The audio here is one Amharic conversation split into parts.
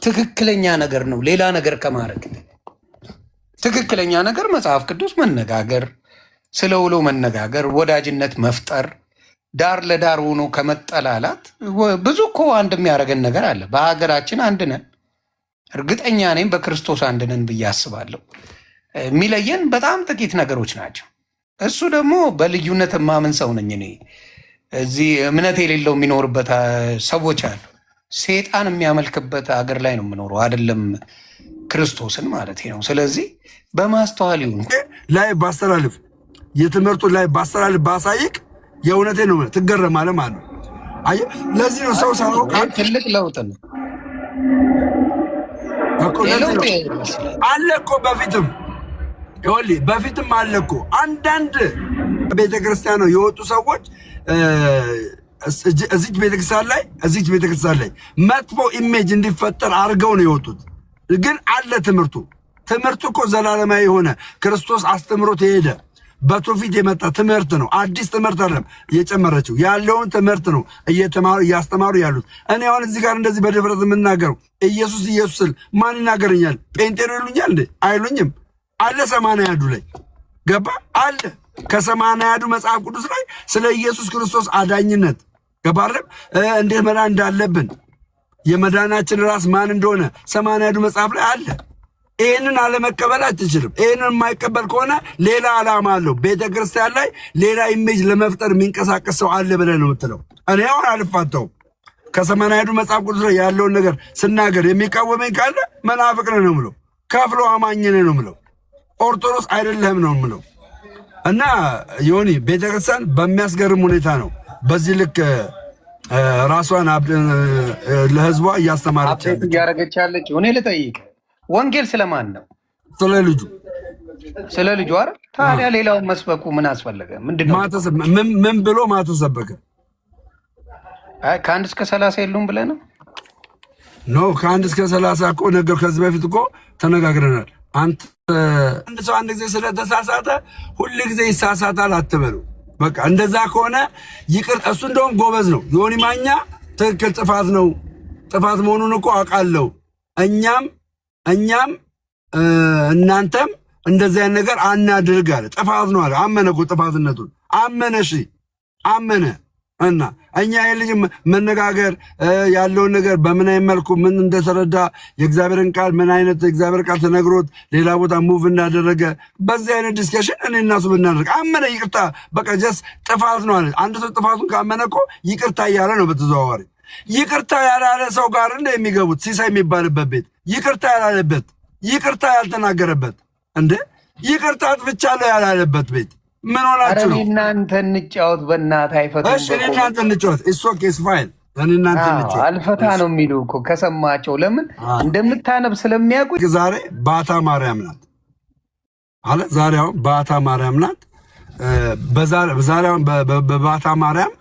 ትክክለኛ ነገር ነው። ሌላ ነገር ከማድረግ ትክክለኛ ነገር መጽሐፍ ቅዱስ መነጋገር፣ ስለ ውሎ መነጋገር፣ ወዳጅነት መፍጠር፣ ዳር ለዳር ሆኖ ከመጠላላት ብዙ እኮ አንድ የሚያደርገን ነገር አለ። በሀገራችን አንድ ነን፣ እርግጠኛ ነኝ በክርስቶስ አንድ ነን ብዬ አስባለሁ። የሚለየን በጣም ጥቂት ነገሮች ናቸው። እሱ ደግሞ በልዩነት የማምን ሰው ነኝ እኔ። እዚህ እምነት የሌለው የሚኖርበት ሰዎች አሉ። ሴጣን የሚያመልክበት ሀገር ላይ ነው የምኖረው፣ አይደለም ክርስቶስን ማለት ነው። ስለዚህ በማስተዋል ይሁን ላይ ባስተላልፍ የትምህርቱ ላይ ባስተላልፍ ባሳይቅ የእውነቴ ነው ትገረማለህ ማለት ነው። አየህ፣ ለዚህ ነው ሰው ሳይሆን ትልቅ ለውጥ ነው አለ እኮ በፊትም አለ እኮ አንዳንድ ቤተክርስቲያን ነው የወጡ ሰዎች እዚች ቤተክርስቲያን ላይ መጥፎ ኢሜጅ እንዲፈጠር አድርገው ነው የወጡት። ግን አለ ትምህርቱ እኮ ዘላለማዊ የሆነ ክርስቶስ አስተምሮት የሄደ በትውፊት የመጣ ትምህርት ነው። አዲስ ትምህርት አይደለም እየጨመረችው ያለውን ትምህርት ነው እያስተማሩ ያሉት። እኔ አሁን እዚህ ጋር እንደዚህ በድፍረት የምናገረው ኢየሱስ ስል ማን ይናገረኛል? ጴንጤ ነው ይሉኛል እንዴ? አይሉኝም። አለ 80 ላይ ገባ አለ ከ80 መጽሐፍ ቅዱስ ላይ ስለ ኢየሱስ ክርስቶስ አዳኝነት ገባለም እንዴት መዳን እንዳለብን የመዳናችን ራስ ማን እንደሆነ 80 መጽሐፍ ላይ አለ። ይህንን አለመቀበል አትችልም። ይህንን የማይቀበል ከሆነ ሌላ ዓላማ አለው። ቤተክርስቲያን ላይ ሌላ ኢሜጅ ለመፍጠር የሚንቀሳቀስ ሰው አለ ብለህ ነው የምትለው። እኔ አሁን አልፋተውም። ከ80 መጽሐፍ ቅዱስ ላይ ያለውን ነገር ስናገር የሚቃወመኝ ካለ መናፍቅ ነው የምለው፣ ከፍሎ አማኝ ነው የምለው፣ ኦርቶዶክስ አይደለህም ነው የምለው። እና ዮኒ ቤተክርስቲያን በሚያስገርም ሁኔታ ነው በዚህ ልክ ራሷን ለህዝቧ እያስተማረች ያለች። እኔ ልጠይቅ፣ ወንጌል ስለማን ነው? ስለ ልጁ አይደል? ታዲያ ሌላውን መስበኩ ምን አስፈለገ? ምንድነው? ምን ብሎ ማተሰበከ? ከ1 እስከ 30 የሉም ብለህ ነው? ኖ ከ1 እስከ 30 እኮ ነገር ከዚህ በፊት እኮ ተነጋግረናል። አንድ ሰው አንድ ጊዜ ስለተሳሳተ ሁሉ ጊዜ ይሳሳታል አትበሉ። በቃ እንደዛ ከሆነ ይቅር። እሱ እንደውም ጎበዝ ነው። ዮኒ ማኛ ትክክል ጥፋት መሆኑን እኮ አውቃለሁ። እኛም እናንተም እንደዚህ አይነት ነገር አናድርግ አለ። ጥፋት ነው አለ። አመነ እኮ ጥፋትነቱን አመነ። እና እኛ የልጅ መነጋገር ያለውን ነገር በምን አይነት መልኩ ምን እንደተረዳ የእግዚአብሔርን ቃል ምን አይነት የእግዚአብሔር ቃል ተነግሮት ሌላ ቦታ ሙቭ እንዳደረገ በዚህ አይነት ዲስከሽን እኔ እናሱ ብናደርግ አመነ። ይቅርታ በቃ ጀስ ጥፋት ነው አለ። አንድ ሰው ጥፋቱን ካመነ እኮ ይቅርታ እያለ ነው በተዘዋዋሪ። ይቅርታ ያላለ ሰው ጋር እንደ የሚገቡት ሲሳይ የሚባልበት ቤት ይቅርታ ያላለበት ይቅርታ ያልተናገረበት እንደ ይቅርታ አጥፍቻለሁ ያላለበት ቤት ምን ሆናችሁ ነው? እናንተ እንጫወት በእናትህ አይፈቱም። እሺ እናንተ እንጫወት ኢትስ ኦኬ ኢትስ ፋይን። እናንተ እንጫወት አልፈታ ነው የሚሉ እኮ ከሰማቸው ለምን እንደምታነብ ስለሚያውቁ። ዛሬ ባታ ማርያም ናት አለ። ዛሬው ባታ ማርያም ናት። በዛሬው በባታ ማርያም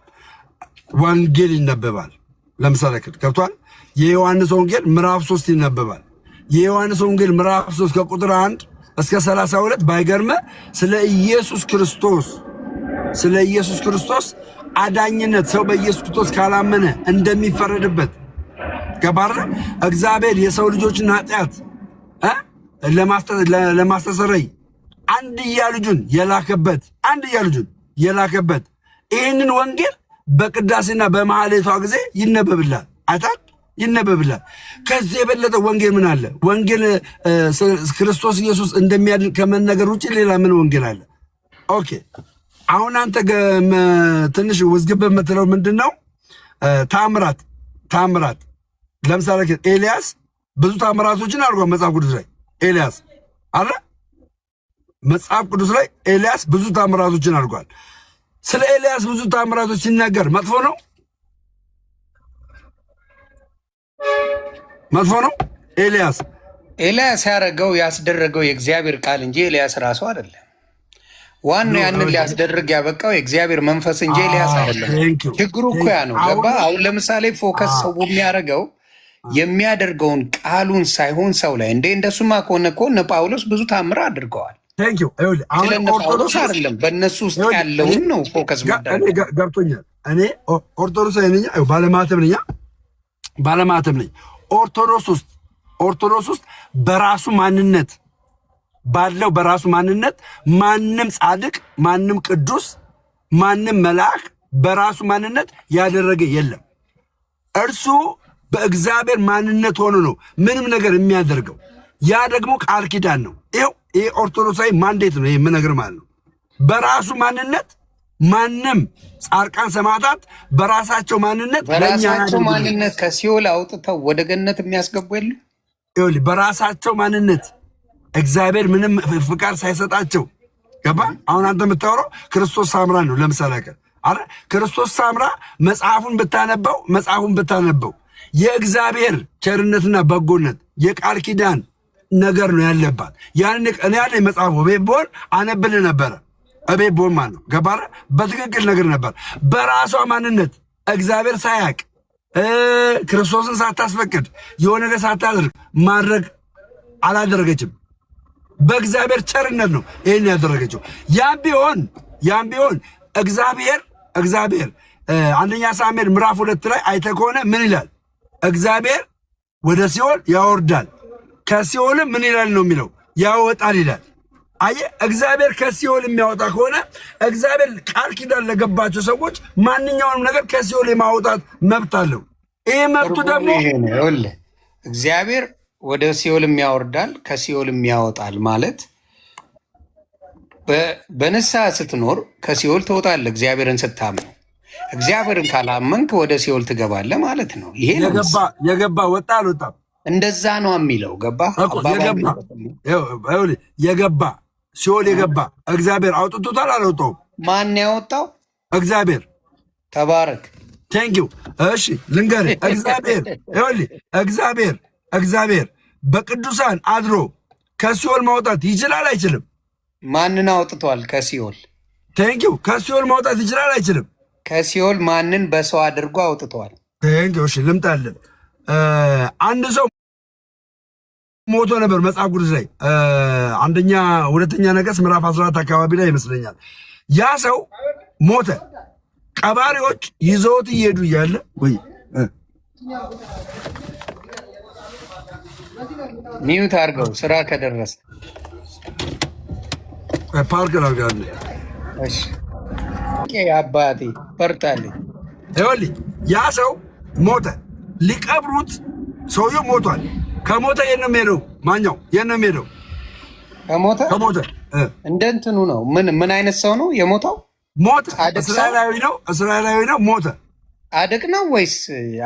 ወንጌል ይነበባል። ለምሳሌ ከብቷል። የዮሐንስ ወንጌል ምዕራፍ 3 ይነበባል። የዮሐንስ ወንጌል ምዕራፍ 3 ከቁጥር 1 እስከ 32 ባይገርመ ስለ ኢየሱስ ክርስቶስ አዳኝነት ሰው በኢየሱስ ክርስቶስ ካላመነ እንደሚፈረድበት ገባረ እግዚአብሔር የሰው ልጆችን ኃጢአት ለማስተሰረይ አንድያ ልጁን የላከበት ይህንን ወንጌል በቅዳሴና በማህሌቷ ጊዜ ይነበብላል። አይታል ይነበብላል። ከዚህ የበለጠ ወንጌል ምን አለ? ወንጌል ክርስቶስ ኢየሱስ እንደሚያድን ከመነገር ውጭ ሌላ ምን ወንጌል አለ? ኦኬ አሁን አንተ ትንሽ ውዝግብ የምትለው ምንድነው? ታምራት ለምሳሌ ኤልያስ ብዙ ታምራቶችን አድርጓል መጽሐፍ ቅዱስ ላይ። ኤልያስ አረ መጽሐፍ ቅዱስ ላይ ኤልያስ ብዙ ታምራቶችን አድርጓል። ስለ ኤልያስ ብዙ ታምራቶች ሲናገር መጥፎ ነው? ኤልያስ ያስደረገው የእግዚአብሔር ቃል እንጂ ኤልያስ ራሱ አይደለም። ዋናው ያንን ሊያስደርግ ያበቃው የእግዚአብሔር መንፈስ እንጂ ኤልያስ አይደለም። ችግሩ እኮ ያ ነው። ገባ? አሁን ለምሳሌ ፎከስ ሰው የሚያደርገው የሚያደርገውን ቃሉን ሳይሆን ሰው ላይ እንደሱማ ከሆነ እኮ እነ ጳውሎስ ብዙ ታምር አድርገዋል። ስለነ ጳውሎስ አይደለም በእነሱ ውስጥ ያለውን ነው ፎከስ ማድረግ። ገብቶኛል። እኔ ኦርቶዶክስ ነኝ፣ ባለማተብ ነኝ። ኦርቶዶክስ ውስጥ ኦርቶዶክስ ውስጥ በራሱ ማንነት ባለው በራሱ ማንነት ማንም ጻድቅ፣ ማንም ቅዱስ፣ ማንም መልአክ በራሱ ማንነት ያደረገ የለም። እርሱ በእግዚአብሔር ማንነት ሆኖ ነው ምንም ነገር የሚያደርገው። ያ ደግሞ ቃል ኪዳን ነው። ይሄ ኦርቶዶክሳዊ ማንዴት ነው። ይሄ ምን ነገር ማለት ነው? በራሱ ማንነት ማንም ጻድቃን ሰማዕታት በራሳቸው ማንነት በራሳቸው ማንነት ከሲኦል አውጥተው ወደ ገነት የሚያስገቡ የሉ። ይኸውልህ በራሳቸው ማንነት እግዚአብሔር ምንም ፍቃድ ሳይሰጣቸው ገባ። አሁን አንተ የምታወራው ክርስቶስ ሳምራ ነው። ለምሳሌ አረ ክርስቶስ ሳምራ መጽሐፉን ብታነበው የእግዚአብሔር ቸርነትና በጎነት የቃል ኪዳን ነገር ነው ያለባት። ያን እኔ ያለኝ መጽሐፉ ቤት ብሆን አነብልህ ነበረ። እቤት ብሆን ማለት ነው ገባረ በትክክል ነገር ነበር። በራሷ ማንነት እግዚአብሔር ሳያቅ ክርስቶስን ሳታስፈቅድ የሆነ ነገር ሳታደርግ ማድረግ አላደረገችም። በእግዚአብሔር ቸርነት ነው ይሄን ያደረገችው። ያም ቢሆን እግዚአብሔር አንደኛ ሳሙኤል ምዕራፍ 2 ላይ አይተህ ከሆነ ምን ይላል? እግዚአብሔር ወደ ሲኦል ያወርዳል፣ ከሲኦልም ምን ይላል ነው የሚለው ያወጣል ይላል። አየህ እግዚአብሔር ከሲኦል የሚያወጣ ከሆነ እግዚአብሔር ቃል ኪዳን ለገባቸው ሰዎች ማንኛውንም ነገር ከሲኦል የማውጣት መብት አለው። ይሄ መብቱ ደግሞ እግዚአብሔር ወደ ሲኦልም ያወርዳል ከሲኦልም ያወጣል ማለት በንስሐ ስትኖር ከሲኦል ትወጣለህ። እግዚአብሔርን ስታምነው፣ እግዚአብሔርን ካላመንክ ወደ ሲኦል ትገባለህ ማለት ነው። ይሄ የገባ ወጣ አልወጣም እንደዛ ነው የሚለው ገባ። የገባ ሲኦል የገባ እግዚአብሔር አውጥቶታል አልወጣውም? ማን ያወጣው? እግዚአብሔር። ተባረክ። ቴንኪው። እሺ ልንገርህ፣ እግዚአብሔር በቅዱሳን አድሮ ከሲኦል ማውጣት ይችላል አይችልም? ማንን አውጥቷል ከሲኦል? ቴንኪው። ከሲኦል ማውጣት ይችላል አይችልም? ከሲኦል ማንን በሰው አድርጎ አውጥቷል? ቴንኪው። እሺ ልምጣለን። አንድ ሰው ሞቶ ነበር መጽሐፍ ቅዱስ ላይ ሁለተኛ ነገሥት ምዕራፍ 14 አካባቢ ላይ ይመስለኛል። ያ ሰው ሞተ። ቀባሪዎች ይዘውት እየሄዱ እያለ ሚዩት አድርገው ስራ ከደረሰ ፓርክ ላርጋለ። እሺ አባቴ በርታልኝ። ይኸውልህ ያ ሰው ሞተ። ሊቀብሩት ሰውየው ሞቷል። ከሞተ የት ነው የሚሄደው? ማኛው የት ነው የሚሄደው? ከሞተ እንደ እንትኑ ነው። ምን አይነት ሰው ነው የሞተው? ሞተ። እስራኤላዊ ነው። ሞተ። ጻድቅ ነው ወይስ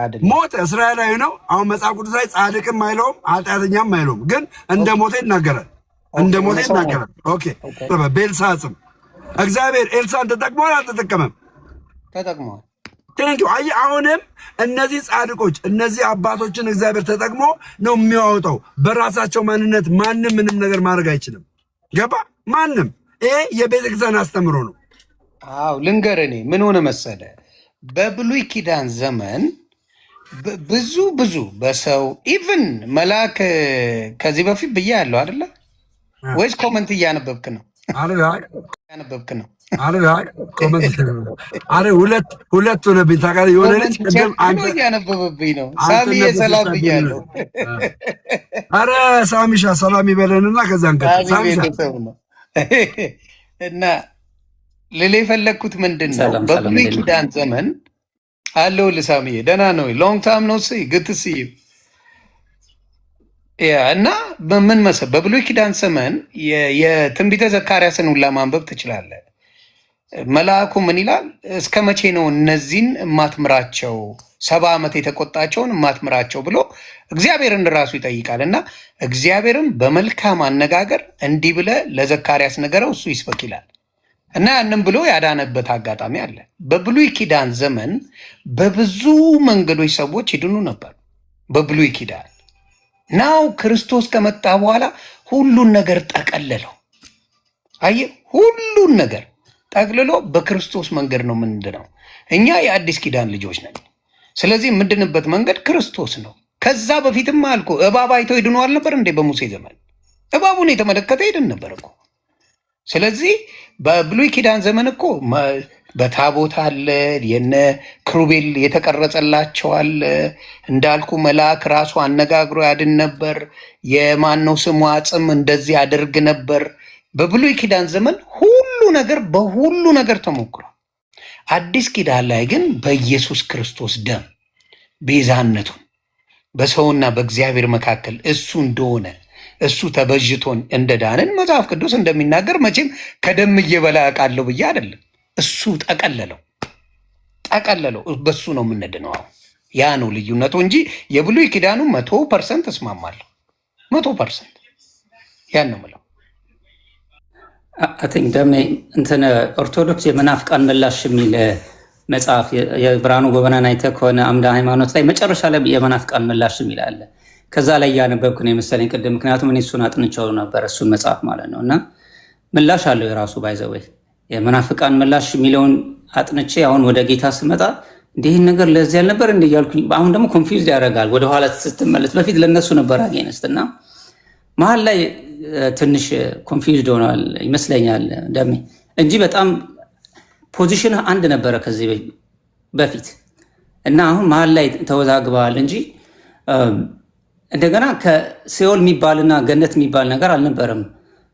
አይደለም? ሞተ። እስራኤላዊ ነው። አሁን መጽሐፍ ቅዱስ ላይ ጻድቅም አይለውም ኃጢአተኛም አይለውም፣ ግን እንደ ሞተ ይናገራል። ኦኬ። ቤልሳጽም እግዚአብሔር ኤልሳን ተጠቅሟል አልተጠቀመም? ተጠቅሟል። ቴንኪው። አየህ አሁንም እነዚህ ጻድቆች እነዚህ አባቶችን እግዚአብሔር ተጠቅሞ ነው የሚያወጣው። በራሳቸው ማንነት ማንም ምንም ነገር ማድረግ አይችልም። ገባ? ማንም። ይሄ የቤተክርስቲያን አስተምሮ ነው። አዎ ልንገርህ፣ እኔ ምን ሆነ መሰለ፣ በብሉይ ኪዳን ዘመን ብዙ በሰው ኢቭን መልአክ ከዚህ በፊት ብዬ ያለው አይደለ ወይስ ኮመንት እያነበብክ ነው? እያነበብክ ነው? ሁለት ሆነብኝ ታውቃለህ። የሆነ ልጅ እያነበበብኝ ነው። ሳሚዬ ሰላም ብያለሁ። አረ ሳሚሻ ሰላም ይበለንና ከዛን ቤተሰብ ነው እና ልል የፈለግኩት ምንድን ነው፣ በብሉይ ኪዳን ዘመን አለው ልሳምዬ ደህና ነው። ሎንግ ታይም ነው ግትስ እና ምን መሰል በብሉይ ኪዳን ዘመን የትንቢተ ዘካርያስን ሁላ ማንበብ ትችላለህ። መልአኩ ምን ይላል? እስከ መቼ ነው እነዚህን እማትምራቸው 70 ዓመት የተቆጣቸውን እማትምራቸው ብሎ እግዚአብሔርን ራሱ ይጠይቃል። እና እግዚአብሔርን በመልካም አነጋገር እንዲህ ብለህ ለዘካርያስ ነገረው እሱ ይስበክ ይላል። እና ያንን ብሎ ያዳነበት አጋጣሚ አለ። በብሉይ ኪዳን ዘመን በብዙ መንገዶች ሰዎች ይድኑ ነበር። በብሉይ ኪዳን ናው ክርስቶስ ከመጣ በኋላ ሁሉን ነገር ጠቀለለው። አየህ፣ ሁሉን ነገር ጠቅልሎ በክርስቶስ መንገድ ነው ምንድነው። እኛ የአዲስ ኪዳን ልጆች ነን። ስለዚህ የምንድንበት መንገድ ክርስቶስ ነው። ከዛ በፊትም አልኩ እባብ አይተው ይድኑ አልነበር እንዴ? በሙሴ ዘመን እባቡን የተመለከተ ይድን ነበር እኮ። ስለዚህ በብሉይ ኪዳን ዘመን እኮ በታቦት አለ፣ የነ ክሩቤል የተቀረጸላቸው አለ። እንዳልኩ መልአክ ራሱ አነጋግሮ ያድን ነበር። የማነው ስሙ አጽም እንደዚህ ያደርግ ነበር። በብሉይ ኪዳን ዘመን ሁሉ ነገር በሁሉ ነገር ተሞክሯል። አዲስ ኪዳን ላይ ግን በኢየሱስ ክርስቶስ ደም ቤዛነቱን በሰውና በእግዚአብሔር መካከል እሱ እንደሆነ እሱ ተበጅቶን እንደዳንን መጽሐፍ ቅዱስ እንደሚናገር መቼም ከደም እየበላ ያውቃለሁ ብዬ አይደለም። እሱ ጠቀለለው። በሱ ነው የምንድነው። ያ ነው ልዩነቱ እንጂ የብሉይ ኪዳኑ 100% እስማማለሁ። 100% ያን ነው የምለው። አይ ደሜ እንትን ኦርቶዶክስ የመናፍቃን ምላሽ የሚል መጽሐፍ የብርሃኑ ጎበናን አይተህ ከሆነ አምደ ሃይማኖት ላይ መጨረሻ ላይ የመናፍቃን ምላሽ የሚል አለ። ከዛ ላይ እያነበብክ ነው የመሰለኝ ቅድም፣ ምክንያቱም እኔ እሱን አጥንቼው ነበር፣ እሱን መጽሐፍ ማለት ነው። እና ምላሽ አለው የራሱ ባይዘወይ የመናፍቃን ምላሽ የሚለውን አጥንቼ አሁን ወደ ጌታ ስመጣ እንዲህን ነገር ለዚህ ያልነበር እንዲ እያልኩኝ፣ አሁን ደግሞ ኮንፊውዝድ ያደርጋል። ወደኋላ ስትመለስ በፊት ለነሱ ነበር አጌነስት እና መሀል ላይ ትንሽ ኮንፊውዝድ ሆኗል ይመስለኛል ደሜ እንጂ በጣም ፖዚሽን አንድ ነበረ ከዚህ በፊት እና አሁን መሀል ላይ ተወዛግበዋል እንጂ እንደገና ከሲኦል የሚባልና ገነት የሚባል ነገር አልነበረም።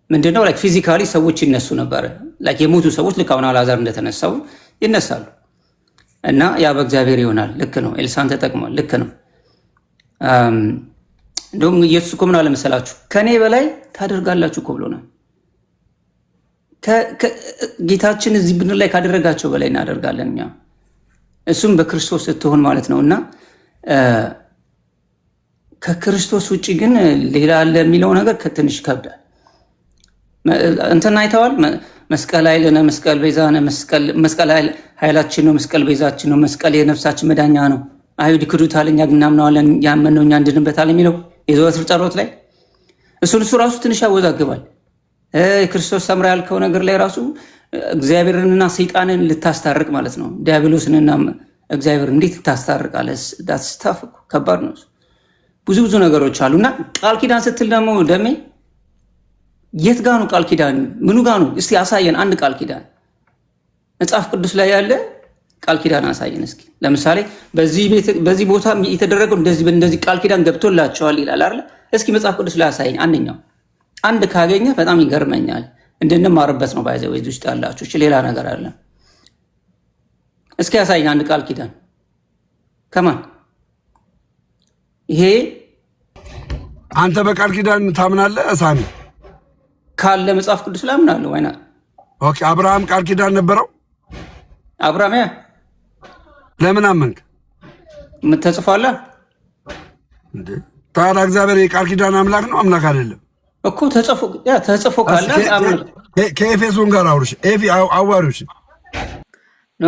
ምንድነው ላይክ ፊዚካሊ ሰዎች ይነሱ ነበረ። ላይክ የሞቱ ሰዎች ልክ አሁን አልዓዛር እንደተነሳው ይነሳሉ እና ያ በእግዚአብሔር ይሆናል። ልክ ነው። ኤልሳን ተጠቅሟል። ልክ ነው። እንደውም ኢየሱስ እኮ ምን አለ መሰላችሁ? ከኔ በላይ ታደርጋላችሁ እኮ ብሎናል። ጌታችን እዚህ ምድር ላይ ካደረጋቸው በላይ እናደርጋለን እኛ። እሱም በክርስቶስ ስትሆን ማለት ነው እና ከክርስቶስ ውጭ ግን ሌላ አለ የሚለው ነገር ትንሽ ይከብዳል። እንትን አይተዋል። መስቀል ኃይልነ፣ መስቀል ቤዛነ፣ መስቀል ኃይላችን ነው፣ መስቀል ቤዛችን ነው፣ መስቀል የነፍሳችን መዳኛ ነው። አይሁድ ይክዱታል፣ እኛ ግን እናምነዋለን፣ ያመንነው እኛ እንድንበታል የሚለው የዘወትር ጸሎት ላይ እሱ ራሱ ትንሽ ያወዛግባል። የክርስቶስ ሰምራ ያልከው ነገር ላይ ራሱ እግዚአብሔርንና ሰይጣንን ልታስታርቅ ማለት ነው። ዲያብሎስንና እግዚአብሔር እንዴት ልታስታርቃለህ? ዳስታፍ ከባድ ነው። ብዙ ነገሮች አሉ እና ቃል ኪዳን ስትል ደግሞ ደሜ የት ጋ ነው ቃል ኪዳን? ምኑ ጋ ነው? እስቲ አሳየን አንድ ቃል ኪዳን መጽሐፍ ቅዱስ ላይ ያለ ቃል ኪዳን አሳየን እስኪ። ለምሳሌ በዚህ ቦታ የተደረገው እንደዚህ ቃል ኪዳን ገብቶላቸዋል ይላል አይደል? እስኪ መጽሐፍ ቅዱስ ላይ አሳየን አንደኛው። አንድ ካገኘ በጣም ይገርመኛል። እንድንማርበት ነው ባይዘው እዚህ ውስጥ ያላችሁ። እሺ ሌላ ነገር አለ። እስኪ አሳየን አንድ ቃል ኪዳን ከማን? ይሄ አንተ በቃል ኪዳን ታምናለህ ሳሚ? ካለ መጽሐፍ ቅዱስ ላይ አምናለሁ። ወይና ኦኬ። አብርሃም ቃል ኪዳን ነበረው? አብርሃም ለምን አመንክ? ተጽፏል እንዴ? ታዲያ እግዚአብሔር የቃል ኪዳን አምላክ ነው አምላክ አይደለም እኮ? ተጽፎ ካለ ከኤፌሶን ጋር አውርሽ አዋሪዎች ኖ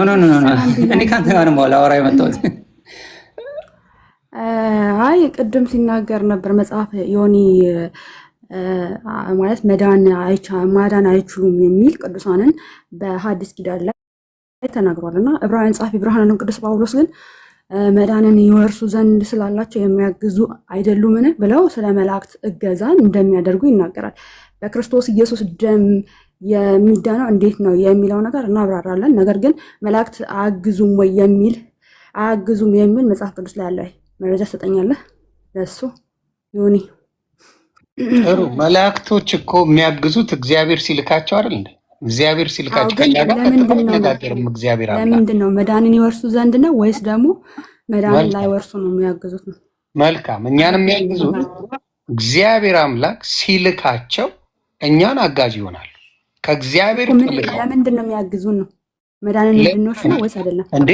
እኔ ካንተ ጋር ነው አወራ የመጣሁት። አይ ቅድም ሲናገር ነበር መጽሐፍ ዮኒ ማለት ማዳን አይችሉም የሚል ቅዱሳንን በሐዲስ ኪዳን ላይ ተናግሯል እና ዕብራውያን ጸሐፊ ብርሃኑ ቅዱስ ጳውሎስ ግን መዳንን ይወርሱ ዘንድ ስላላቸው የሚያግዙ አይደሉምን ብለው ስለ መላእክት እገዛን እንደሚያደርጉ ይናገራል። በክርስቶስ ኢየሱስ ደም የሚዳነው እንዴት ነው የሚለው ነገር እናብራራለን። ነገር ግን መላእክት አያግዙም ወይ አያግዙም የሚል መጽሐፍ ቅዱስ ላይ ያለ መረጃ ትሰጠኛለህ? ለሱ ዮኒ ጥሩ። መላእክቶች እኮ የሚያግዙት እግዚአብሔር ሲልካቸው አይደል እንዴ? እግዚአብሔር ሲልካቸው ለምንድን ነው መዳንን ይወርሱ ዘንድ ነው ወይስ ደግሞ መዳንን ላይ ወርሱ ነው የሚያግዙት ነው? መልካም። እኛን የሚያግዙት እግዚአብሔር አምላክ ሲልካቸው እኛን አጋዥ ይሆናል። ከእግዚአብሔር ለምንድን ነው የሚያግዙን ነው? መዳንን እንድንወርስ ነው ወይስ አይደለም እንዴ?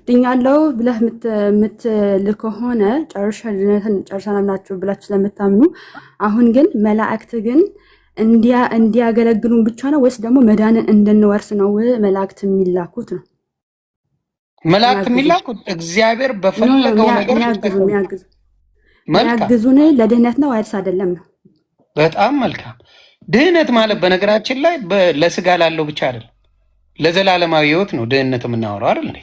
ድኛለው ብለህ የምትልክ ከሆነ ጨርሰናል ናችሁ ብላችሁ ስለምታምኑ፣ አሁን ግን መላእክት ግን እንዲያገለግሉን ብቻ ነው ወይስ ደግሞ መዳንን እንድንወርስ ነው መላእክት የሚላኩት ነው? መላእክት የሚላኩት እግዚአብሔር በፈለገው ነገር የሚያግዙን ለድህነት ነው ወይስ አይደለም ነው? በጣም መልካም። ድህነት ማለት በነገራችን ላይ ለስጋ ላለው ብቻ አይደለም፣ ለዘላለማዊ ሕይወት ነው ድህነት የምናወራው አይደል?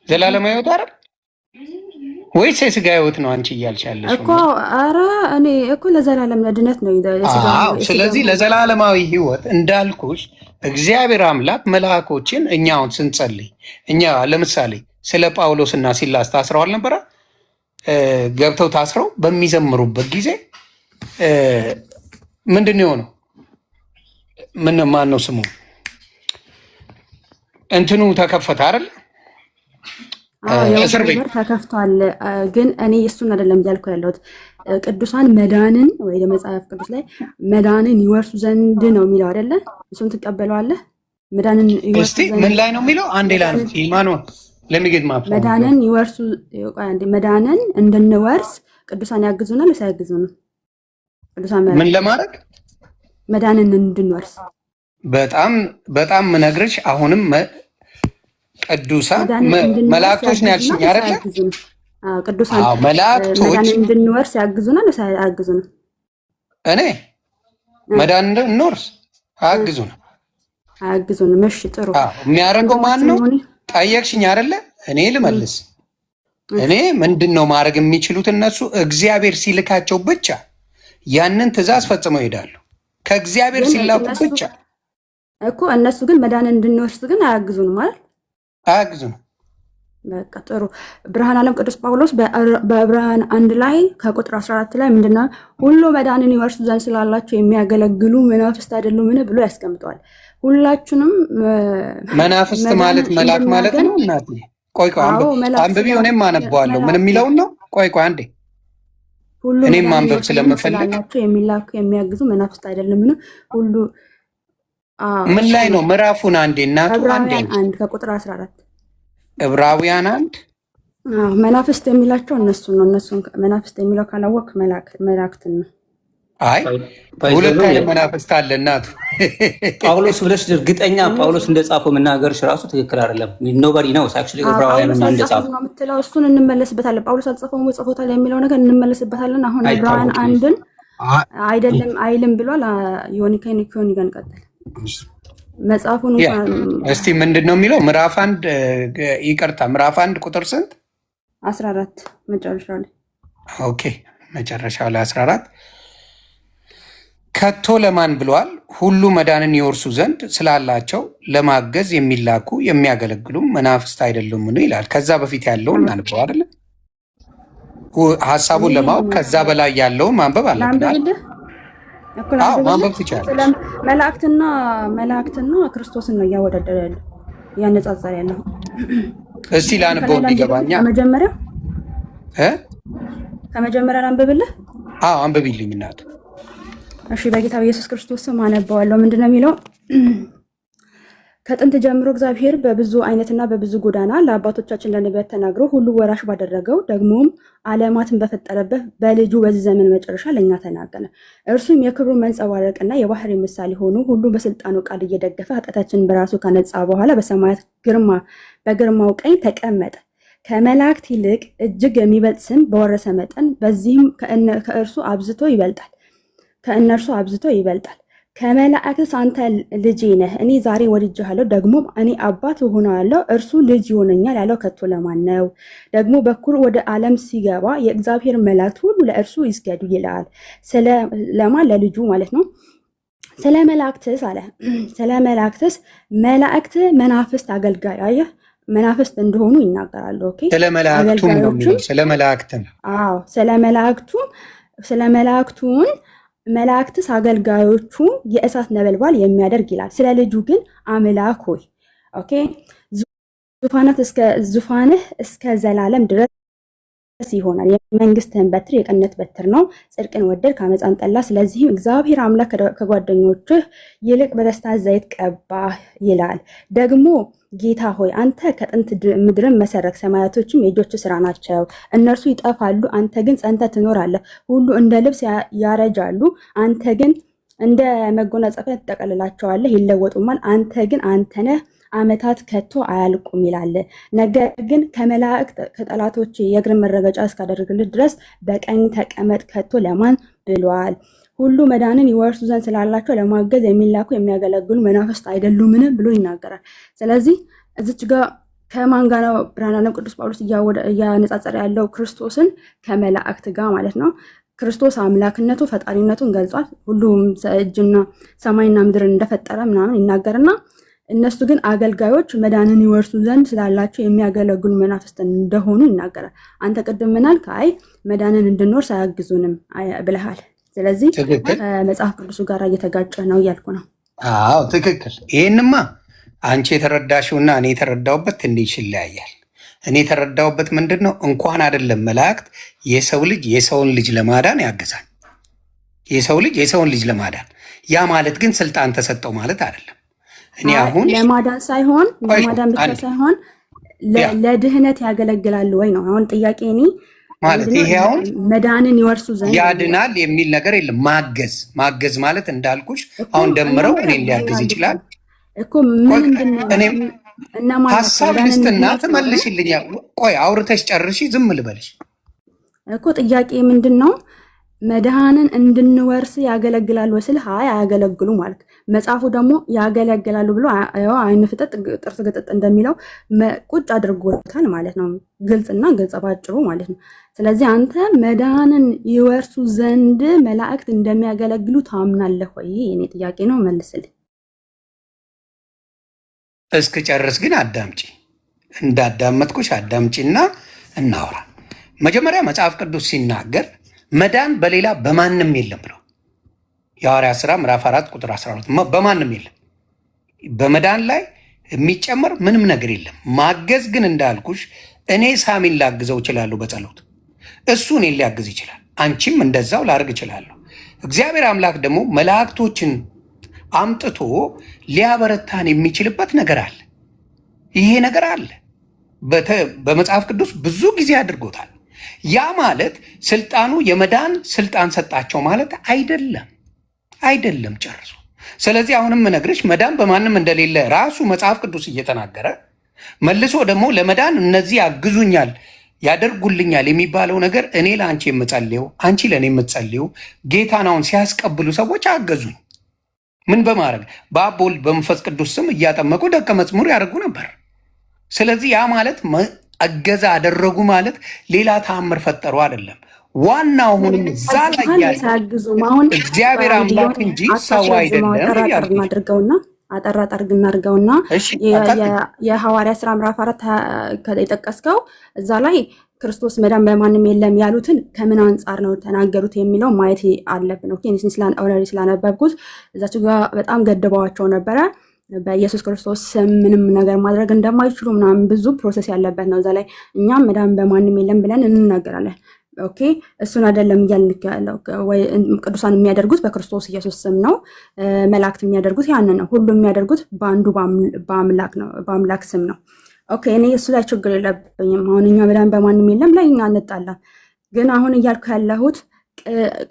ዘላለማዊ ሕይወት አይደል? ወይስ የስጋ ህይወት ነው አንቺ እያልሻለሽ እኮ? ኧረ እኔ እኮ ለዘላለም ለድነት ነው ስለዚህ ለዘላለማዊ ህይወት እንዳልኩሽ እግዚአብሔር አምላክ መልአኮችን እኛ አሁን ስንጸልይ እኛ ለምሳሌ ስለ ጳውሎስና ሲላስ ታስረው አልነበረ? ገብተው ታስረው በሚዘምሩበት ጊዜ ምንድን ነው የሆነው? ማን ነው ስሙ? እንትኑ ተከፈተ አይደል? እስር ቤት ተከፍቷል። ግን እኔ እሱን አይደለም እያልኩ ያለሁት ቅዱሳን መዳንን ወይ መጽሐፍ ቅዱስ ላይ መዳንን ይወርሱ ዘንድ ነው የሚለው አይደለ? እሱን ትቀበለዋለህ? መዳንን ይወርሱ ዘንድ ምን ላይ ነው የሚለው? አንዴ ላይ ኢማኑኤል ለሚጌት ማፕ መዳንን ይወርሱ መዳንን እንድንወርስ ቅዱሳን ያግዙናል ወይስ አያግዙንም? ቅዱሳን ምን ለማድረግ መዳንን እንድንወርስ በጣም በጣም ምነግርሽ አሁንም ቅዱሳን መላእክቶች ነው ያልሽኝ አይደለ? ቅዱሳን መላእክቶች መዳንን እንድንወርስ ያግዙናል ወይስ አያግዙንም? እኔ መዳንን እንድንወርስ አያግዙንም። አያግዙንም። እሺ ጥሩ። የሚያደርገው ማን ነው ጠየቅሽኝ አይደለ? እኔ ልመልስ። እኔ ምንድን ነው ማድረግ የሚችሉት እነሱ እግዚአብሔር ሲልካቸው ብቻ ያንን ትእዛዝ ፈጽመው ይሄዳሉ። ከእግዚአብሔር ሲላኩ ብቻ እኮ እነሱ ግን መዳንን እንድንወርስ ግን አያግዙንም ማለት አያግዙንም። በቃ ጥሩ። ብርሃን ዓለም ቅዱስ ጳውሎስ በዕብራውያን 1 ላይ ከቁጥር 14 ላይ ምንድነው ሁሉ መዳንን ይወርሱ ዘንድ ስላላቸው የሚያገለግሉ መናፍስት አይደሉምን ብሎ ያስቀምጠዋል። ሁላችንም መናፍስት ማለት መልአክ ማለት ነው። እናት ቆይ አንብቢ፣ እኔም አነበዋለሁ። ምን የሚለውን ነው? ቆይ አንዴ እኔም ማንበብ ስለምፈልግ የሚላኩ የሚያግዙ መናፍስት አይደሉምን ሁሉ ምን ላይ ነው? ምዕራፉን አንዴ እናቱ አንድ ከቁጥር 14 ዕብራውያን 1 መናፍስት የሚላቸው እነሱ ነው። እነሱን መናፍስት የሚለው ካላወቅ መላእክትን ነው። አይ ሁለት አይነት መናፍስት አለ እናቱ። ጳውሎስ ብለሽ እርግጠኛ ጳውሎስ እንደጻፈው መናገርሽ ራሱ ትክክል አይደለም። ኖባዲ ነው አክቹሊ ዕብራውያን እንደጻፈው ነው የምትለው። እሱን እንመለስበታለን። ጳውሎስ አልጻፈውም ወይ ጽፎታል የሚለው ነገር እንመለስበታለን። አሁን ዕብራውያን 1ን አይደለም አይልም ብሏል። ዮኒካን ጋር ቀጥል መጽሐፉን እስቲ ምንድን ነው የሚለው? ምዕራፍ 1 ይቅርታ፣ ምዕራፍ 1 ቁጥር ስንት? 14 መጨረሻው ላይ። ኦኬ መጨረሻው ላይ 14 ከቶ ለማን ብሏል? ሁሉ መዳንን ይወርሱ ዘንድ ስላላቸው ለማገዝ የሚላኩ የሚያገለግሉ መናፍስት አይደሉምን ይላል። ከዛ በፊት ያለውን እናንበው አይደለ? ሀሳቡን ለማወቅ ከዛ በላይ ያለውን ማንበብ አለብን። ማንበብ ትችላለች። መላእክትና ክርስቶስን ነው እያወዳደረ ያለው እያነጻጸረ ያለው። እስቲ ላንበው እንዲገባኛ ከመጀመሪያ ላንብብልህ። አንብቢልኝ እናቱ። እሺ በጌታ በኢየሱስ ክርስቶስ ስም አነባዋለሁ። ምንድን ነው የሚለው? ከጥንት ጀምሮ እግዚአብሔር በብዙ አይነትና በብዙ ጎዳና ለአባቶቻችን ለነቢያት ተናግሮ ሁሉ ወራሽ ባደረገው ደግሞም ዓለማትን በፈጠረበት በልጁ በዚህ ዘመን መጨረሻ ለእኛ ተናገረ። እርሱም የክብሩ መንጸባረቅና የባህሪ ምሳሌ ሆኖ ሁሉ በስልጣኑ ቃል እየደገፈ ኃጢአታችንን በራሱ ካነጻ በኋላ በሰማያት በግርማው ቀኝ ተቀመጠ። ከመላእክት ይልቅ እጅግ የሚበልጥ ስም በወረሰ መጠን በዚህም ከእነርሱ አብዝቶ ይበልጣል። ከመላእክትስ አንተ ልጄ ነህ፣ እኔ ዛሬ ወድጄሃለሁ፣ ደግሞም እኔ አባት እሆነዋለሁ፣ እርሱ ልጅ ይሆነኛል ያለው ከቶ ለማን ነው? ደግሞ በኩር ወደ ዓለም ሲገባ የእግዚአብሔር መላእክት ሁሉ ለእርሱ ይስገዱ ይላል። ለማን? ለልጁ ማለት ነው። ስለ መላእክትስ አለ። ስለ መላእክትስ መላእክት መናፍስት አገልጋይ፣ አየህ መናፍስት እንደሆኑ ይናገራሉ። ኦኬ ስለ መላእክቱን መላእክትስ አገልጋዮቹ የእሳት ነበልባል የሚያደርግ ይላል። ስለ ልጁ ግን አምላክ ሆይ ኦኬ ዙፋንህ እስከ ዘላለም ድረስ ይሆናል። የመንግስትህን በትር የቅንነት በትር ነው። ጽድቅን ወደድ ከአመፃን ጠላ። ስለዚህም እግዚአብሔር አምላክ ከጓደኞችህ ይልቅ በደስታ ዘይት ቀባህ ይላል። ደግሞ ጌታ ሆይ አንተ ከጥንት ምድርን መሰረክ፣ ሰማያቶችም የእጆች ስራ ናቸው። እነርሱ ይጠፋሉ፣ አንተ ግን ጸንተህ ትኖራለህ። ሁሉ እንደ ልብስ ያረጃሉ፣ አንተ ግን እንደ መጎናጸፊያ ትጠቀልላቸዋለህ፣ ይለወጡማል። አንተ ግን አንተ ነህ፣ ዓመታት ከቶ አያልቁም ይላል። ነገር ግን ከመላእክት ከጠላቶች የእግር መረገጫ እስካደርግልህ ድረስ በቀኝ ተቀመጥ ከቶ ለማን ብሏል? ሁሉ መዳንን ይወርሱ ዘንድ ስላላቸው ለማገዝ የሚላኩ የሚያገለግሉ መናፍስት አይደሉምን ብሎ ይናገራል። ስለዚህ እዚች ጋር ከማን ጋር ነው ብርሃናዊው ቅዱስ ጳውሎስ እያነጻጸረ ያለው? ክርስቶስን ከመላእክት ጋር ማለት ነው። ክርስቶስ አምላክነቱ ፈጣሪነቱን ገልጿል። ሁሉም እጅና ሰማይና ምድርን እንደፈጠረ ምናምን ይናገርና እነሱ ግን አገልጋዮች መዳንን ይወርሱ ዘንድ ስላላቸው የሚያገለግሉ መናፍስት እንደሆኑ ይናገራል። አንተ ቅድም ምን አልክ? አይ መዳንን እንድንወርስ አያግዙንም ብለሃል። ስለዚህ ከመጽሐፍ ቅዱሱ ጋር እየተጋጨ ነው እያልኩ ነው። አዎ ትክክል። ይህንማ አንቺ የተረዳሽውና እኔ የተረዳውበት ትንሽ ይለያያል። እኔ የተረዳውበት ምንድን ነው? እንኳን አይደለም መላእክት የሰው ልጅ የሰውን ልጅ ለማዳን ያግዛል። የሰው ልጅ የሰውን ልጅ ለማዳን ያ ማለት ግን ስልጣን ተሰጠው ማለት አይደለም። እኔ አሁን ለማዳን ሳይሆን ለማዳን ብቻ ሳይሆን ለድህነት ያገለግላሉ ወይ ነው አሁን ጥያቄ። እኔ ማለት ይሄ አሁን መዳንን ይወርሱ ዘንድ ያድናል የሚል ነገር የለም። ማገዝ ማለት እንዳልኩሽ አሁን ደምረው እኔን ሊያግዝ ይችላል እኮ ምንድነው? ሀሳብ ልስጥና ትመልሽልኛ። ቆይ አውርተሽ ጨርሺ ዝም ልበልሽ እኮ። ጥያቄ ምንድን ነው? መድኃንን እንድንወርስ ያገለግላሉ ስልህ አይ አያገለግሉ ማለት መጽሐፉ ደግሞ ያገለግላሉ ብሎ አይን ፍጠጥ ጥርስ ግጥጥ እንደሚለው ቁጭ አድርጎታል ማለት ነው። ግልጽና ግልጽ ባጭሩ ማለት ነው። ስለዚህ አንተ መድኃንን ይወርሱ ዘንድ መላእክት እንደሚያገለግሉ ታምናለህ ወይ? የኔ ጥያቄ ነው፣ መልስልኝ። እስክጨርስ ግን አዳምጪ። እንዳዳመጥኩሽ አዳምጪና እናውራ። መጀመሪያ መጽሐፍ ቅዱስ ሲናገር መዳን በሌላ በማንም የለም ብለው የሐዋርያት ሥራ ምዕራፍ 4 ቁጥር 12 በማንም የለም። በመዳን ላይ የሚጨመር ምንም ነገር የለም። ማገዝ ግን እንዳልኩሽ እኔ ሳሚን ላግዘው እችላለሁ በጸሎት፣ እሱ እኔን ሊያግዝ ይችላል። አንቺም እንደዛው ላርግ እችላለሁ። እግዚአብሔር አምላክ ደግሞ መላእክቶችን አምጥቶ ሊያበረታን የሚችልበት ነገር አለ። ይሄ ነገር አለ። በመጽሐፍ ቅዱስ ብዙ ጊዜ አድርጎታል። ያ ማለት ስልጣኑ የመዳን ስልጣን ሰጣቸው ማለት አይደለም ጨርሶ። ስለዚህ አሁንም እነግርሽ መዳን በማንም እንደሌለ ራሱ መጽሐፍ ቅዱስ እየተናገረ መልሶ ደግሞ ለመዳን እነዚህ ያግዙኛል ያደርጉልኛል የሚባለው ነገር እኔ ለአንቺ የምጸልየው አንቺ ለእኔ የምትጸልየው ጌታን አሁን ሲያስቀብሉ ሰዎች አገዙኝ ምን በማድረግ በአብ በወልድ በመንፈስ ቅዱስ ስም እያጠመቁ ደቀ መዝሙር ያደርጉ ነበር። ስለዚህ ያ ማለት እገዛ አደረጉ ማለት ሌላ ተአምር ፈጠሩ አይደለም። ዋናው አሁንም እዛ ላይ ያለው እግዚአብሔር አምላክ እንጂ ሰው አይደለም። አጠራጠር እናድርገውና የሐዋርያ ሥራ ምዕራፍ 4 የጠቀስከው እዛ ላይ ክርስቶስ መዳን በማንም የለም ያሉትን ከምን አንጻር ነው ተናገሩት የሚለው ማየት አለብን። ኦኬ ኦልሬዲ ስላነበብኩት እዛች ጋር በጣም ገድበዋቸው ነበረ። በኢየሱስ ክርስቶስ ስም ምንም ነገር ማድረግ እንደማይችሉ ምናምን ብዙ ፕሮሰስ ያለበት ነው። እዛ ላይ እኛም መዳን በማንም የለም ብለን እንናገራለን። ኦኬ እሱን አይደለም እያልን ያለው። ወይ ቅዱሳን የሚያደርጉት በክርስቶስ ኢየሱስ ስም ነው። መላእክት የሚያደርጉት ያንን ነው። ሁሉ የሚያደርጉት በአንዱ በአምላክ ነው፣ በአምላክ ስም ነው። ኦኬ እኔ እሱ ላይ ችግር የለብኝም። አሁን እኛ መዳን በማንም የለም ላይ እኛ እንጣላም። ግን አሁን እያልኩ ያለሁት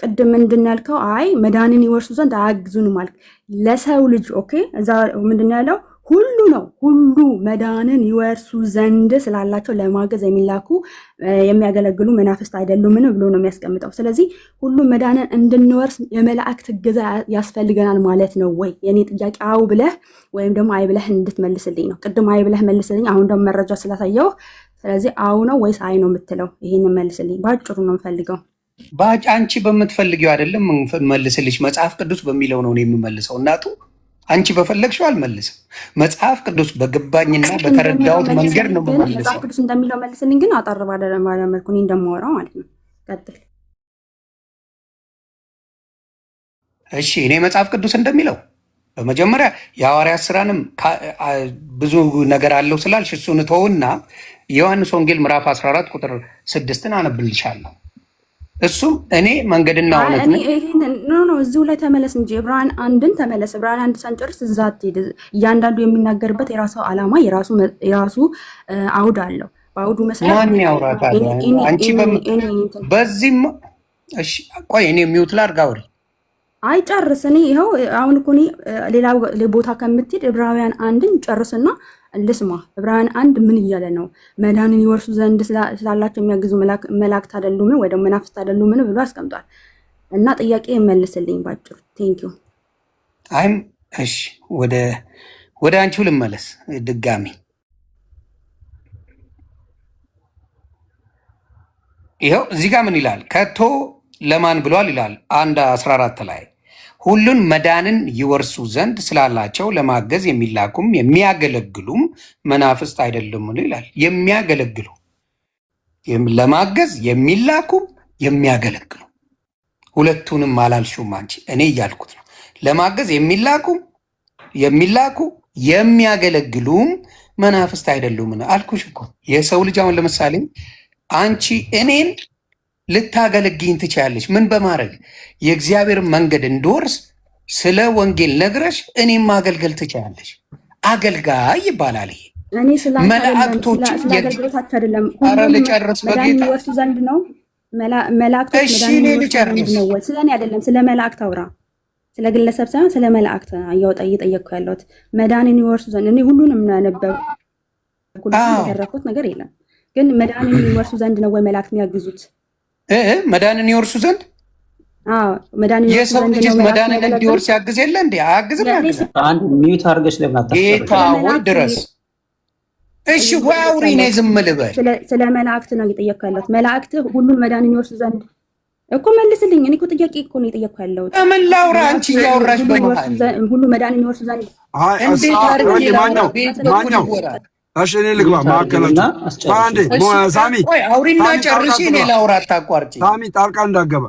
ቅድም ምንድን ያልከው? አይ መዳንን ይወርሱ ዘንድ አያግዙን ማለት ለሰው ልጅ ኦኬ እዛ ምንድን ያለው ሁሉ ነው። ሁሉ መዳንን ይወርሱ ዘንድ ስላላቸው ለማገዝ የሚላኩ የሚያገለግሉ መናፍስት አይደሉምን ብሎ ነው የሚያስቀምጠው። ስለዚህ ሁሉ መዳንን እንድንወርስ የመላእክት እገዛ ያስፈልገናል ማለት ነው ወይ? የኔ ጥያቄ አው ብለህ ወይም ደግሞ አይ ብለህ እንድትመልስልኝ ነው። ቅድም አይ ብለህ መልስልኝ፣ አሁን ደግሞ መረጃ ስላሳየው ስለዚህ አው ነው ወይስ አይ ነው የምትለው? ይሄንን መልስልኝ። ባጭሩ ነው የምፈልገው። አንቺ በምትፈልጊው አይደለም መልስልሽ። መጽሐፍ ቅዱስ በሚለው ነው የምመልሰው። እናቱ አንቺ በፈለግሽው አልመልስም። መጽሐፍ ቅዱስ በገባኝና በተረዳሁት መንገድ ነው የምመልሰው። መጽሐፍ ቅዱስ እንደሚለው መልስልኝ፣ ግን አጠር ባለ መልኩ እኔ እንደማወራው ማለት ነው። ቀጥል። እሺ እኔ መጽሐፍ ቅዱስ እንደሚለው በመጀመሪያ የሐዋርያት ሥራንም ብዙ ነገር አለው ስላልሽ እሱን ተውና የዮሐንስ ወንጌል ምዕራፍ 14 ቁጥር 6ን አነብልሻለሁ። እሱም እኔ መንገድና እውነት ነኝ። እዚሁ ላይ ተመለስ እንጂ ዕብራውያን 1ን ተመለስ። ዕብራውያን 1 ሳንጨርስ እዛ አትሄድ። እያንዳንዱ የሚናገርበት የራሱ ዓላማ የራሱ አውድ አለው። በአውዱ መሰረት ማን ያውራታል? አንቺ በዚህም እሺ ቆይ እኔ ሚውት ላድርግ አውሪ። አይ ጨርስ። እኔ ይኸው አሁን እኮ እኔ ሌላ ቦታ ከምትሄድ ዕብራውያን 1ን ጨርስና ልስማ። ዕብራውያን 1 ምን እያለ ነው? መዳንን ይወርሱ ዘንድ ስላላቸው የሚያግዙ መላእክት አይደሉምን ወይ ደግሞ መናፍስት አይደሉምን ብሎ አስቀምጧል። እና ጥያቄ መልስልኝ ባጭሩ። ቴንኪዩ። አይም እሺ ወደ አንቺው ልመለስ ድጋሚ። ይኸው እዚህ ጋር ምን ይላል? ከቶ ለማን ብሏል ይላል 1:14 ላይ ሁሉን መዳንን ይወርሱ ዘንድ ስላላቸው ለማገዝ የሚላኩም የሚያገለግሉም መናፍስት አይደለም ይላል። የሚያገለግሉ ለማገዝ የሚላኩም የሚያገለግሉ ሁለቱንም አላልሽውም አንቺ፣ እኔ እያልኩት ነው። ለማገዝ የሚላኩ የሚያገለግሉም መናፍስት አይደሉም አልኩሽ እኮ። የሰው ልጅ አሁን ለምሳሌ አንቺ እኔን ልታገለግኝ ትችያለሽ። ምን በማድረግ የእግዚአብሔር መንገድ እንድወርስ ስለ ወንጌል ነግረሽ እኔም ማገልገል ትችያለሽ። አገልጋይ ይባላል ይሄ። መላእክቶች አገልግሎታቸው አይደለም። ኧረ ልጨርስ በጌታ ይወርሱ ዘንድ ነው መላእክቶች። እሺ እኔ ልጨርስ። ስለ እኔ አይደለም፣ ስለ መላእክት አውራ። ስለ ግለሰብ ሳይሆን ስለ መላእክት እየጠየቅኩ ያለሁት መዳንን ይወርሱ ዘንድ። እኔ ሁሉንም ነበብኩ፣ ያደረኩት ነገር የለም። ግን መዳንን ይወርሱ ዘንድ ነው ወይ መላእክት የሚያግዙት? መዳንን ይወርሱ ዘንድ የሰው ልጅ መዳንን እንዲወርስ ያግዝ የለ እንዴ? አያግዝም? አንድ ሚዩት አድርገሽ ለምን ጌታ ሆይ ድረስ። እሺ ወይ አውሪ፣ እኔ ዝም ልበል? ስለ መላእክት ነው እየጠየቅኩ ያለሁት። መላእክት ሁሉን መዳንን ይወርሱ ዘንድ እኮ መልስልኝ። እኔ እኮ ጥያቄ እኮ ነው የጠየቅኩ ያለሁት። ምን ላውራ? አንቺ እያወራሽ በመሃል ሁሉ መዳንን ይወርሱ ዘንድ እንዴት አድርጌ ማነው? እሺ እኔ ልግባ ማዕከላችሁ። አንዴ ሳሚ አውሪና ጨርሺ፣ እኔ ላውራ፣ አታቋርጪ። ሳሚ ጣልቃ እንዳገባ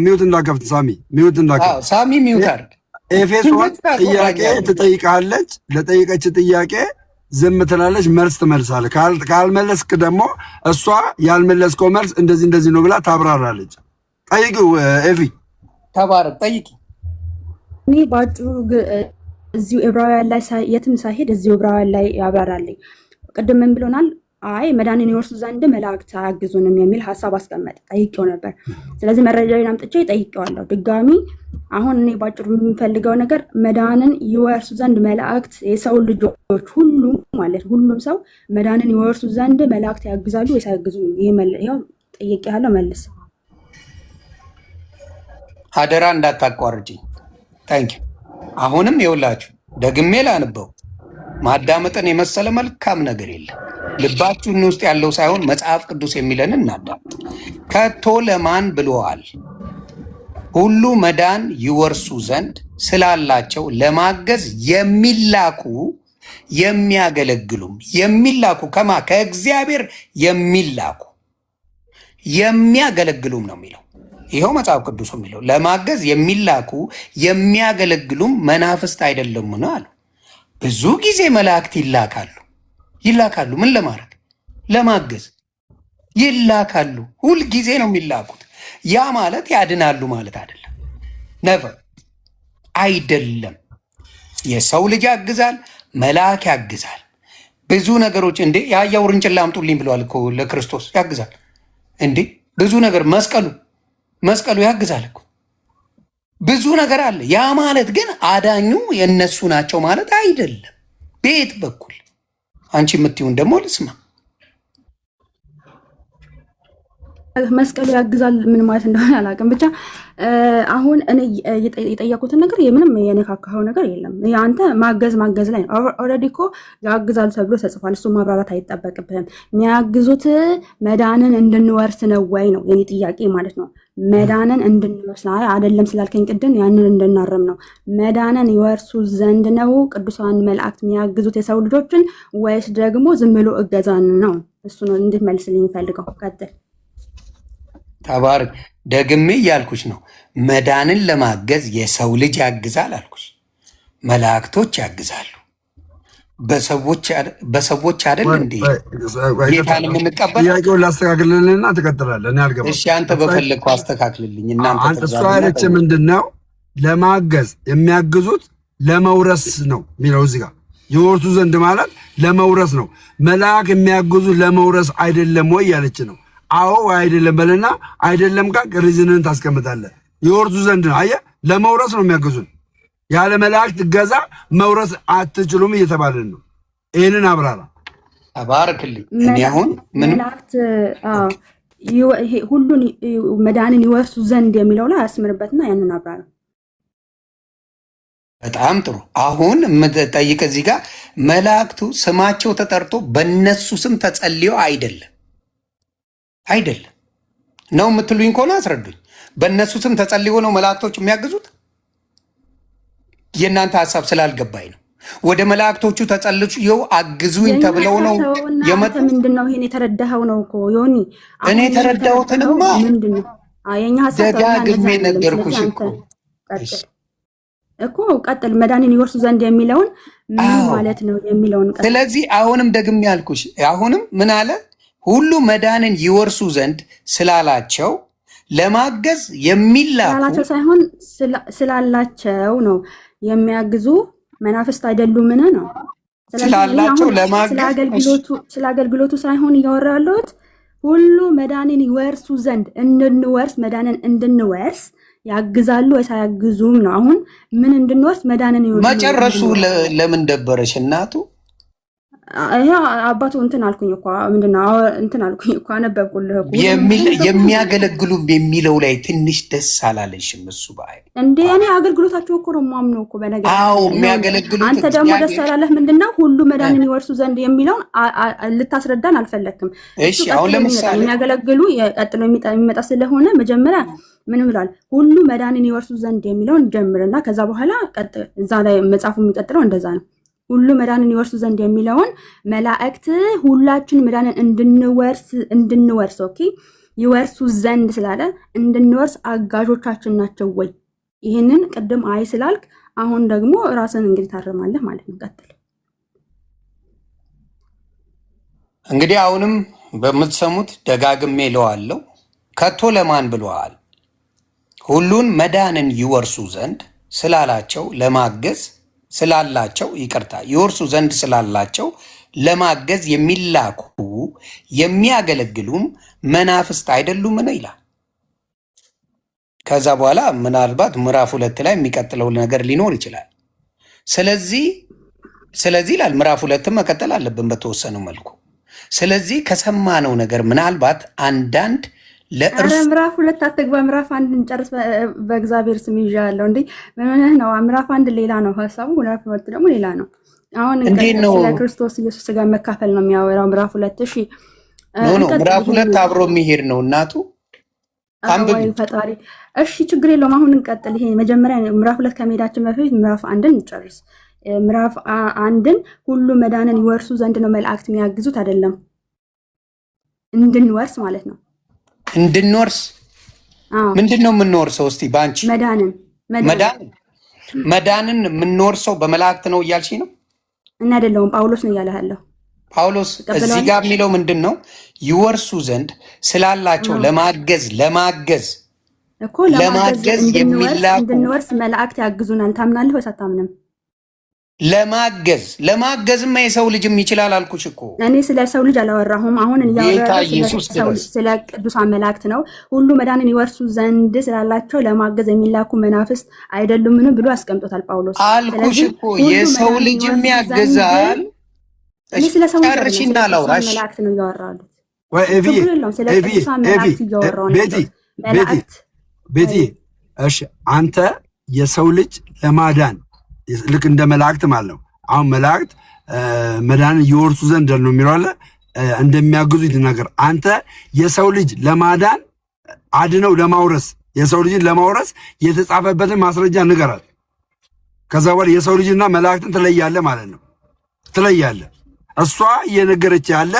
ሚዩት እንዳከፍት። ሳሚ ሚዩት እንዳከፍት። ሳሚ ሚዩት አድርግ። ኤፌሶን ጥያቄ ትጠይቃለች። ለጠይቀች ጥያቄ ዝም ትላለች፣ መልስ ትመልሳለች። ካልመለስክ ደግሞ እሷ ያልመለስከው መልስ እንደዚህ ነው ብላ ታብራራለች። ጠይቂው ኤፊ። ተባረክ፣ ጠይቂ። እኔ ባጭሩ እዚሁ ዕብራውያን ላይ የትም ሳይሄድ እዚሁ ዕብራውያን ላይ ያብራራልኝ። ቅድም ምን ብሎናል? አይ መዳንን ይወርሱ ዘንድ መላእክት አያግዙንም የሚል ሀሳብ አስቀመጠ። ጠይቄው ነበር። ስለዚህ መረጃውን አምጥቼ ጠይቄዋለሁ ድጋሚ። አሁን እኔ ባጭሩ የምፈልገው ነገር መዳንን ይወርሱ ዘንድ መላእክት፣ የሰው ልጆች ሁሉም ማለት ሁሉም ሰው መዳንን ይወርሱ ዘንድ መላእክት ያግዛሉ ወይስ አያግዙም? ይኸው ጠይቄያለሁ፣ መልስ። አደራ እንዳታቋርጪ። ታንኪ። አሁንም የውላችሁ ደግሜ ላንበው። ማዳመጥን የመሰለ መልካም ነገር የለም። ልባችሁን ውስጥ ያለው ሳይሆን መጽሐፍ ቅዱስ የሚለንን እናዳምጥ። ከቶ ለማን ብለዋል? ሁሉ መዳን ይወርሱ ዘንድ ስላላቸው ለማገዝ የሚላኩ የሚያገለግሉም። የሚላኩ ከማ ከእግዚአብሔር የሚያገለግሉም ነው የሚለው። ይኸው መጽሐፍ ቅዱስ የሚለው ለማገዝ የሚላኩ የሚያገለግሉም መናፍስት አይደለም ነው አሉ። ብዙ ጊዜ መላእክት ይላካሉ። ምን ለማድረግ? ለማገዝ ይላካሉ። ሁል ጊዜ ነው የሚላኩት። ያ ማለት ያድናሉ ማለት አይደለም። ነቨር አይደለም። የሰው ልጅ ያግዛል፣ መልአክ ያግዛል። ብዙ ነገሮች እንዴ የአህያ ውርንጭላ አምጡልኝ ብለዋል እኮ ለክርስቶስ። ያግዛል እንዴ ብዙ ነገር። መስቀሉ ያግዛል እኮ ብዙ ነገር አለ። ያ ማለት ግን አዳኙ የእነሱ ናቸው ማለት አይደለም። ቤት በኩል አንቺ የምትይውን ደግሞ ልስማ። መስቀሉ ያግዛል ምን ማለት እንደሆነ አላውቅም። ብቻ አሁን እኔ የጠየኩትን ነገር ምንም የነካካኸው ነገር የለም። አንተ ማገዝ ላይ ነው። ኦልሬዲ እኮ ያግዛሉ ተብሎ ተጽፏል። እሱ ማብራራት አይጠበቅብህም። የሚያግዙት መዳንን እንድንወርስ ነው ወይ ነው የኔ ጥያቄ ማለት ነው። መዳንን እንድንወርስ አይደለም ስላልከኝ ቅድም ያንን እንድናረም ነው። መዳንን ይወርሱ ዘንድ ነው ቅዱሳን መላእክት የሚያግዙት የሰው ልጆችን ወይስ ደግሞ ዝም ብሎ እገዛን ነው? እሱ ነው እንድትመልስልኝ የሚፈልገው። ቀጥል። ተባረክ። ደግሜ እያልኩሽ ነው። መዳንን ለማገዝ የሰው ልጅ ያግዛል አልኩሽ። መላእክቶች ያግዛሉ። በሰዎች አይደል እንዴ ጌታን የምንቀበል? ጥያቄውን ላስተካክልልንና ትቀጥላለህ። እኔ አልገባም። እሺ አንተ በፈለግከው አስተካክልልኝ። እናንተ እሷ ያለች ምንድን ነው? ለማገዝ የሚያግዙት ለመውረስ ነው የሚለው እዚህ ጋር። ይወርሱ ዘንድ ማለት ለመውረስ ነው። መልአክ የሚያግዙ ለመውረስ አይደለም ወይ ያለች ነው። አዎ አይደለም በልና አይደለም ጋር ሪዝንን ታስቀምጣለህ። ይወርሱ ዘንድ ነው። አየህ፣ ለመውረስ ነው የሚያግዙን። ያለ መላእክት ገዛ መውረስ አትችሉም እየተባለን ነው። ይህንን አብራራ። ተባረክልኝ። እኔ አሁን መላእክት ሁሉን መዳንን ይወርሱ ዘንድ የሚለው ላይ አስምርበትና ያንን አብራራ። በጣም ጥሩ። አሁን የምጠይቅ እዚህ ጋር መላእክቱ ስማቸው ተጠርቶ በእነሱ ስም ተጸልዮ አይደለም። ነው የምትሉኝ ከሆነ አስረዱኝ። በእነሱ ስም ተጸልዮ ነው መላእክቶች የሚያግዙት? የእናንተ ሀሳብ ስላልገባኝ ነው። ወደ መላእክቶቹ ተጸልየው አግዙኝ ተብለው ነው የመጡት። ምንድን ነው ይሄን የተረዳኸው ነው እኮ ዮኒ። እኔ የተረዳሁትንማ ደጋግሜ ነገርኩሽ እኮ። ቀጥል። መዳንን ይወርሱ ዘንድ የሚለውን ምን ማለት ነው የሚለውን ቀጥል። ስለዚህ አሁንም ደግሜ ያልኩሽ፣ አሁንም ምን አለ? ሁሉ መዳንን ይወርሱ ዘንድ ስላላቸው ለማገዝ የሚላኩ ስላላቸው ሳይሆን ስላላቸው ነው የሚያግዙ መናፍስት አይደሉምን ነው። ስላላቸው ለማገዝ ስለ አገልግሎቱ ሳይሆን እያወራ ያለሁት ሁሉ መዳንን ይወርሱ ዘንድ እንድንወርስ መዳንን እንድንወርስ ያግዛሉ ወይስ አያግዙም ነው። አሁን ምን እንድንወርስ መዳንን ይወርሱ መጨረሱ ለምን ደበረሽ እናቱ? ይሄ አባቱ እንትን አልኩኝ እኮ ምንድነው እንትን አልኩኝ እኮ አነበብኩልህ እኮ የሚያገለግሉ የሚለው ላይ ትንሽ ደስ አላለሽም? እሱ ባይ እንዴ እኔ አገልግሎታቸው እኮ ነው የማምነው እኮ በነገር። አዎ የሚያገለግሉ። አንተ ደግሞ ደስ ያላለህ ምንድነው ሁሉ መዳንን ይወርሱ ዘንድ የሚለውን ልታስረዳን አልፈለክም። እሺ አሁን ለምሳሌ የሚያገለግሉ ቀጥሎ የሚመጣ ስለሆነ መጀመሪያ ምን ብሏል? ሁሉ መዳንን ይወርሱ ዘንድ የሚለውን ጀምርና ከዛ በኋላ እዛ ላይ መጽሐፉ የሚቀጥለው እንደዛ ነው። ሁሉ መዳንን ይወርሱ ዘንድ የሚለውን መላእክት ሁላችን መዳንን እንድንወርስ ኦኬ ይወርሱ ዘንድ ስላለ እንድንወርስ አጋዦቻችን ናቸው ወይ? ይህንን ቅድም አይ ስላልክ አሁን ደግሞ ራስን እንግዲህ ታረማለህ ማለት ነው። ቀጥል እንግዲህ። አሁንም በምትሰሙት ደጋግሜ እለዋለሁ። ከቶ ለማን ብለዋል? ሁሉን መዳንን ይወርሱ ዘንድ ስላላቸው ለማገዝ ስላላቸው ይቅርታ ይወርሱ ዘንድ ስላላቸው ለማገዝ የሚላኩ የሚያገለግሉም መናፍስት አይደሉምን ይላል። ከዛ በኋላ ምናልባት ምዕራፍ 2 ላይ የሚቀጥለው ነገር ሊኖር ይችላል። ስለዚህ ይላል ምዕራፍ 2 መቀጠል አለብን በተወሰነው መልኩ። ስለዚህ ከሰማነው ነገር ምናልባት አንዳንድ ምዕራፍ 2 አትግባ፣ ምዕራፍ 1 እንጨርስ። በእግዚአብሔር ስም ይዣለሁ። እንዴ ምን ነው? ምዕራፍ 1 ሌላ ነው ሐሳቡ፣ ምዕራፍ 2 ደግሞ ሌላ ነው። አሁን ስለ ክርስቶስ ኢየሱስ ጋር መካፈል ነው የሚያወራው ምዕራፍ 2። እሺ ምዕራፍ 2 አብሮ የሚሄድ ነው እናቱ አንብቢ ፈጣሪ። እሺ ችግር የለውም። አሁን እንቀጥል። ይሄ መጀመሪያ ምዕራፍ 2 ከመሄዳችን በፊት ምዕራፍ 1ን እንጨርስ። ምዕራፍ 1ን ሁሉ መዳንን ይወርሱ ዘንድ ነው መላእክት የሚያግዙት አይደለም፣ እንድንወርስ ማለት ነው። እንድንወርስ ምንድን ነው የምንወርሰው? እስቲ በአንቺ መዳንን የምንወርሰው በመላእክት ነው እያልሽ ነው? እና አይደለውም፣ ጳውሎስ ነው እያለ ያለው። ጳውሎስ እዚህ ጋር የሚለው ምንድን ነው? ይወርሱ ዘንድ ስላላቸው ለማገዝ እኮ ለማገዝ እንድንወርስ መላእክት ያግዙናል። ታምናለህ ወይስ አታምንም? ለማገዝማ የሰው ልጅም ይችላል አልኩሽ እኮ። እኔ ስለ ሰው ልጅ አላወራሁም። አሁን ስለ ቅዱሳን መላእክት ነው። ሁሉ መዳንን ይወርሱ ዘንድ ስላላቸው ለማገዝ የሚላኩ መናፍስት አይደሉምን ብሎ አስቀምጦታል ጳውሎስ። አልኩሽ እኮ የሰው ልጅም ያገዛል። እኔ ስለ ሰው ልጅ ጨርሽና ላውራሽ። መላእክት ነው እያወራሉ። ስለ ቅዱሳን መላእክት እያወራሁ ነው። ቤቲ እሺ፣ አንተ የሰው ልጅ ለማዳን ልክ እንደ መላእክት ማለት ነው። አሁን መላእክት መዳንን ይወርሱ ዘንድ ነው የሚለው አለ እንደሚያግዙ ይናገር። አንተ የሰው ልጅ ለማዳን አድነው ለማውረስ የሰው ልጅን ለማውረስ የተጻፈበትን ማስረጃ ንገራል። ከዛ በኋላ የሰው ልጅና መላእክትን ትለያለህ ማለት ነው። ትለያለህ። እሷ እየነገረች ያለ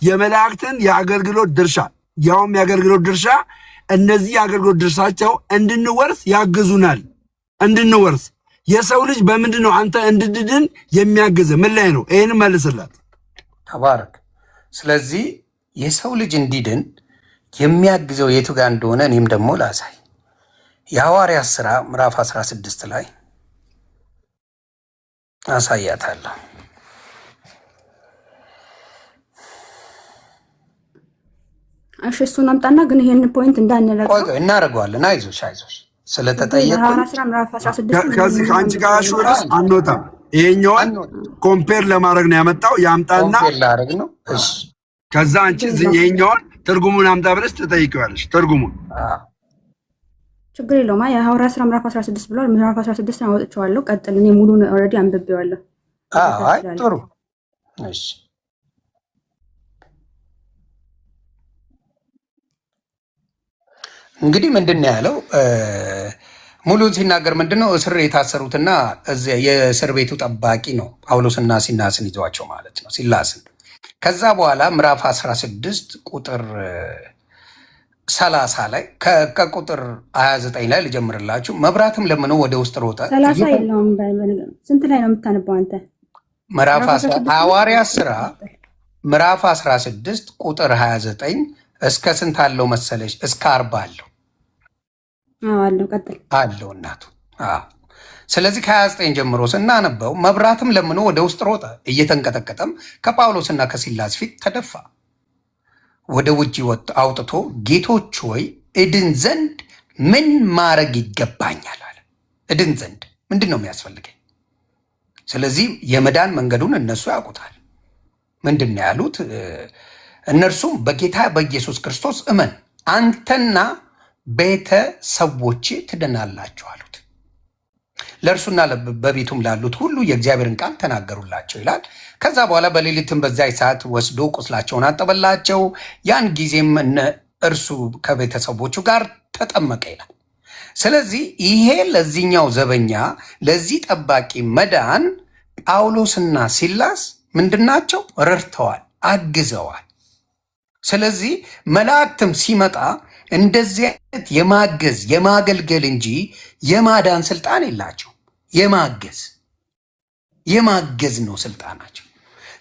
የመላእክትን የአገልግሎት ድርሻ ያውም የአገልግሎት ድርሻ እነዚህ የአገልግሎት ድርሻቸው እንድንወርስ ያግዙናል። እንድንወርስ የሰው ልጅ በምንድን ነው አንተ እንድድድን የሚያግዝ ምን ላይ ነው? ይህን መልስላት። ተባረክ። ስለዚህ የሰው ልጅ እንዲድን የሚያግዘው የቱ ጋር እንደሆነ እኔም ደግሞ ላሳይ። የሐዋርያት ሥራ ምዕራፍ 16 ላይ አሳያታለሁ። እሺ እሱን አምጣና ግን ይሄን ፖይንት እንዳንረቀው እናደርገዋለን። አይዞሽ ስለተጠየቀ ከዚህ ከአንቺ ጋር ሹርስ አንወጣም። ይሄኛውን ኮምፔር ለማድረግ ነው ያመጣው። ያምጣና ከዛ አንቺ ይሄኛውን ትርጉሙን አምጣ ብለሽ ትጠይቂዋለሽ። ትርጉሙን ችግር የለውም። የሐዋርያት ሥራ ምዕራፍ 16 ብሏል። ምዕራፍ 16 አወጥቼዋለሁ። ቀጥል። እኔ ሙሉን ኦልሬዲ አንብቤዋለሁ። አይ ጥሩ። እሺ እንግዲህ ምንድን ነው ያለው? ሙሉን ሲናገር ምንድን ነው እስር የታሰሩትና የእስር ቤቱ ጠባቂ ነው ጳውሎስና ሲላስን ይዘዋቸው ማለት ነው ሲላስን። ከዛ በኋላ ምዕራፍ 16 ቁጥር 30 ላይ ከቁጥር 29 ላይ ልጀምርላችሁ። መብራትም ለምነው ወደ ውስጥ ሮጠ። 30 የለውም። ስንት ላይ ነው የምታነባው አንተ? ምዕራፍ ሐዋርያት ሥራ ምዕራፍ 16 ቁጥር 29 እስከ ስንት አለው መሰለሽ? እስከ 40 አለው አለው። ቀጥል አለው እናቱ። ስለዚህ ከ29 ጀምሮ ስናነበው መብራትም ለምኖ ወደ ውስጥ ሮጠ፣ እየተንቀጠቀጠም ከጳውሎስና ከሲላስ ፊት ተደፋ። ወደ ውጭ አውጥቶ ጌቶች ሆይ እድን ዘንድ ምን ማድረግ ይገባኛል አለ። እድን ዘንድ ምንድን ነው የሚያስፈልገኝ? ስለዚህ የመዳን መንገዱን እነሱ ያውቁታል። ምንድን ነው ያሉት? እነርሱም በጌታ በኢየሱስ ክርስቶስ እመን አንተና ቤተሰቦች ትድናላችሁ አሉት። ለእርሱና በቤቱም ላሉት ሁሉ የእግዚአብሔርን ቃል ተናገሩላቸው ይላል። ከዛ በኋላ በሌሊትም በዚያ ሰዓት ወስዶ ቁስላቸውን አጠበላቸው። ያን ጊዜም እርሱ ከቤተሰቦቹ ጋር ተጠመቀ ይላል። ስለዚህ ይሄ ለዚህኛው ዘበኛ ለዚህ ጠባቂ መዳን ጳውሎስና ሲላስ ምንድናቸው? ረድተዋል፣ አግዘዋል። ስለዚህ መላእክትም ሲመጣ እንደዚህ አይነት የማገዝ የማገልገል እንጂ የማዳን ስልጣን የላቸው። የማገዝ ነው ስልጣናቸው።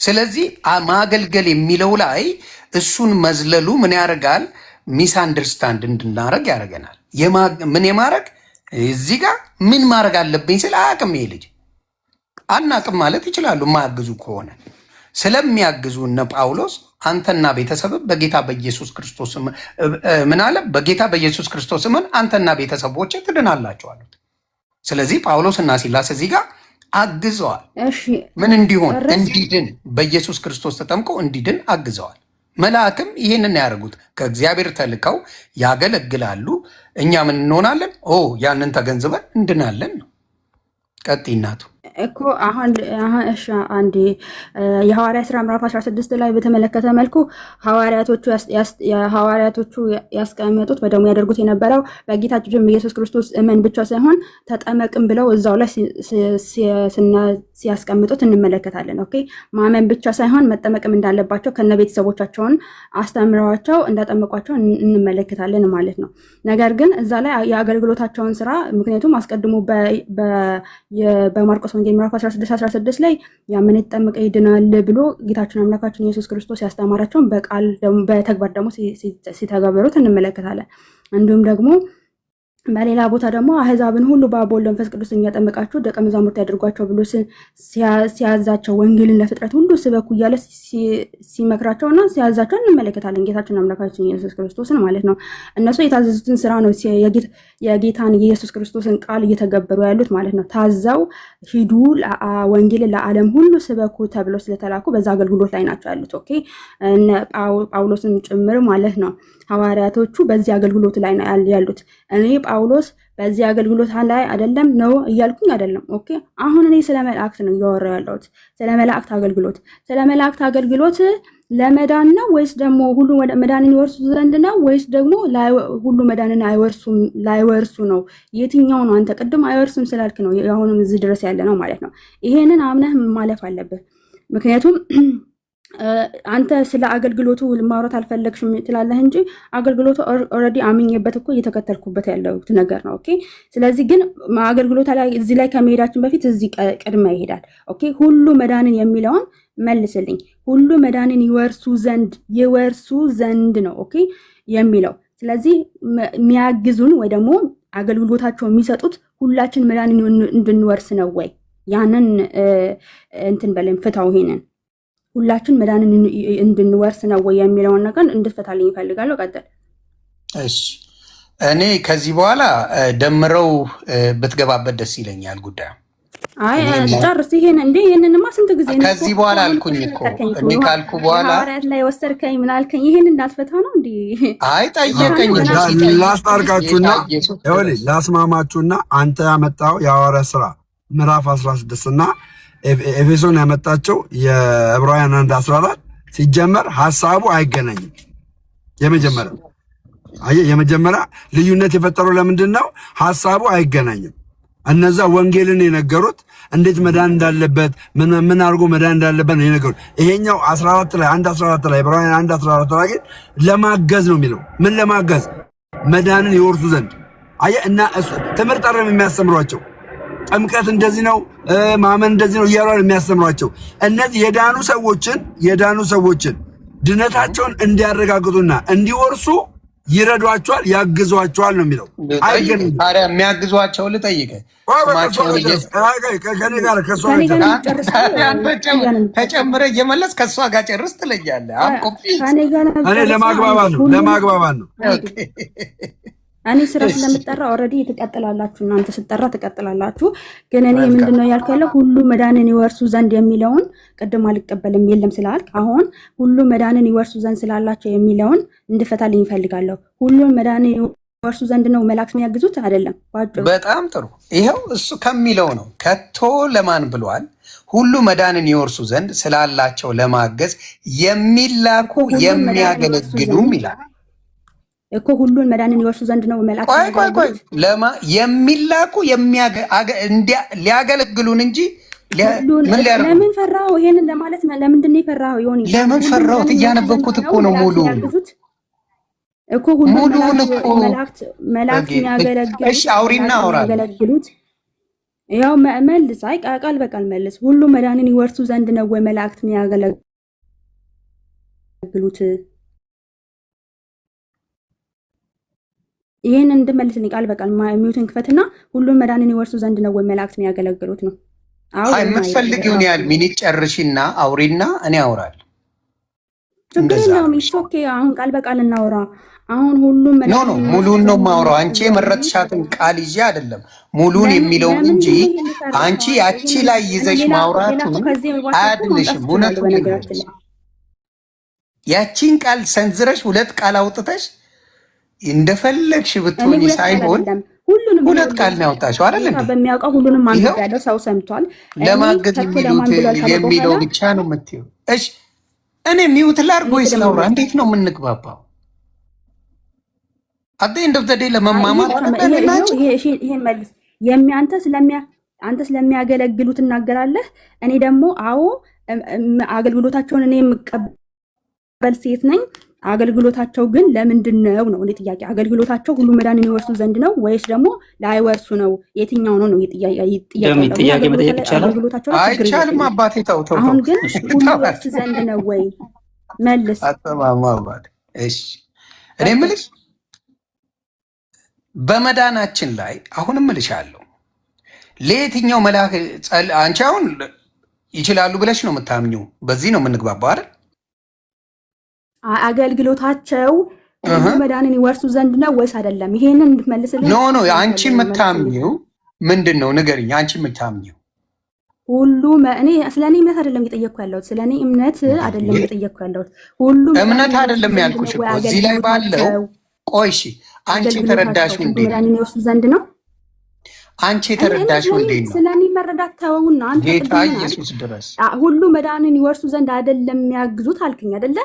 ስለዚህ ማገልገል የሚለው ላይ እሱን መዝለሉ ምን ያደርጋል? ሚስ አንደርስታንድ እንድናደርግ ያደርገናል። ምን የማድረግ እዚህ ጋር ምን ማድረግ አለብኝ ስለ አያውቅም። ይሄ ልጅ አናቅም ማለት ይችላሉ የማያግዙ ከሆነ። ስለሚያግዙ እነ ጳውሎስ አንተና ቤተሰብ በጌታ በኢየሱስ ክርስቶስ ምን አለ? በጌታ በኢየሱስ ክርስቶስ ምን አንተና ቤተሰቦች ትድናላችሁ አሉት። ስለዚህ ጳውሎስ እና ሲላስ እዚህ ጋር አግዘዋል። ምን እንዲሆን? እንዲድን፣ በኢየሱስ ክርስቶስ ተጠምቆ እንዲድን አግዘዋል። መልአክም ይህንን ያደርጉት ከእግዚአብሔር ተልከው ያገለግላሉ። እኛ ምን እንሆናለን? ያንን ተገንዝበን እንድናለን ነው። ቀጥይ እናቱ እኮ አሁን እሺ፣ አንዴ የሐዋርያት ሥራ ምዕራፍ 16 ላይ በተመለከተ መልኩ ሐዋርያቶቹ ያስቀመጡት ወይ ደግሞ ያደርጉት የነበረው በጌታችን ኢየሱስ ክርስቶስ እመን ብቻ ሳይሆን ተጠመቅም ብለው እዛው ላይ ሲያስቀምጡት እንመለከታለን። ኦኬ፣ ማመን ብቻ ሳይሆን መጠመቅም እንዳለባቸው ከነ ቤተሰቦቻቸውን አስተምረዋቸው እንዳጠመቋቸው እንመለከታለን ማለት ነው። ነገር ግን እዛ ላይ የአገልግሎታቸውን ስራ ምክንያቱም አስቀድሞ በማርቆስ ወንጌል ምዕራፍ 16 ላይ ያመነ የተጠመቀ ይድናል ብሎ ጌታችን አምላካችን ኢየሱስ ክርስቶስ ያስተማራቸውን በቃል በተግባር ደግሞ ሲተገበሩት እንመለከታለን። እንዲሁም ደግሞ በሌላ ቦታ ደግሞ አህዛብን ሁሉ በአብ ወልድ መንፈስ ቅዱስ እያጠመቃችሁ ደቀ መዛሙርት ያደርጓቸው ብሎ ሲያዛቸው ወንጌልን ለፍጥረት ሁሉ ስበኩ እያለ ሲመክራቸውና ሲያዛቸው እንመለከታለን። ጌታችን አምላካችን ኢየሱስ ክርስቶስን ማለት ነው። እነሱ የታዘዙትን ስራ ነው የጌታን የኢየሱስ ክርስቶስን ቃል እየተገበሩ ያሉት ማለት ነው። ታዘው ሂዱ ወንጌልን ለዓለም ሁሉ ስበኩ ተብሎ ስለተላኩ በዛ አገልግሎት ላይ ናቸው ያሉት። ኦኬ፣ ጳውሎስን ጭምር ማለት ነው። ሐዋርያቶቹ በዚህ አገልግሎት ላይ ነው ያሉት። እኔ ጳውሎስ በዚህ አገልግሎት ላይ አይደለም ነው እያልኩኝ አይደለም። ኦኬ፣ አሁን እኔ ስለ መላእክት ነው እያወራሁ ያለሁት፣ ስለ መላእክት አገልግሎት። ስለ መላእክት አገልግሎት ለመዳን ነው ወይስ ደግሞ ሁሉ መዳንን ይወርሱ ዘንድ ነው ወይስ ደግሞ ሁሉ መዳንን ላይወርሱ ነው? የትኛው ነው? አንተ ቅድም አይወርሱም ስላልክ ነው አሁንም እዚህ ድረስ ያለ ነው ማለት ነው። ይሄንን አምነህ ማለፍ አለብህ። ምክንያቱም አንተ ስለ አገልግሎቱ ማውራት አልፈለግሽም ትላለህ እንጂ አገልግሎቱ ኦልሬዲ አምኜበት እኮ እየተከተልኩበት ያለው ነገር ነው። ኦኬ፣ ስለዚህ ግን አገልግሎቱ ላይ እዚህ ላይ ከመሄዳችን በፊት እዚህ ቀድማ ይሄዳል። ኦኬ፣ ሁሉ መዳንን የሚለውን መልስልኝ። ሁሉ መዳንን ይወርሱ ዘንድ ነው ኦኬ የሚለው። ስለዚህ የሚያግዙን ወይ ደግሞ አገልግሎታቸው የሚሰጡት ሁላችን መዳንን እንድንወርስ ነው ወይ? ያንን እንትን በለን ፍታው። ይሄንን ሁላችን መዳንን እንድንወርስ ነው ወይ የሚለውን ነገር እንድትፈታልኝ ይፈልጋለሁ። ቀጥል። እሺ፣ እኔ ከዚህ በኋላ ደምረው ብትገባበት ደስ ይለኛል ጉዳዩ። አይ ጨርስ። ይሄንንማ ስንት ጊዜ ነው ከዚህ በኋላ አልኩኝ እኮ እኔ ካልኩ በኋላ ሐዋርያት ላይ ወሰድከኝ ምን አልከኝ? ይሄን እንዳትፈታ ነው እንዴ? አይ ጠየቀኝ። ላስታርቃችሁና ይኸውልህ ላስማማችሁና አንተ ያመጣው የሐዋርያት ሥራ ምዕራፍ 16 እና ኤፌሶን ያመጣቸው የዕብራውያን 1:14 ሲጀመር ሐሳቡ አይገናኝም። የመጀመሪያው አየህ፣ የመጀመሪያ ልዩነት የፈጠረው ለምንድን ነው? ሐሳቡ አይገናኝም። እነዛ ወንጌልን የነገሩት እንዴት መዳን እንዳለበት ምን አድርጎ መዳን እንዳለበት ነው የነገሩት። ይሄኛው 14 ላይ 1:14 ላይ ዕብራውያን 1:14 ላይ ግን ለማገዝ ነው የሚለው። ምን ለማገዝ? መዳንን ይወርሱ ዘንድ። አየህ፣ እና ትምህርት አይደለም የሚያስተምሯቸው። ጥምቀት እንደዚህ ነው፣ ማመን እንደዚህ ነው እያሉ የሚያስተምሯቸው። እነዚህ የዳኑ ሰዎችን ድነታቸውን እንዲያረጋግጡና እንዲወርሱ ይረዷቸዋል፣ ያግዟቸዋል ነው የሚለው። ታዲያ የሚያግዟቸው ልጠይቅህ፣ ከኔ ጋር ከእሷ ተጨምረህ እየመለስ ከእሷ ጋር ጨርስ ትለኛለህ። እኔ ለማግባባት ነው። እኔ ስራ ስለምጠራ ኦልሬዲ ትቀጥላላችሁ፣ እናንተ ስጠራ ትቀጥላላችሁ። ግን እኔ ምንድነው ያልኩ ያለው ሁሉ መዳንን ይወርሱ ዘንድ የሚለውን ቅድም አልቀበልም የለም ስላልክ፣ አሁን ሁሉ መዳንን ይወርሱ ዘንድ ስላላቸው የሚለውን እንድፈታልኝ ይፈልጋለሁ። ሁሉን መዳንን ይወርሱ ዘንድ ነው መላእክት የሚያግዙት አይደለም። በጣም ጥሩ። ይኸው እሱ ከሚለው ነው። ከቶ ለማን ብሏል? ሁሉ መዳንን ይወርሱ ዘንድ ስላላቸው ለማገዝ የሚላኩ የሚያገለግሉም ይላል እኮ። ሁሉን መዳንን ይወርሱ ዘንድ ነው መላእክት ቆይ የሚላኩ ሊያገለግሉን እንጂ ለምን ፈራው? ይሄንን ለማለት ለምንድን ነው የፈራው? ይሆን ለምን ፈራሁት? እያነበብኩት እኮ ነው ሙሉ እኮ ሁሉን መላእክት የሚያገለግሉት። እሺ አውሪና አውራለሁ። ያው መልስ፣ አይ ቃል በቃል መልስ። ሁሉ መዳንን ይወርሱ ዘንድ ነው ወይ መላእክት የሚያገለግሉት? ይሄን እንድመልስልኝ ቃል በቃል ሚውትን ክፈትና ሁሉን መዳንን ይወርሱ ዘንድ ነው ወይ መላእክት የሚያገለግሉት ነው? አይ የምትፈልጊውን ያህል ሚኒት ጨርሺና አውሪና እኔ አውራለሁ። ችግር የለውም። ኦኬ አሁን ቃል በቃል እናውራ። አሁን ሁሉም ሙሉን ነው የማውራው። አንቺ የመረጥሻትን ቃል ይዤ አይደለም ሙሉን የሚለውን እንጂ አንቺ ያቺ ላይ ይዘሽ ማውራቱን አያድንሽም። እውነቱን ያቺን ቃል ሰንዝረሽ ሁለት ቃል አውጥተሽ እንደፈለግሽ ብትሆኝ ሳይሆን ሁለት ቃል ነው ያወጣሽው አይደል እንዴ? በሚያውቀው ሁሉንም አንተ ያለው ሰው ሰምቷል። ለማገዝ የሚለው ብቻ ነው የምትይው። እሺ እኔ ሚውት ላድርግ ወይስ ላውራ? እንዴት ነው የምንግባባው? አደ እንደው ዘዴ ለመማማር ይሄን መልስ። አንተ ስለሚያገለግሉ ትናገራለህ። እኔ ደግሞ አዎ አገልግሎታቸውን እኔ የምቀበል ሴት ነኝ። አገልግሎታቸው ግን ለምንድን ነው እኔ ጥያቄ። አገልግሎታቸው ሁሉ መዳንን ይወርሱ ዘንድ ነው ወይስ ደግሞ ላይወርሱ ነው? የትኛው ነው ጥያቄ መጠየቅ ይቻላል? አይቻልም አባቴ ተው። አሁን ግን ሁሉ ይወርስ ዘንድ ነው ወይ? መልስ። አተማማ አባቴ። እሺ እኔ የምልሽ በመዳናችን ላይ አሁንም እልሻለሁ ለየትኛው መልአክ አንቺ አሁን ይችላሉ ብለሽ ነው የምታምኚው? በዚህ ነው የምንግባባው አይደል? አገልግሎታቸው መዳንን ይወርሱ ዘንድ ነው ወይስ አይደለም? ይሄንን እንድትመልስልኝ። ኖ አንቺ የምታምኚው ምንድን ነው ንገሪኝ። አንቺ የምታምኚው ሁሉ እኔ ስለኔ እምነት አይደለም እየጠየቅኩ ያለሁት። ስለኔ እምነት አይደለም እየጠየቅኩ ያለሁት። ሁሉ እምነት አይደለም ያልኩሽ እኮ እዚህ ላይ ባለው። ቆይ እሺ አንቺ የተረዳሽው እንዴ? መዳንን ይወርሱ ዘንድ ነው። አንቺ የተረዳሽው እንዴ ነው? ስለኔ መረዳት ተውና አንተ ጌታ ኢየሱስ ድረስ ሁሉ መዳንን ይወርሱ ዘንድ አይደለም የሚያግዙት አልከኝ አይደለ?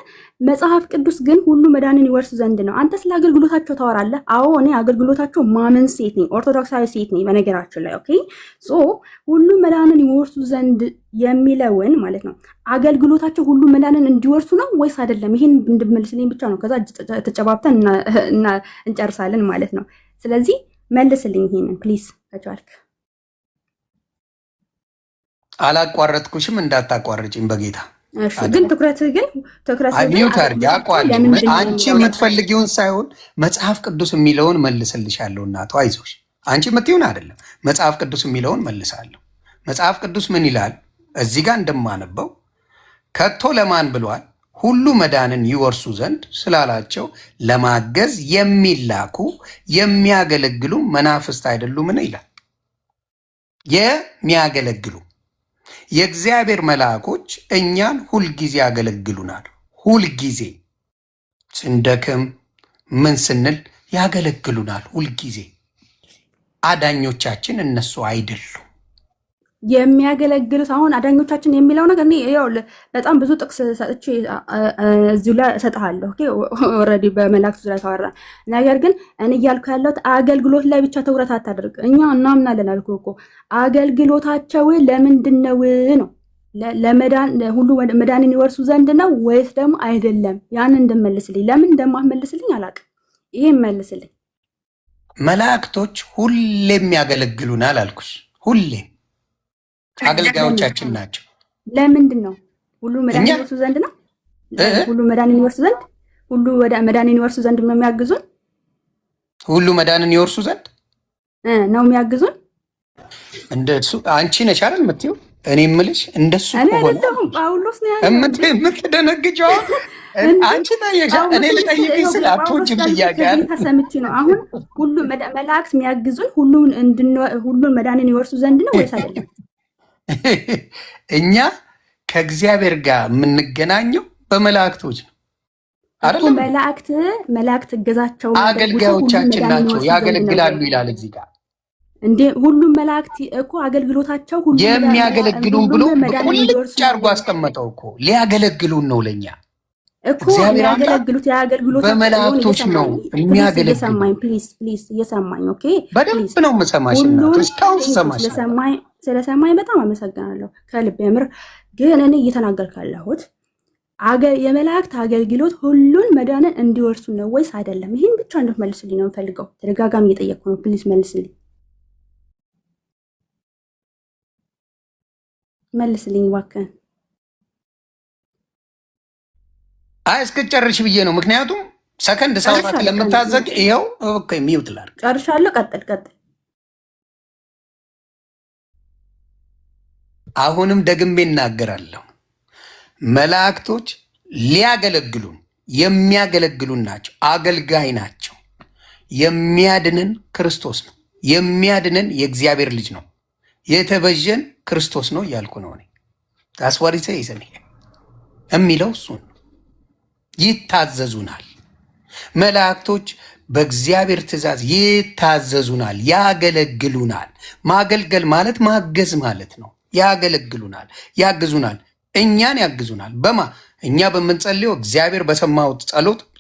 መጽሐፍ ቅዱስ ግን ሁሉ መዳንን ይወርሱ ዘንድ ነው። አንተ ስለ አገልግሎታቸው ታወራለህ። አዎ እኔ አገልግሎታቸው ማመን ሴት ነኝ፣ ኦርቶዶክሳዊ ሴት ነኝ በነገራችን ላይ። ኦኬ ሶ ሁሉ መዳንን ይወርሱ ዘንድ የሚለውን ማለት ነው አገልግሎታቸው ሁሉ መዳንን እንዲወርሱ ነው ወይስ አይደለም? ይሄን እንድመልስልኝ ብቻ ነው። ከዛ ተጨባብተን እንጨርሳለን ማለት ነው። ስለዚህ መልስልኝ ይሄንን ፕሊዝ ከቻልክ። አላቋረጥኩሽም፣ እንዳታቋርጭኝ በጌታ። ግን ትኩረት አንቺ የምትፈልጊውን ሳይሆን መጽሐፍ ቅዱስ የሚለውን መልስልሻለሁ። እናቱ አይዞሽ፣ አንቺ የምትይውን አይደለም መጽሐፍ ቅዱስ የሚለውን መልሳለሁ። መጽሐፍ ቅዱስ ምን ይላል? እዚህ ጋር እንደማነበው ከቶ ለማን ብሏል? ሁሉ መዳንን ይወርሱ ዘንድ ስላላቸው ለማገዝ የሚላኩ የሚያገለግሉ መናፍስት አይደሉምን ይላል። የሚያገለግሉ የእግዚአብሔር መልአኮች እኛን ሁልጊዜ ያገለግሉናል። ሁልጊዜ ስንደክም ምን ስንል ያገለግሉናል። ሁልጊዜ አዳኞቻችን እነሱ አይደሉም። የሚያገለግሉት አሁን አዳኞቻችን የሚለው ነገር እኔ ይኸውልህ በጣም ብዙ ጥቅስ ሰጥቼ እዚሁ ላይ እሰጥሃለሁ። ኦኬ ኦልሬዲ በመላእክቱ ዙሪያ ተዋራ። ነገር ግን እኔ እያልኩ ያለሁት አገልግሎት ላይ ብቻ ትኩረት አታድርግ። እኛ እናምናለን አልኩህ እኮ አገልግሎታቸው ለምንድን ነው? ለመዳን ሁሉ መዳንን ይወርሱ ዘንድ ነው ወይስ ደግሞ አይደለም? ያን እንደመልስልኝ። ለምን እንደማትመልስልኝ አላውቅም። ይሄ መልስልኝ። መላእክቶች ሁሌም ያገለግሉናል አልኩሽ። ሁሌም አገልጋዮቻችን ናቸው። ለምንድን ነው? ሁሉ መዳንን ይወርሱ ዘንድ ነው። ሁሉ መዳንን ይወርሱ ዘንድ ሁሉ መዳንን ይወርሱ ዘንድ ነው የሚያግዙን። ሁሉ መዳንን ይወርሱ ዘንድ ነው የሚያግዙን። እንደሱ አንቺ ነሽ አይደል የምትይው? እኔ የምልሽ እንደሱ ሆነ። ጳውሎስ ነው የምትደነግጨው አንቺ ታየሻ። እኔ ልጠይቅሽ ስለ አትወጂም ጥያቄ አለ ተሰምቼ ነው። አሁን ሁሉ መላእክት የሚያግዙን ሁሉን መዳንን ይወርሱ ዘንድ ነው ወይስ አይደለም? እኛ ከእግዚአብሔር ጋር የምንገናኘው በመላእክቶች ነው አይደለም? መላእክት እገዛቸው አገልጋዮቻችን ናቸው፣ ያገለግላሉ ይላል እዚህ ጋር። እንዴ ሁሉም መላእክት እኮ አገልግሎታቸው ሁሉ የሚያገለግሉን ብሎ ቁልጭ አድርጎ አስቀመጠው እኮ። ሊያገለግሉን ነው ለኛ እኮ የሚያገለግሉት የአገልግሎት በመላእክቶች ነው የሚያገለግሉት። እየሰማኝ ፕሊዝ እየሰማኝ ኦኬ። በደንብ ነው የምሰማሽ እና እስካሁን ስሰማሽ ስለሰማኝ በጣም አመሰግናለሁ ከልብ የምር። ግን እኔ እየተናገርኩ ያለሁት የመላእክት አገልግሎት ሁሉን መዳንን እንዲወርሱ ነው ወይስ አይደለም? ይህን ብቻ እንድትመልስልኝ ነው የምፈልገው። ተደጋጋሚ እየጠየቅኩ ነው። ፕሊዝ መልስልኝ እባክህን። አይ እስክጨርሽ ብዬ ነው። ምክንያቱም ሰከንድ ሳውራት ለምታዘግ ይኸው ኦኬ ሚውት ላድርግ። ጨርሻለሁ። ቀጥል። አሁንም ደግሜ እናገራለሁ። መላእክቶች ሊያገለግሉን የሚያገለግሉን ናቸው። አገልጋይ ናቸው። የሚያድንን ክርስቶስ ነው። የሚያድንን የእግዚአብሔር ልጅ ነው። የተበጀን ክርስቶስ ነው እያልኩ ነው እኔ። ታስዋሪሰ ይሰሚ የሚለው እሱን ይታዘዙናል። መላእክቶች በእግዚአብሔር ትእዛዝ ይታዘዙናል፣ ያገለግሉናል። ማገልገል ማለት ማገዝ ማለት ነው። ያገለግሉናል፣ ያግዙናል፣ እኛን ያግዙናል። እኛ በምንጸልየው እግዚአብሔር በሰማው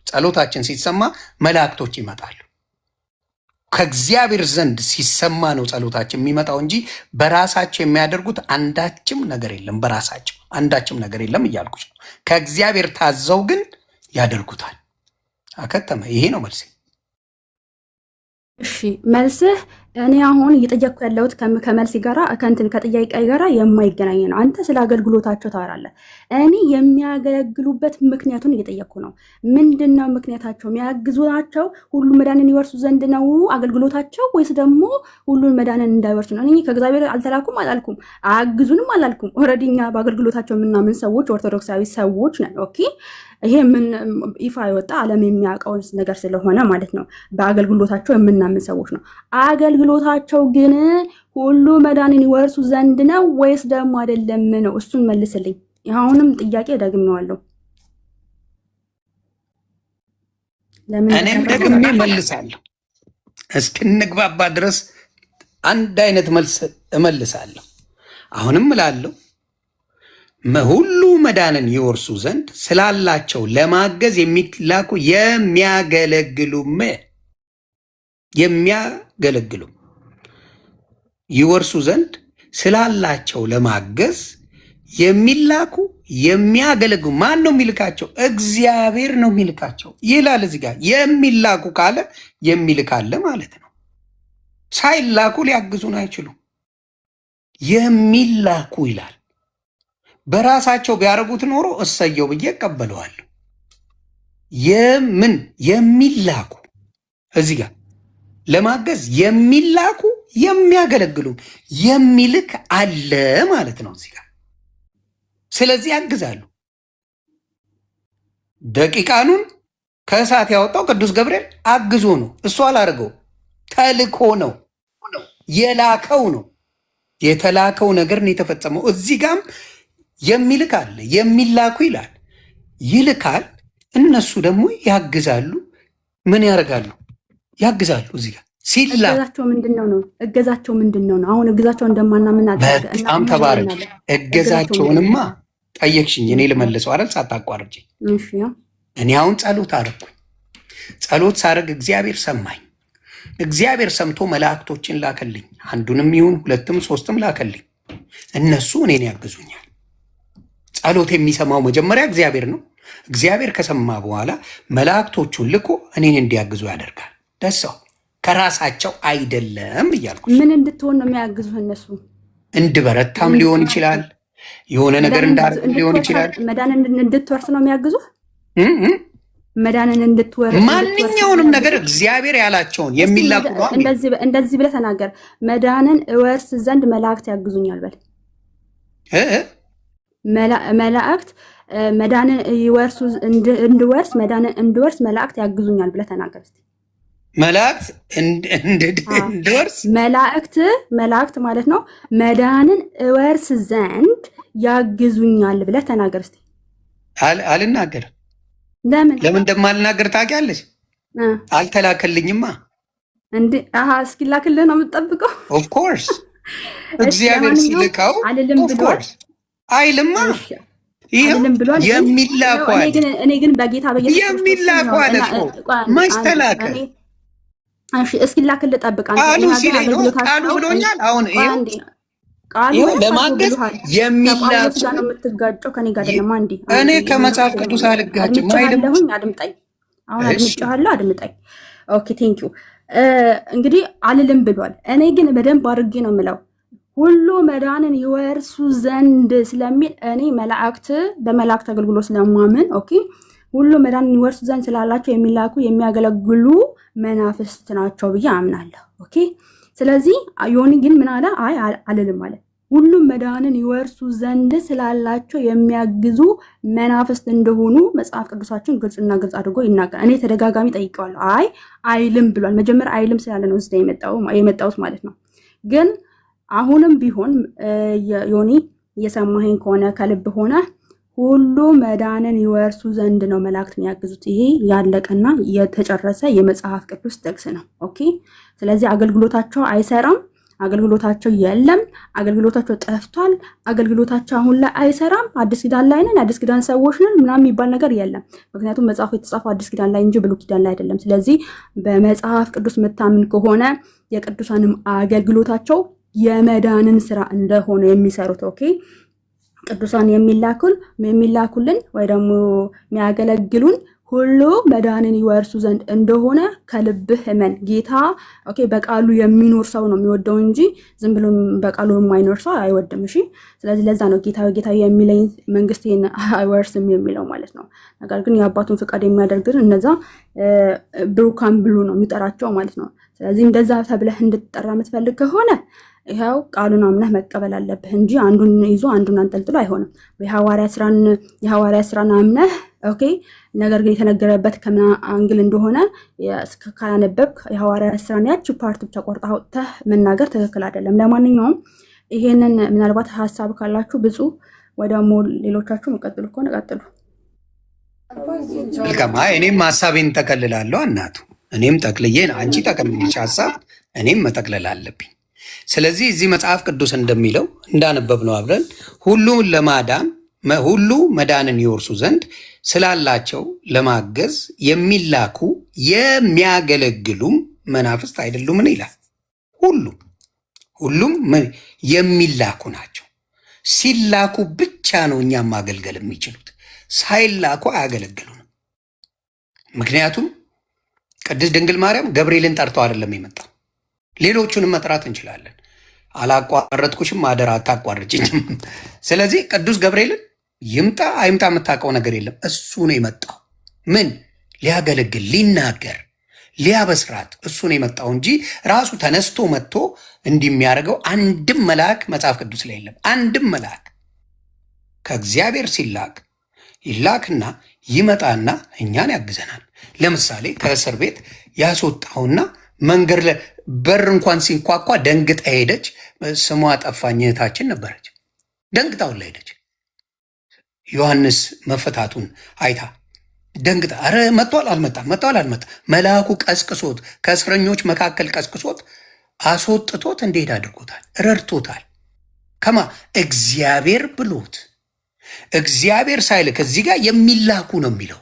ጸሎታችን ሲሰማ መላእክቶች ይመጣሉ። ከእግዚአብሔር ዘንድ ሲሰማ ነው ጸሎታችን የሚመጣው እንጂ በራሳቸው የሚያደርጉት አንዳችም ነገር የለም። በራሳቸው አንዳችም ነገር የለም እያልኩች ነው። ከእግዚአብሔር ታዘው ግን ያደርጉታል። አከተመ። ይሄ ነው መልሴ። እሺ መልስህ እኔ አሁን እየጠየቅኩ ያለሁት ከመልሲ ጋራ ከጥያቄ ጋራ የማይገናኝ ነው። አንተ ስለ አገልግሎታቸው ታወራለህ። እኔ የሚያገለግሉበት ምክንያቱን እየጠየቅኩ ነው። ምንድን ነው ምክንያታቸው? የሚያግዙናቸው ሁሉ መዳንን ይወርሱ ዘንድ ነው አገልግሎታቸው ወይስ ደግሞ ሁሉን መዳንን እንዳይወርሱ ነው? እኔ ከእግዚአብሔር አልተላኩም አላልኩም፣ አያግዙንም አላልኩም። ኦልሬዲ እኛ በአገልግሎታቸው የምናምን ሰዎች ኦርቶዶክሳዊ ሰዎች ነን። ኦኬ ይሄ ምን ይፋ የወጣ ዓለም የሚያውቀውን ነገር ስለሆነ ማለት ነው። በአገልግሎታቸው የምናምን ሰዎች ነው። አገልግሎታቸው ግን ሁሉ መዳንን ይወርሱ ዘንድ ነው ወይስ ደግሞ አይደለም ነው? እሱን መልስልኝ። አሁንም ጥያቄ ደግሜዋለሁ። እኔም ደግሜ መልሳለሁ። እስክንግባባ ድረስ አንድ አይነት መልስ እመልሳለሁ። አሁንም እላለሁ ሁሉ መዳንን ይወርሱ ዘንድ ስላላቸው ለማገዝ የሚላኩ የሚያገለግሉ ይወርሱ ዘንድ ስላላቸው ለማገዝ የሚላኩ የሚያገለግሉ። ማን ነው የሚልካቸው? እግዚአብሔር ነው የሚልካቸው ይላል እዚህ ጋር። የሚላኩ ካለ የሚልካለ ማለት ነው። ሳይላኩ ሊያግዙን አይችሉም። የሚላኩ ይላል። በራሳቸው ቢያደርጉት ኖሮ እሰየው ብዬ እቀበለዋለሁ። የሚላኩ እዚህ ጋር ለማገዝ የሚላኩ የሚያገለግሉ የሚልክ አለ ማለት ነው እዚህ ጋር። ስለዚህ ያግዛሉ። ደቂቃኑን ከእሳት ያወጣው ቅዱስ ገብርኤል አግዞ ነው። እሱ አላደርገው፣ ተልኮ ነው፣ የላከው ነው። የተላከው ነገር ነው የተፈጸመው። እዚህ ጋም የሚልክ አለ፣ የሚላኩ ይላል። ይልካል፣ እነሱ ደግሞ ያግዛሉ። ምን ያደርጋሉ? ያግዛሉ። እዚህ ጋር እገዛቸው ምንድነው ነው? እገዛቸው ምንድነው ነው? አሁን እገዛቸው እንደማናምን በጣም ተባረክ። እገዛቸውንማ ጠየቅሽኝ፣ እኔ ልመልሰው አይደል? ሳታቋርጪ። እኔ አሁን ጸሎት አደረኩኝ። ጸሎት ሳደርግ እግዚአብሔር ሰማኝ። እግዚአብሔር ሰምቶ መላእክቶችን ላከልኝ። አንዱንም ይሁን ሁለትም ሶስትም ላከልኝ። እነሱ እኔን ያግዙኛል። ጸሎት የሚሰማው መጀመሪያ እግዚአብሔር ነው። እግዚአብሔር ከሰማ በኋላ መላእክቶቹን ልኮ እኔን እንዲያግዙ ያደርጋል። ደሰው ከራሳቸው አይደለም እያልኩ ምን እንድትሆን ነው የሚያግዙ? እነሱ እንድበረታም ሊሆን ይችላል። የሆነ ነገር እንዳደርግ ሊሆን ይችላል። መዳንን እንድትወርስ ነው የሚያግዙ። መዳንን እንድትወርስ ማንኛውንም ነገር እግዚአብሔር ያላቸውን የሚላኩ ነው። እንደዚህ ብለህ ተናገር። መዳንን እወርስ ዘንድ መላእክት ያግዙኛል በል። መላእክት መዳንን ይወርሱ እንድወርስ መዳንን እንድወርስ መላእክት ያግዙኛል ብለህ ተናገር እስቲ። መላእክት እንድወርስ መላእክት ማለት ነው። መዳንን እወርስ ዘንድ ያግዙኛል ብለህ ተናገር እስቲ። አልናገርም። ለምን እንደማልናገር ታውቂያለሽ? አልተላከልኝማ። እስኪላክልህ ነው የምትጠብቀው? ኦፍኮርስ እግዚአብሔር ሲልካው ኦፍኮርስ አይልማ። የሚላኳል እኔ ግን በጌታ በኢየሱስ የሚላኳል መች ተላከ? እስኪላክልህ ጠብቅ። ቃሉ ሲለኝ ነው። ቃሉ ብሎኛል። አሁን ይኸው ለማገዝ የሚላኩ ነው የምትጋጨው ከኔ ጋር አይደለም። አንዴ እኔ ከመጽሐፍ ቅዱስ አልጋጭም አይደለም። አድምጠኝ። አሁን አድምጬሃለሁ፣ አድምጠኝ። ኦኬ ቴንክ ዩ። እንግዲህ አልልም ብሏል። እኔ ግን በደንብ አድርጌ ነው የምለው ሁሉ መዳንን ይወርሱ ዘንድ ስለሚል እኔ በመላእክት አገልግሎት ስለማምን ኦኬ ሁሉ መዳንን ይወርሱ ዘንድ ስላላቸው የሚላኩ የሚያገለግሉ መናፍስት ናቸው ብዬ አምናለሁ። ኦኬ ስለዚህ ዮኒ ግን ምን አለ? አይ አልልም አለ። ሁሉም መዳንን ይወርሱ ዘንድ ስላላቸው የሚያግዙ መናፍስት እንደሆኑ መጽሐፍ ቅዱሳችን ግልጽና ግልጽ አድርጎ ይናገራል። እኔ ተደጋጋሚ ጠይቀዋለሁ። አይ አይልም ብሏል። መጀመሪያ አይልም ስላለ ነው እዚህ የመጣሁት ማለት ነው። ግን አሁንም ቢሆን ዮኒ እየሰማኸኝ ከሆነ ከልብ ሆነ ሁሉ መዳንን ይወርሱ ዘንድ ነው መላእክት የሚያግዙት። ይሄ ያለቀና የተጨረሰ የመጽሐፍ ቅዱስ ጥቅስ ነው። ኦኬ ስለዚህ አገልግሎታቸው አይሰራም፣ አገልግሎታቸው የለም፣ አገልግሎታቸው ጠፍቷል፣ አገልግሎታቸው አሁን ላይ አይሰራም፣ አዲስ ኪዳን ላይ ነን፣ አዲስ ኪዳን ሰዎች ነን ምናምን የሚባል ነገር የለም። ምክንያቱም መጽሐፉ የተጻፈው አዲስ ኪዳን ላይ እንጂ ብሉይ ኪዳን ላይ አይደለም። ስለዚህ በመጽሐፍ ቅዱስ የምታምን ከሆነ የቅዱሳንም አገልግሎታቸው የመዳንን ስራ እንደሆነ የሚሰሩት ኦኬ ቅዱሳን የሚላኩልን ወይ ደግሞ የሚያገለግሉን ሁሉ መዳንን ይወርሱ ዘንድ እንደሆነ ከልብህ እመን። ጌታ ኦኬ በቃሉ የሚኖር ሰው ነው የሚወደው እንጂ ዝም ብሎ በቃሉ የማይኖር ሰው አይወድም። እሺ ስለዚህ ለዛ ነው ጌታ የሚለኝ መንግስቴን አይወርስም የሚለው ማለት ነው። ነገር ግን የአባቱን ፍቃድ የሚያደርግን እነዛ ብሩካን ብሉ ነው የሚጠራቸው ማለት ነው። ስለዚህ እንደዛ ተብለህ እንድትጠራ የምትፈልግ ከሆነ ይኸው ቃሉን አምነህ መቀበል አለብህ እንጂ አንዱን ይዞ አንዱን አንጠልጥሎ አይሆንም። የሐዋርያ ስራን አምነህ ኦኬ ነገር ግን የተነገረበት ከምን አንግል እንደሆነ ካላነበብክ የሐዋርያ ስራን ያቺ ፓርት ብቻ ቆርጣ አውጥተህ መናገር ትክክል አይደለም። ለማንኛውም ይሄንን ምናልባት ሀሳብ ካላችሁ ብዙ ወይ ደግሞ ሌሎቻችሁ መቀጥሉ ከሆነ ቀጥሉ። እኔም ሀሳቤን ጠቀልላለሁ። እናቱ እኔም ጠቅልዬን አንቺ ጠቅልልሽ ሀሳብ እኔም መጠቅለል አለብኝ። ስለዚህ እዚህ መጽሐፍ ቅዱስ እንደሚለው እንዳነበብነው አብረን ሁሉ መዳንን ይወርሱ ዘንድ ስላላቸው ለማገዝ የሚላኩ የሚያገለግሉም መናፍስት አይደሉምን ይላል። ሁሉም የሚላኩ ናቸው። ሲላኩ ብቻ ነው እኛም ማገልገል የሚችሉት። ሳይላኩ አያገለግሉንም። ምክንያቱም ቅድስት ድንግል ማርያም ገብርኤልን ጠርተው አይደለም የመጣው። ሌሎቹንም መጥራት እንችላለን። አላቋረጥኩሽም፣ አደራ አታቋርጭኝም። ስለዚህ ቅዱስ ገብርኤልን ይምጣ አይምጣ የምታውቀው ነገር የለም። እሱ ነው የመጣው። ምን ሊያገለግል፣ ሊናገር፣ ሊያበስራት እሱ ነው የመጣው እንጂ ራሱ ተነስቶ መጥቶ እንዲህ የሚያደርገው አንድም መልአክ መጽሐፍ ቅዱስ ላይ የለም። አንድም መልአክ ከእግዚአብሔር ሲላክ ይላክና ይመጣና እኛን ያግዘናል። ለምሳሌ ከእስር ቤት ያስወጣውና መንገድ ላይ በር እንኳን ሲንኳኳ ደንግጣ ሄደች። ስሟ ጠፋኝ እህታችን ነበረች። ደንግጣውን ላይ ሄደች። ዮሐንስ መፈታቱን አይታ ደንግጣ አረ መጥቷል አልመጣም፣ መጥቷል አልመጣም። መልአኩ ቀስቅሶት ከእስረኞች መካከል ቀስቅሶት አስወጥቶት እንዴት አድርጎታል፣ ረድቶታል። ከማ እግዚአብሔር ብሎት እግዚአብሔር ሳይልክ እዚህ ጋር የሚላኩ ነው የሚለው።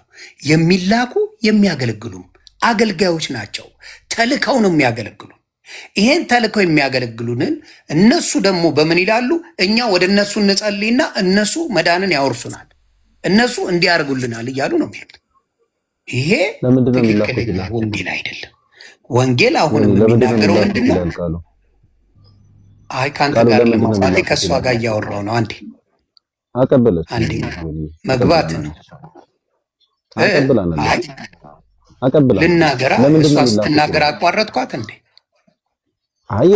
የሚላኩ የሚያገለግሉም አገልጋዮች ናቸው። ተልከው ነው የሚያገለግሉ። ይሄን ተልከው የሚያገለግሉንን እነሱ ደግሞ በምን ይላሉ? እኛ ወደ እነሱ እንጸልይና እነሱ መዳንን ያወርሱናል፣ እነሱ እንዲያደርጉልናል እያሉ ነው የሚሉት። ይሄ ትክክለኛ ወንጌል አይደለም። ወንጌል አሁንም የሚናገረው ምንድን ነው? አይ ከአንተ ጋር ለማውጣት ከእሷ ጋር እያወራው ነው። አንዴ አንዴ መግባት ነው ልናገራ። እሷ ስትናገር አቋረጥኳት እንዴ? አይ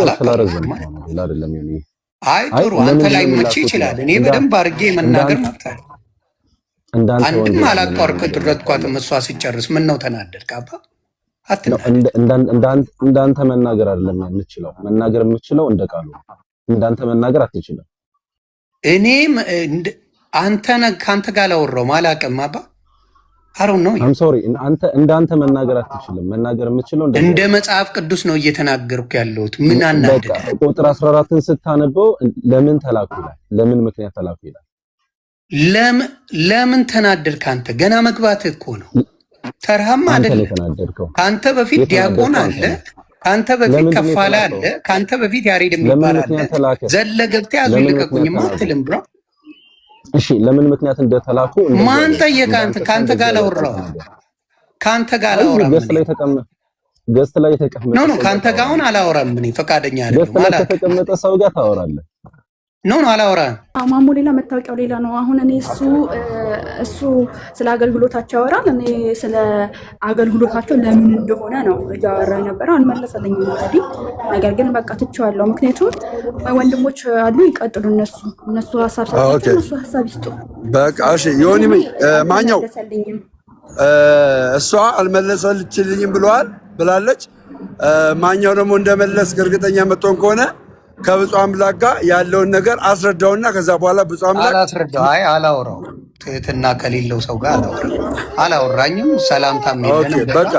ጥሩ፣ አንተ ላይ መቼ ይችላል። እኔ በደንብ አድርጌ መናገር መብታል። አንድም አላቋረጥኳትም። እሷ ሲጨርስ ምን ነው ተናደድክ? አባ እንዳንተ መናገር አይደለም የምችለው፣ መናገር የምችለው እንደ ቃሉ። እንዳንተ መናገር አትችልም። እኔም ከአንተ ጋር አላወራሁም፣ አላውቅም። አባ አሮን ነው አም ሶሪ። እንዳንተ መናገር አትችልም። መናገር የምችለው እንደ መጽሐፍ ቅዱስ ነው እየተናገርኩ ያለሁት። ምን አናደደ? ቁጥር 14ን ስታነበው ለምን ተላኩ ይላል። ለምን ምክንያት ተላኩ ይላል። ለምን ተናደድክ? አንተ ገና መግባት እኮ ነው። ተርሃም አይደለም። ከአንተ በፊት ዲያቆን አለ፣ ከአንተ በፊት ከፋላ አለ፣ ከአንተ በፊት ያሬድ የሚባል አለ። ዘለ ገብተህ ያዙ ልቀቁኝማ አትልም ብሮ። እሺ ለምን ምክንያት እንደተላኩ ማን ጠየቀ? ከአንተ ጋር አላወራሁም። ከአንተ ጋር አላወራም። ገስት ላይ ተቀመጠ ነው ከአንተ ጋር አሁን አላወራም። እኔ ፈቃደኛ አይደለም ማለት ተቀመጠ ሰው ጋር ታወራለህ። ኖ አላወራም። ማሞ ሌላ መታወቂያው ሌላ ነው። አሁን እኔ እሱ ስለ አገልግሎታቸው ያወራል። እኔ ስለ አገልግሎታቸው ለምን እንደሆነ ነው እያወራ የነበረው። አልመለሰልኝም ኦልሬዲ። ነገር ግን በቃ ትቼዋለሁ። ምክንያቱም ወንድሞች አሉ፣ ይቀጥሉ። እነሱ ሀሳብ ሰጥተው እነሱ ሀሳብ ይስጡ። በቃ እሺ። ዮኒ ማኛው እሷ አልመለሰልችልኝም ብላለች። ማኛው ደግሞ እንደመለስ እርግጠኛ መጥቶን ከሆነ ከብፁዕ አምላክ ጋር ያለውን ነገር አስረዳውና ከዛ በኋላ ብፁዕ አምላክ አላስረዳው። አይ አላወራው፣ ትህትና ከሌለው ሰው ጋር አላወራኝም። ሰላምታም የለንም። በቃ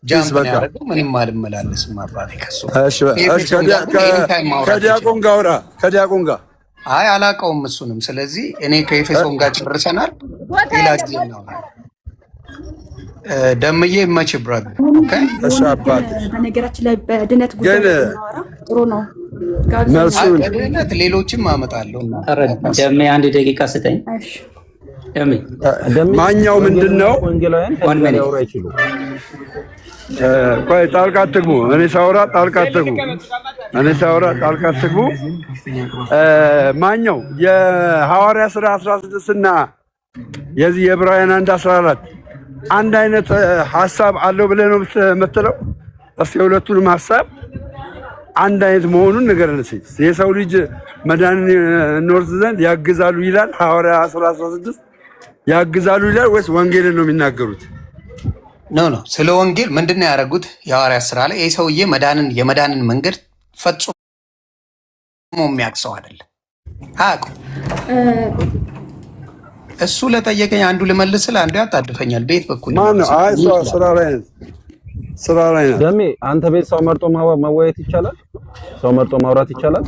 ጃምፕ ነው ያደረገው። ምንም አልመላለስም። አባቴ ከሱ ከዲያቆን ጋር አውራ፣ ከዲያቆን ጋር አይ አላውቀውም እሱንም። ስለዚህ እኔ ከኤፌሶን ጋር ጨርሰናል። ሌላ ጊዜ ነው ደምዬ መች ብራግ እሺ። አባት በነገራችን ላይ በድነት ጉዳይ ጥሩ ነው። ድነት ሌሎችም አመጣለሁ። ደሜ አንድ ደቂቃ ስጠኝ። ማኛው ምንድን ነው? ቆይ ጣልቃ አትግቡ። እኔ ሳወራ ጣልቃ አትግቡ። ማኛው የሐዋርያ ሥራ 16 እና የዚህ የዕብራውያን 1:14 አንድ አይነት ሐሳብ አለው ብለህ ነው የምትለው? እስኪ የሁለቱንም ሐሳብ አንድ አይነት መሆኑን ንገረን እስኪ። የሰው ልጅ መዳንን እንወርስ ዘንድ ያግዛሉ ይላል ሐዋርያ 16 ያግዛሉ ይላል ወይስ ወንጌልን ነው የሚናገሩት? ኖ ስለ ወንጌል ምንድን ነው ያደረጉት? የሐዋርያ ሥራ ላይ ይህ ሰውዬ የመዳንን መንገድ ፈጽሞ የሚያቅሰው አይደለም። አያውቁም። እሱ ለጠየቀኝ አንዱ ልመልስል፣ አንዱ ያጣድፈኛል። ቤት በኩል ማነው? አይ ስራ ላይ ነው። ደሜ አንተ ቤት ሰው መርጦ መወያየት ይቻላል? ሰው መርጦ ማውራት ይቻላል?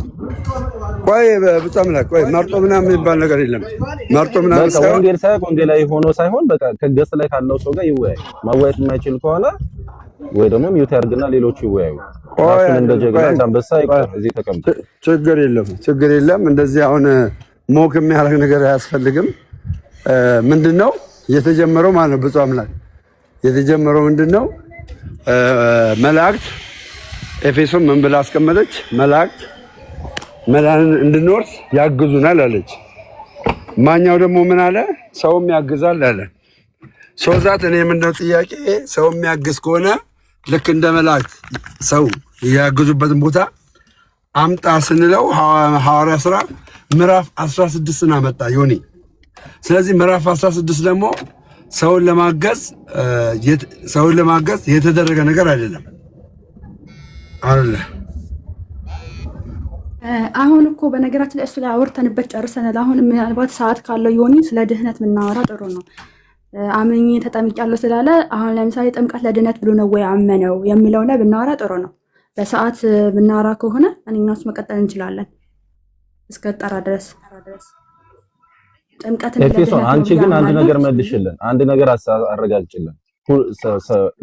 ቆይ በጣም ላይ ቆይ መርጦ ምናምን የሚባል ነገር የለም። መርጦ ምናምን ሳይሆን ወንጌል ሳይሆን ወንጌላዊ ሆኖ ሳይሆን በቃ ከገጽ ላይ ካለው ሰው ጋር ይወያይ። ማወያየት የማይችል ከሆነ ወይ ደግሞ ሚውት ያርግና ሌሎቹ ይወያዩ። ራሱን እንደ ጀግና እንዳንበሳ እዚህ ተቀምጦ ችግር የለም። እንደዚህ አሁን ሞክ የሚያደርግ ነገር አያስፈልግም። ምንድነው የተጀመረው ማለት ነው? ብፁዕ አምላክ የተጀመረው ምንድነው? መላእክት ኤፌሶን ምን ብላ አስቀመጠች? መላእክት መዳንን እንድንወርስ ያግዙናል አለች። ማኛው ደግሞ ምን አለ? ሰውም ያግዛል አለ። ሶዛት እኔ ምንድነው ጥያቄ፣ ሰው የሚያግዝ ከሆነ ልክ እንደ መላእክት ሰው ያግዙበትን ቦታ አምጣ ስንለው ሐዋርያ ሥራ ምዕራፍ 16ን አመጣ ዮኒ። ስለዚህ ምዕራፍ 16 ደግሞ ሰውን ለማገዝ የተደረገ ነገር አይደለም አለ። አሁን እኮ በነገራችን ላይ እሱ ላይ አውርተንበት ጨርሰናል። አሁን ምናልባት ሰዓት ካለው ዮኒ ስለ ድህነት የምናወራ ጥሩ ነው። አምኜ ተጠምቄያለሁ ስላለ አሁን ለምሳሌ ጥምቀት ለድነት ብሎ ነው ወይ አመነው የሚለው ላይ ብናወራ ጥሩ ነው። በሰዓት ብናወራ ከሆነ እኔና እሱ መቀጠል እንችላለን እስከ ጠራ ድረስ ጥምቀት ኤፌሶን አንቺ ግን አንድ ነገር መልሽልን፣ አንድ ነገር አረጋግጭልን።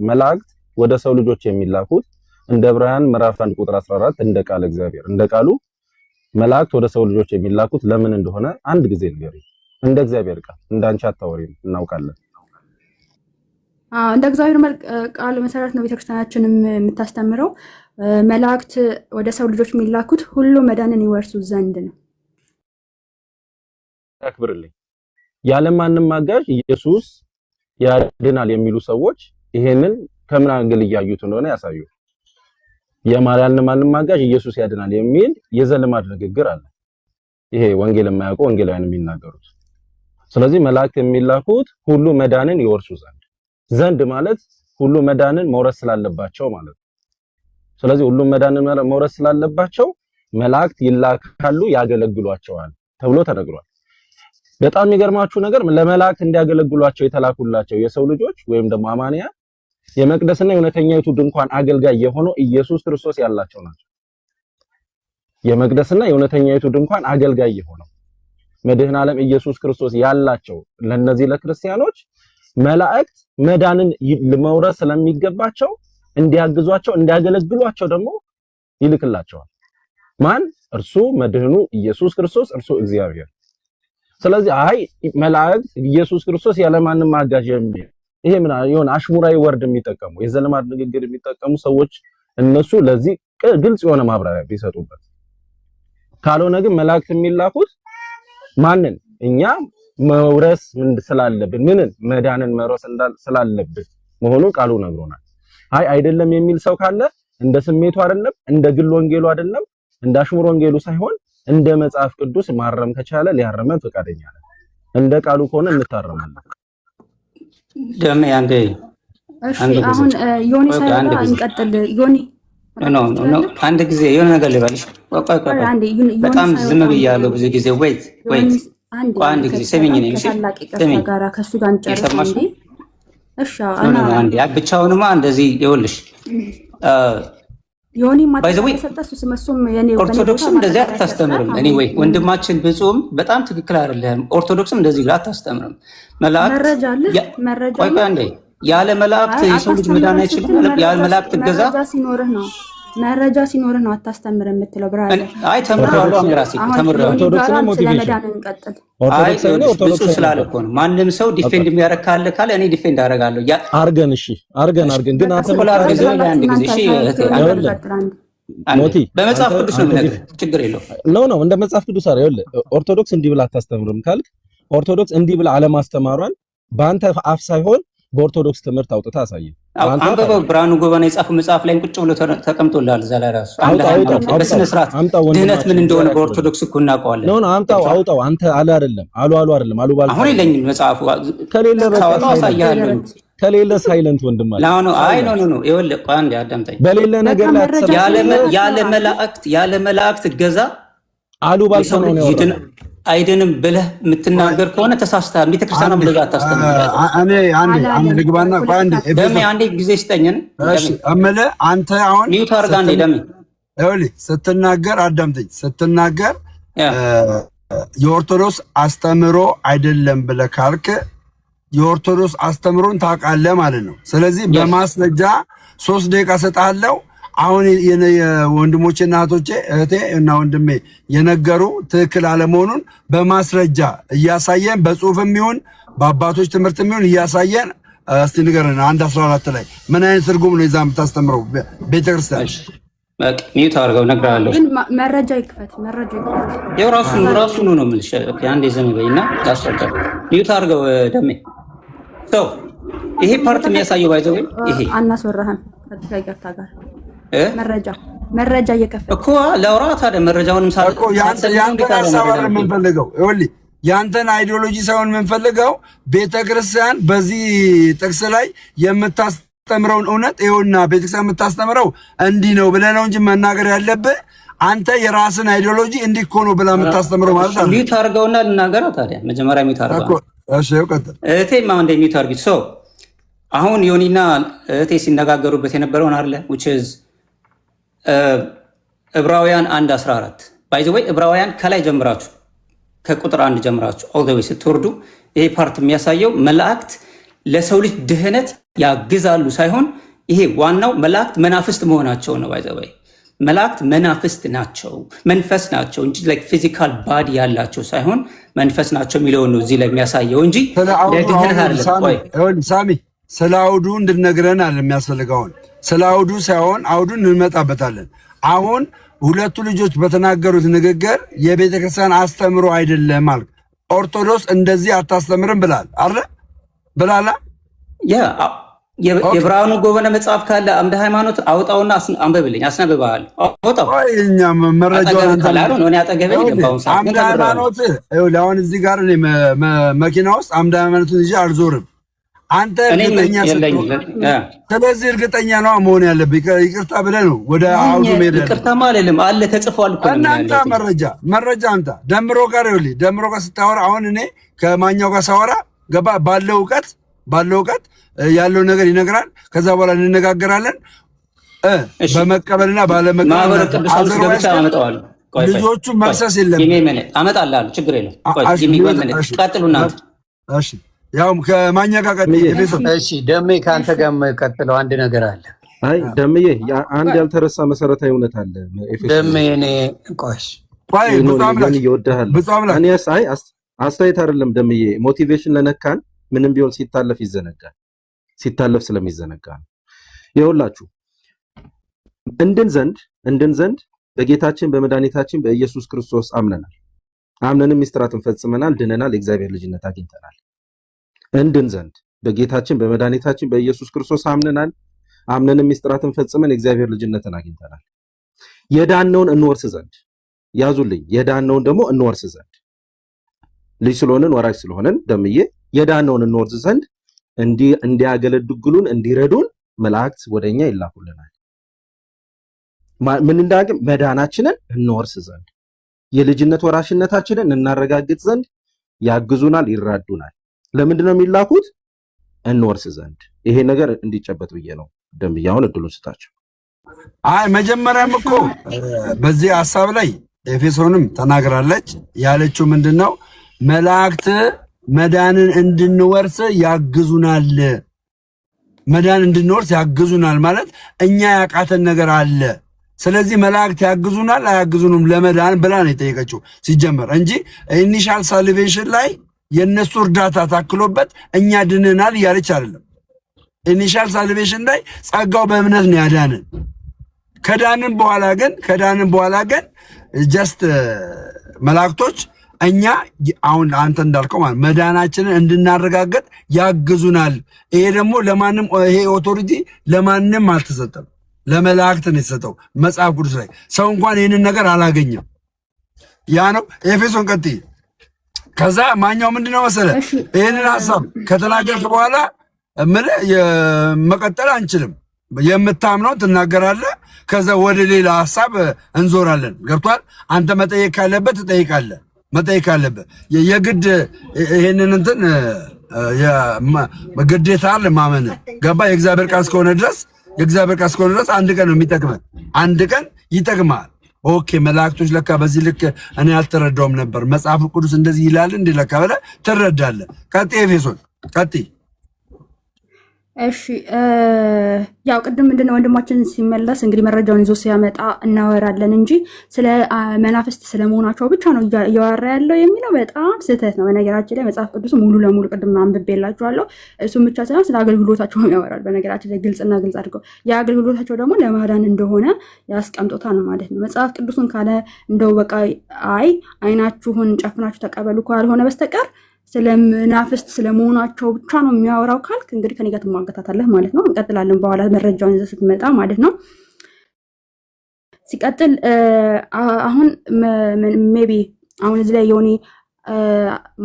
መላእክት ወደ ሰው ልጆች የሚላኩት እንደ ዕብራውያን ምዕራፍ 1 ቁጥር 14 እንደ ቃል እግዚአብሔር እንደ ቃሉ መላእክት ወደ ሰው ልጆች የሚላኩት ለምን እንደሆነ አንድ ጊዜ ንገሪኝ። እንደ እግዚአብሔር ቃል እንዳንቺ አታወሪም፣ እናውቃለን። እንደ እግዚአብሔር ቃል መሰረት ነው ቤተክርስቲያናችንም የምታስተምረው። መላእክት ወደ ሰው ልጆች የሚላኩት ሁሉ መዳንን ይወርሱ ዘንድ ነው። ያክብርልኝ። ያለማንም አጋዥ ኢየሱስ ያድናል የሚሉ ሰዎች ይሄንን ከምን አንግል እያዩት እንደሆነ ያሳዩ። የማርያምን አጋዥ ኢየሱስ ያድናል የሚል የዘልማድ ንግግር አለ። ይሄ ወንጌል የማያውቁ ወንጌላውያን የሚናገሩት። ስለዚህ መላእክት የሚላኩት ሁሉ መዳንን ይወርሱ ዘንድ ማለት ሁሉ መዳንን መውረስ ስላለባቸው ማለት ነው። ስለዚህ ሁሉ መዳንን መውረስ ስላለባቸው መላእክት ይላካሉ፣ ያገለግሏቸዋል ተብሎ ተነግሯል። በጣም የሚገርማችሁ ነገር ለመላእክት እንዲያገለግሏቸው የተላኩላቸው የሰው ልጆች ወይም ደግሞ አማንያን የመቅደስና የእውነተኛይቱ ድንኳን አገልጋይ የሆነው ኢየሱስ ክርስቶስ ያላቸው ናቸው። የመቅደስና የእውነተኛይቱ ድንኳን አገልጋይ የሆነው መድኃኔ ዓለም ኢየሱስ ክርስቶስ ያላቸው ለነዚህ ለክርስቲያኖች መላእክት መዳንን ለመውረስ ስለሚገባቸው እንዲያግዟቸው እንዲያገለግሏቸው ደግሞ ይልክላቸዋል። ማን? እርሱ መድህኑ ኢየሱስ ክርስቶስ፣ እርሱ እግዚአብሔር። ስለዚህ አይ መላእክት ኢየሱስ ክርስቶስ ያለማንም አጋዥ የሚል ይሄ ምን የሆነ አሽሙራዊ ወርድ የሚጠቀሙ የዘልማድ ንግግር የሚጠቀሙ ሰዎች እነሱ ለዚህ ግልጽ የሆነ ማብራሪያ ቢሰጡበት። ካልሆነ ግን መላእክት የሚላኩት ማንን? እኛ መውረስ ስላለብን ምንን? መዳንን መውረስ ስላለብን መሆኑን ቃሉ ነግሮናል። አይ አይደለም የሚል ሰው ካለ እንደ ስሜቱ አይደለም፣ እንደ ግል ወንጌሉ አይደለም፣ እንደ አሽሙር ወንጌሉ ሳይሆን እንደ መጽሐፍ ቅዱስ ማረም ከቻለ ሊያረመን ፈቃደኛ ነን። እንደ ቃሉ ከሆነ እንታረማለን። ደም ያንዴ አሁን ዮኒ ሳይወጣ እንቀጥል። ዮኒ አንድ ጊዜ የሆነ ነገር ልበልሽ። በጣም ዝም ብያለሁ ብዙ ጊዜ። ወይት አንድ ጊዜ ስሚኝ ነው። እሺ ስሚኝ ጋራ ከሱ ጋር እንጨርስ እንዴ። እሺ አንዴ ብቻውንማ እንደዚህ ይኸውልሽ ዮኒ ማተሰጠሱ ስመሱም የኔ ኦርቶዶክስም እንደዚህ አታስተምርም። እኔ ወይ ወንድማችን ብፁም በጣም ትክክል አይደለም። ኦርቶዶክስም እንደዚህ ብላ አታስተምርም። መላእክት ቆይ አንዴ ያለ መላእክት የሰው ልጅ መዳን አይችልም። ያለ መላእክት ገዛ መረጃ ሲኖርህ ነው አታስተምር የምትለው። ብራዘር አይ ተምራለሁ፣ እኔ ራሴ ተምራለሁ። ኦርቶዶክስ ነው ሞቲቬሽን እንቀጥል። ኦርቶዶክስ ስላለ እኮ ነው። ማንም ሰው ዲፌንድ የሚያደርግ ካለ እኔ ዲፌንድ አደርጋለሁ። አርገን እሺ አርገን ግን አንተ አንድ ጊዜ እሺ ሞቲ በመጽሐፍ ቅዱስ ነው የምነግርህ። ችግር የለውም። ኖ እንደ መጽሐፍ ቅዱስ አይደል። ኦርቶዶክስ እንዲህ ብላ አታስተምርም ካልክ ኦርቶዶክስ እንዲህ ብላ አለማስተማሯን በአንተ አፍ ሳይሆን በኦርቶዶክስ ትምህርት አውጥታ አሳየን። አንበበው ብርሃኑ ጎበና የጻፈው መጽሐፍ ላይ ቁጭ ብሎ ተቀምጦልሃል። እዛ ላይ ራሱ በስነ ስርዓት ድህነት ምን እንደሆነ በኦርቶዶክስ እኮ እናውቀዋለን። ኖ አውጣው። አንተ አይደለም አሉ አይደለም አሉ ባል አሁን የለኝም መጽሐፉ ከሌለ አሳያለሁ። ከሌለ ሳይለንት ወንድም አለ ኖ ይኸውልህ ቆይ አንዴ አዳምጠኝ። በሌለ ነገር ላይ ያለ መላእክት ገዛ አሉ ባልሰ ነው ነው አይደንም ብለህ የምትናገር ከሆነ ተሳስተሃል። ቤተክርስቲያኗ እንደዛ አታስተምርም። እኔ አንዴ ልግባና አንዴ ጊዜ ስጠኝን። እሺ እምልህ አንተ አሁን ሚውት አድርጋ አንዴ ደሜ ይኸውልህ ስትናገር አዳምጠኝ። ስትናገር የኦርቶዶክስ አስተምሮ አይደለም ብለህ ካልክ የኦርቶዶክስ አስተምሮን ታውቃለህ ማለት ነው። ስለዚህ በማስረጃ 3 ደቂቃ ሰጣለሁ። አሁን የወንድሞቼና እህቴ እና ወንድሜ የነገሩ ትክክል አለመሆኑን በማስረጃ እያሳየን በጽሁፍም ይሁን በአባቶች ትምህርትም ይሁን እያሳየን እስቲ ንገረን። 1:14 ላይ ምን አይነት ትርጉም ነው ይዛ የምታስተምረው ቤተክርስቲያን? ሚዩት አድርገው እነግርሃለሁ። ግን መረጃ ይክፈት። ያው ራሱ ነው የምልሽ። አንዴ ዘም በይና ታስረዳ። ሚዩት አድርገው ደሜ ሰው ይሄ ፓርት የሚያሳየው ባይዘው ይሄ አናስወራህም ከጥያቄታ ጋር መረጃ እየከፈተ እኮ ለአውራ ታዲያ መረጃውንም እኮ ያንተን ሀሳብ የምንፈልገው ይኸውልህ፣ ያንተን አይዲዮሎጂ ሳይሆን የምንፈልገው ቤተክርስቲያን በዚህ ጥቅስ ላይ የምታስተምረውን እውነት ይኸውና ቤተክርስቲያን የምታስተምረው እንዲህ ነው ብለህ ነው እንጂ መናገር ያለብህ አንተ የራስን አይዲዮሎጂ እንዲህ እኮ ነው ብላ የምታስተምረው ማለት ነው። ሚዩት አድርገውና ልናገረው ታዲያ መጀመሪያ ሚዩት አድርገው እሺ ይቀጥል። እህቴም አሁን እንደሚዩት አድርጊት። ሶ አሁን ዮኒና እህቴ ሲነጋገሩበት የነበረውን አለ which is ዕብራውያን 1:14 ባይ ዘ ወይ ዕብራውያን ከላይ ጀምራችሁ ከቁጥር 1 ጀምራችሁ all the way ስትወርዱ ይሄ ፓርት የሚያሳየው መላእክት ለሰው ልጅ ድህነት ያግዛሉ ሳይሆን ይሄ ዋናው መላእክት መናፍስት መሆናቸው ነው። ባይ ዘ ወይ መላእክት መናፍስት ናቸው፣ መንፈስ ናቸው እንጂ ላይክ ፊዚካል ባዲ ያላቸው ሳይሆን መንፈስ ናቸው የሚለው ነው እዚህ ላይ የሚያሳየው እንጂ ለድህነት አይደለም። ሳሚ ስለ አውዱ እንድነግረን አለ የሚያስፈልገውን ስለ አውዱ ሳይሆን አውዱን እንመጣበታለን። አሁን ሁለቱ ልጆች በተናገሩት ንግግር የቤተክርስቲያን አስተምሮ አይደለም ማለት ኦርቶዶክስ እንደዚህ አታስተምርም ብላል አይደል? ብላላ የብርሃኑ ጎበነ መጽሐፍ ካለ አምደ ሃይማኖት አውጣውና አንብብልኝ። አስነብብሃለሁ። አውጣው እኛ መረጃውን አምደ ሃይማኖት አሁን እዚህ ጋር እኔ መኪና ውስጥ አምደ ሃይማኖትን ይዤ አልዞርም። አንተ እርግጠኛ ስለዚህ እርግጠኛ ነው መሆን ያለብህ። ይቅርታ ብለህ ነው ወደ አውዱ ሜዳ ይቅርታማ አይደለም አለ ተጽፏል እኮ እናንተ መረጃ አንተ ደምሮ ጋር ይኸውልህ ደምሮ ጋር ስታወራ አሁን እኔ ከማኛው ጋር ሳወራ ገባ ባለው እውቀት ያለው ነገር ይነግራል። ከዛ በኋላ እንነጋገራለን በመቀበልና ባለመቀበል ልጆቹ መክሰስ የለም አመጣልሃለሁ። ችግር የለም። ቀጥሉ እናንተ። እሺ ያው ከማኛ ጋር ቀጥል። እሺ ደሜ ከአንተ ጋር ቀጥለው አንድ ነገር አለ። አይ ደምዬ አንድ ያልተረሳ መሰረታዊ እውነት አለ። ደሜ እኔ ቆሽ እኔ አስተያየት አይደለም ደምዬ፣ ሞቲቬሽን ለነካን ምንም ቢሆን ሲታለፍ ይዘነጋል። ሲታለፍ ስለሚዘነጋ ነው። ይኸውላችሁ እንድን ዘንድ በጌታችን በመድኃኒታችን በኢየሱስ ክርስቶስ አምነንም ምስጢራትን ፈጽመናል፣ ድነናል፣ የእግዚአብሔር ልጅነት አግኝተናል። እንድን ዘንድ በጌታችን በመድኃኒታችን በኢየሱስ ክርስቶስ አምነንም ምስጢራትን ፈጽመን የእግዚአብሔር ልጅነትን አግኝተናል። የዳነውን እንወርስ ዘንድ ያዙልኝ፣ የዳነውን ደግሞ እንወርስ ዘንድ ልጅ ስለሆንን ወራሽ ስለሆንን ደምዬ የዳነውን እንወርስ ዘንድ እንዲያገለግሉን እንዲረዱን መላእክት ወደኛ ይላኩልናል። ምን እንዳግም መዳናችንን እንወርስ ዘንድ የልጅነት ወራሽነታችንን እናረጋግጥ ዘንድ ያግዙናል፣ ይራዱናል። ለምንድን ነው የሚላኩት? እንወርስ ዘንድ። ይሄ ነገር እንዲጨበጥ ብዬ ነው ደምዬ አሁን እድሉን ስጣቸው። አይ መጀመሪያም እኮ በዚህ ሐሳብ ላይ ኤፌሶንም ተናግራለች። ያለችው ምንድነው? መላእክት መዳንን እንድንወርስ ያግዙናል። መዳን እንድንወርስ ያግዙናል ማለት እኛ ያቃተን ነገር አለ። ስለዚህ መላእክት ያግዙናል አያግዙንም ለመዳን ብላ ነው የጠየቀችው ሲጀመር እንጂ ኢኒሻል ሳልቬሽን ላይ የነሱ እርዳታ ታክሎበት እኛ ድነናል እያለች አይደለም። ኢኒሻል ሳልቬሽን ላይ ጸጋው በእምነት ነው ያዳንን። ከዳንን በኋላ ግን ጀስት መላእክቶች እኛ አሁን አንተ እንዳልከው ማለት መዳናችንን እንድናረጋግጥ ያግዙናል። ይሄ ደግሞ ለማንም ይሄ ኦቶሪቲ ለማንም አልተሰጠም፣ ለመላእክት ነው የተሰጠው። መጽሐፍ ቅዱስ ላይ ሰው እንኳን ይህንን ነገር አላገኘም። ያ ነው ኤፌሶን ቀጥይ። ከዛ ማኛው ምንድነው መሰለህ ይህንን ሐሳብ ከተናገርክ በኋላ መቀጠል አንችልም። የምታምነው ትናገራለህ፣ ከዛ ወደ ሌላ ሐሳብ እንዞራለን። ገብቷል? አንተ መጠየቅ ካለበት ትጠይቃለህ። መጠየቅ አለበት የግድ ይሄንን እንትን ግዴታ አለ ማመን ገባ። የእግዚአብሔር ቃል እስከሆነ ድረስ አንድ ቀን ነው የሚጠቅመን፣ አንድ ቀን ይጠቅማል። ኦኬ መላእክቶች ለካ በዚህ ልክ እኔ አልተረዳውም ነበር፣ መጽሐፍ ቅዱስ እንደዚህ ይላል እንዴ ለካ ብለህ ትረዳለህ። ቀጥይ ኤፌሶን ቀጥይ። እሺ ያው ቅድም ምንድነው ወንድማችን ሲመለስ እንግዲህ መረጃውን ይዞ ሲያመጣ እናወራለን እንጂ ስለ መናፍስት ስለመሆናቸው ብቻ ነው እያወራ ያለው የሚለው በጣም ስህተት ነው። በነገራችን ላይ መጽሐፍ ቅዱስ ሙሉ ለሙሉ ቅድም አንብቤላችኋለሁ። እሱም ብቻ ሳይሆን ስለ አገልግሎታቸውም ያወራል። በነገራችን ላይ ግልጽ አድርገው የአገልግሎታቸው ደግሞ ለማዳን እንደሆነ ያስቀምጦታል ማለት ነው። መጽሐፍ ቅዱስን ካለ እንደው በቃ አይናችሁን ጨፍናችሁ ተቀበሉ ካልሆነ በስተቀር ስለ መናፍስት ስለመሆናቸው ብቻ ነው የሚያወራው ካልክ እንግዲህ ከኔ ጋር ትሟገታታለህ ማለት ነው። እንቀጥላለን በኋላ መረጃውን ይዘህ ስትመጣ ማለት ነው። ሲቀጥል አሁን ሜቢ አሁን እዚህ ላይ የሆነ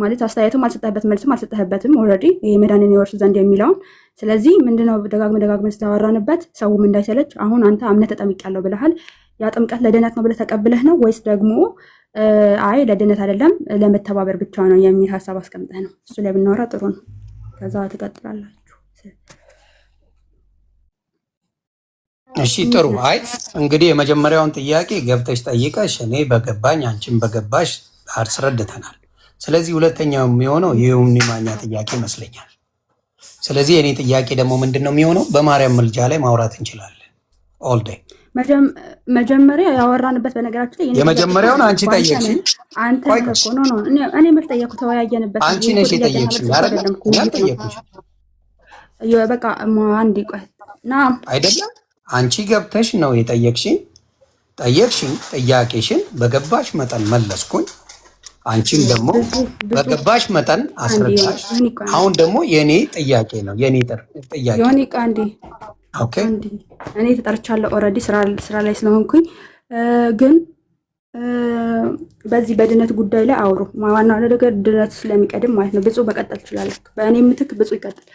ማለት አስተያየትም አልሰጠህበትም መልስም አልሰጠህበትም ኦልሬዲ የመዳንን ይወርሱ ዘንድ የሚለውን። ስለዚህ ምንድነው ደጋግመን ስላወራንበት ሰውም እንዳይሰለች አሁን አንተ አምነህ ተጠምቄያለሁ ብለሃል። ያ ጥምቀት ለድነት ነው ብለህ ተቀብለህ ነው ወይስ ደግሞ አይ ለድነት አይደለም ለመተባበር ብቻ ነው የሚል ሀሳብ አስቀምጠህ ነው? እሱ ላይ ብናወራ ጥሩ ነው። ከዛ ትቀጥላላችሁ። እሺ ጥሩ። አይ እንግዲህ የመጀመሪያውን ጥያቄ ገብተሽ ጠይቀሽ እኔ በገባኝ አንቺም በገባሽ አስረድተናል። ስለዚህ ሁለተኛው የሚሆነው የዩኒ ማኛ ጥያቄ ይመስለኛል። ስለዚህ የኔ ጥያቄ ደግሞ ምንድን ነው የሚሆነው? በማርያም ምልጃ ላይ ማውራት እንችላለን ኦል ዴይ። መጀመሪያ ያወራንበት በነገራችን ላይ የመጀመሪያውን አንቺ ጠየቅሽኝ። አንተ ነው እኔ መች ጠየቅኩ? ተወያየንበት። አንቺ ነሽ የጠየቅሽኝ አይደለም? ያልጠየቅኩሽ በቃ አንዴ ቆይ ና አይደለም። አንቺ ገብተሽ ነው የጠየቅሽኝ። ጠየቅሽኝ፣ ጥያቄሽን በገባሽ መጠን መለስኩኝ። አንቺም ደግሞ በገባሽ መጠን አስረዳሽ። አሁን ደግሞ የኔ ጥያቄ ነው የኔ ጥያቄ ዮኒ ቃንዲ ኦኬ። እኔ ተጠርቻለሁ ኦልሬዲ ስራ ላይ ስለሆንኩኝ፣ ግን በዚህ በድነት ጉዳይ ላይ አውሩ። ዋናው ነገር ድነት ስለሚቀድም ማለት ነው። ብፁዕ መቀጠል ትችላለህ። በእኔ ምትክ ብፁዕ ይቀጥል።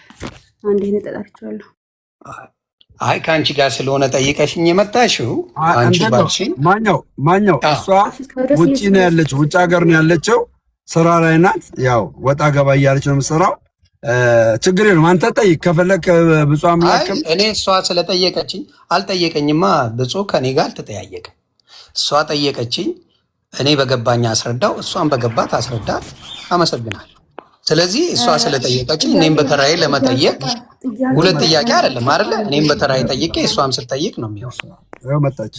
አንዴ እኔ ተጠርቻለሁ። አይ ከአንቺ ጋር ስለሆነ ጠይቀሽኝ የመጣሽው አንቺ ባልሽኝ ማኛው እሷ ውጪ ነው ያለችው፣ ውጭ ሀገር ነው ያለችው፣ ስራ ላይ ናት። ያው ወጣ ገባ እያለች ነው የምትሰራው። ችግር የለም አንተ ጠይቅ ከፈለክ። ብፁዕ አምላክም እኔ እሷ ስለጠየቀችኝ አልጠየቀኝማ። ብፁዕ ከኔ ጋር አልተጠያየቅም። እሷ ጠየቀችኝ፣ እኔ በገባኝ አስረዳው፣ እሷን በገባት አስረዳት። አመሰግናለሁ። ስለዚህ እሷ ስለጠየቀችኝ እኔም በተራዬ ለመጠየቅ ሁለት ጥያቄ አይደለም አይደለ? እኔም በተራዬ ጠይቄ እሷም ስትጠይቅ ነው የሚሆነው። መጣች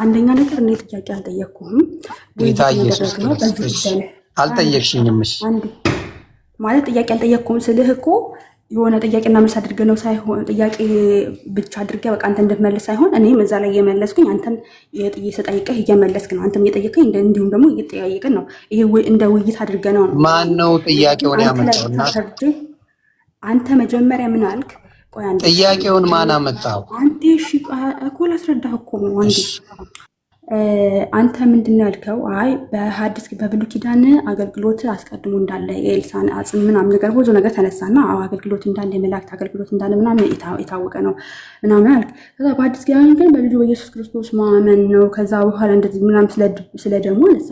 አንደኛ ነገር እኔ ጥያቄ አልጠየቅኩም። ጌታ ኢየሱስ አልጠየቅሽኝም። ማለት ጥያቄ አልጠየቅኩም ስልህ እኮ የሆነ ጥያቄና መልስ አድርገህ ነው ሳይሆን ጥያቄ ብቻ አድርገህ በቃ አንተ እንድትመልስ ሳይሆን እኔም እዛ ላይ እየመለስኩኝ አንተም ስጠይቅህ እየመለስክ ነው። አንተም እየጠየቀኝ እንዲሁም ደግሞ እየጠያየቅን ነው። ይሄ እንደ ውይይት አድርገህ ነው። ማን ነው ጥያቄውን ያመጣው? አንተ መጀመሪያ ምን አልክ? ቆይ አንዴ ጥያቄውን ማን አመጣው? አንዴ እሺ እኮ ላስረዳህ እኮ ነው። አንተ ምንድን ነው ያልከው? አይ በሐዲስ በብሉይ ኪዳን አገልግሎት አስቀድሞ እንዳለ የኤልሳን አጽም ምናምን ነገር ብዙ ነገር ተነሳና አገልግሎት እንዳለ የመላእክት አገልግሎት እንዳለ ምናምን የታወቀ ነው ምናምን አልክ። ከዛ በሐዲስ ኪዳን ግን በልጁ በኢየሱስ ክርስቶስ ማመን ነው። ከዛ በኋላ እንደዚህ ምናምን ስለ ደግሞ አነሳ።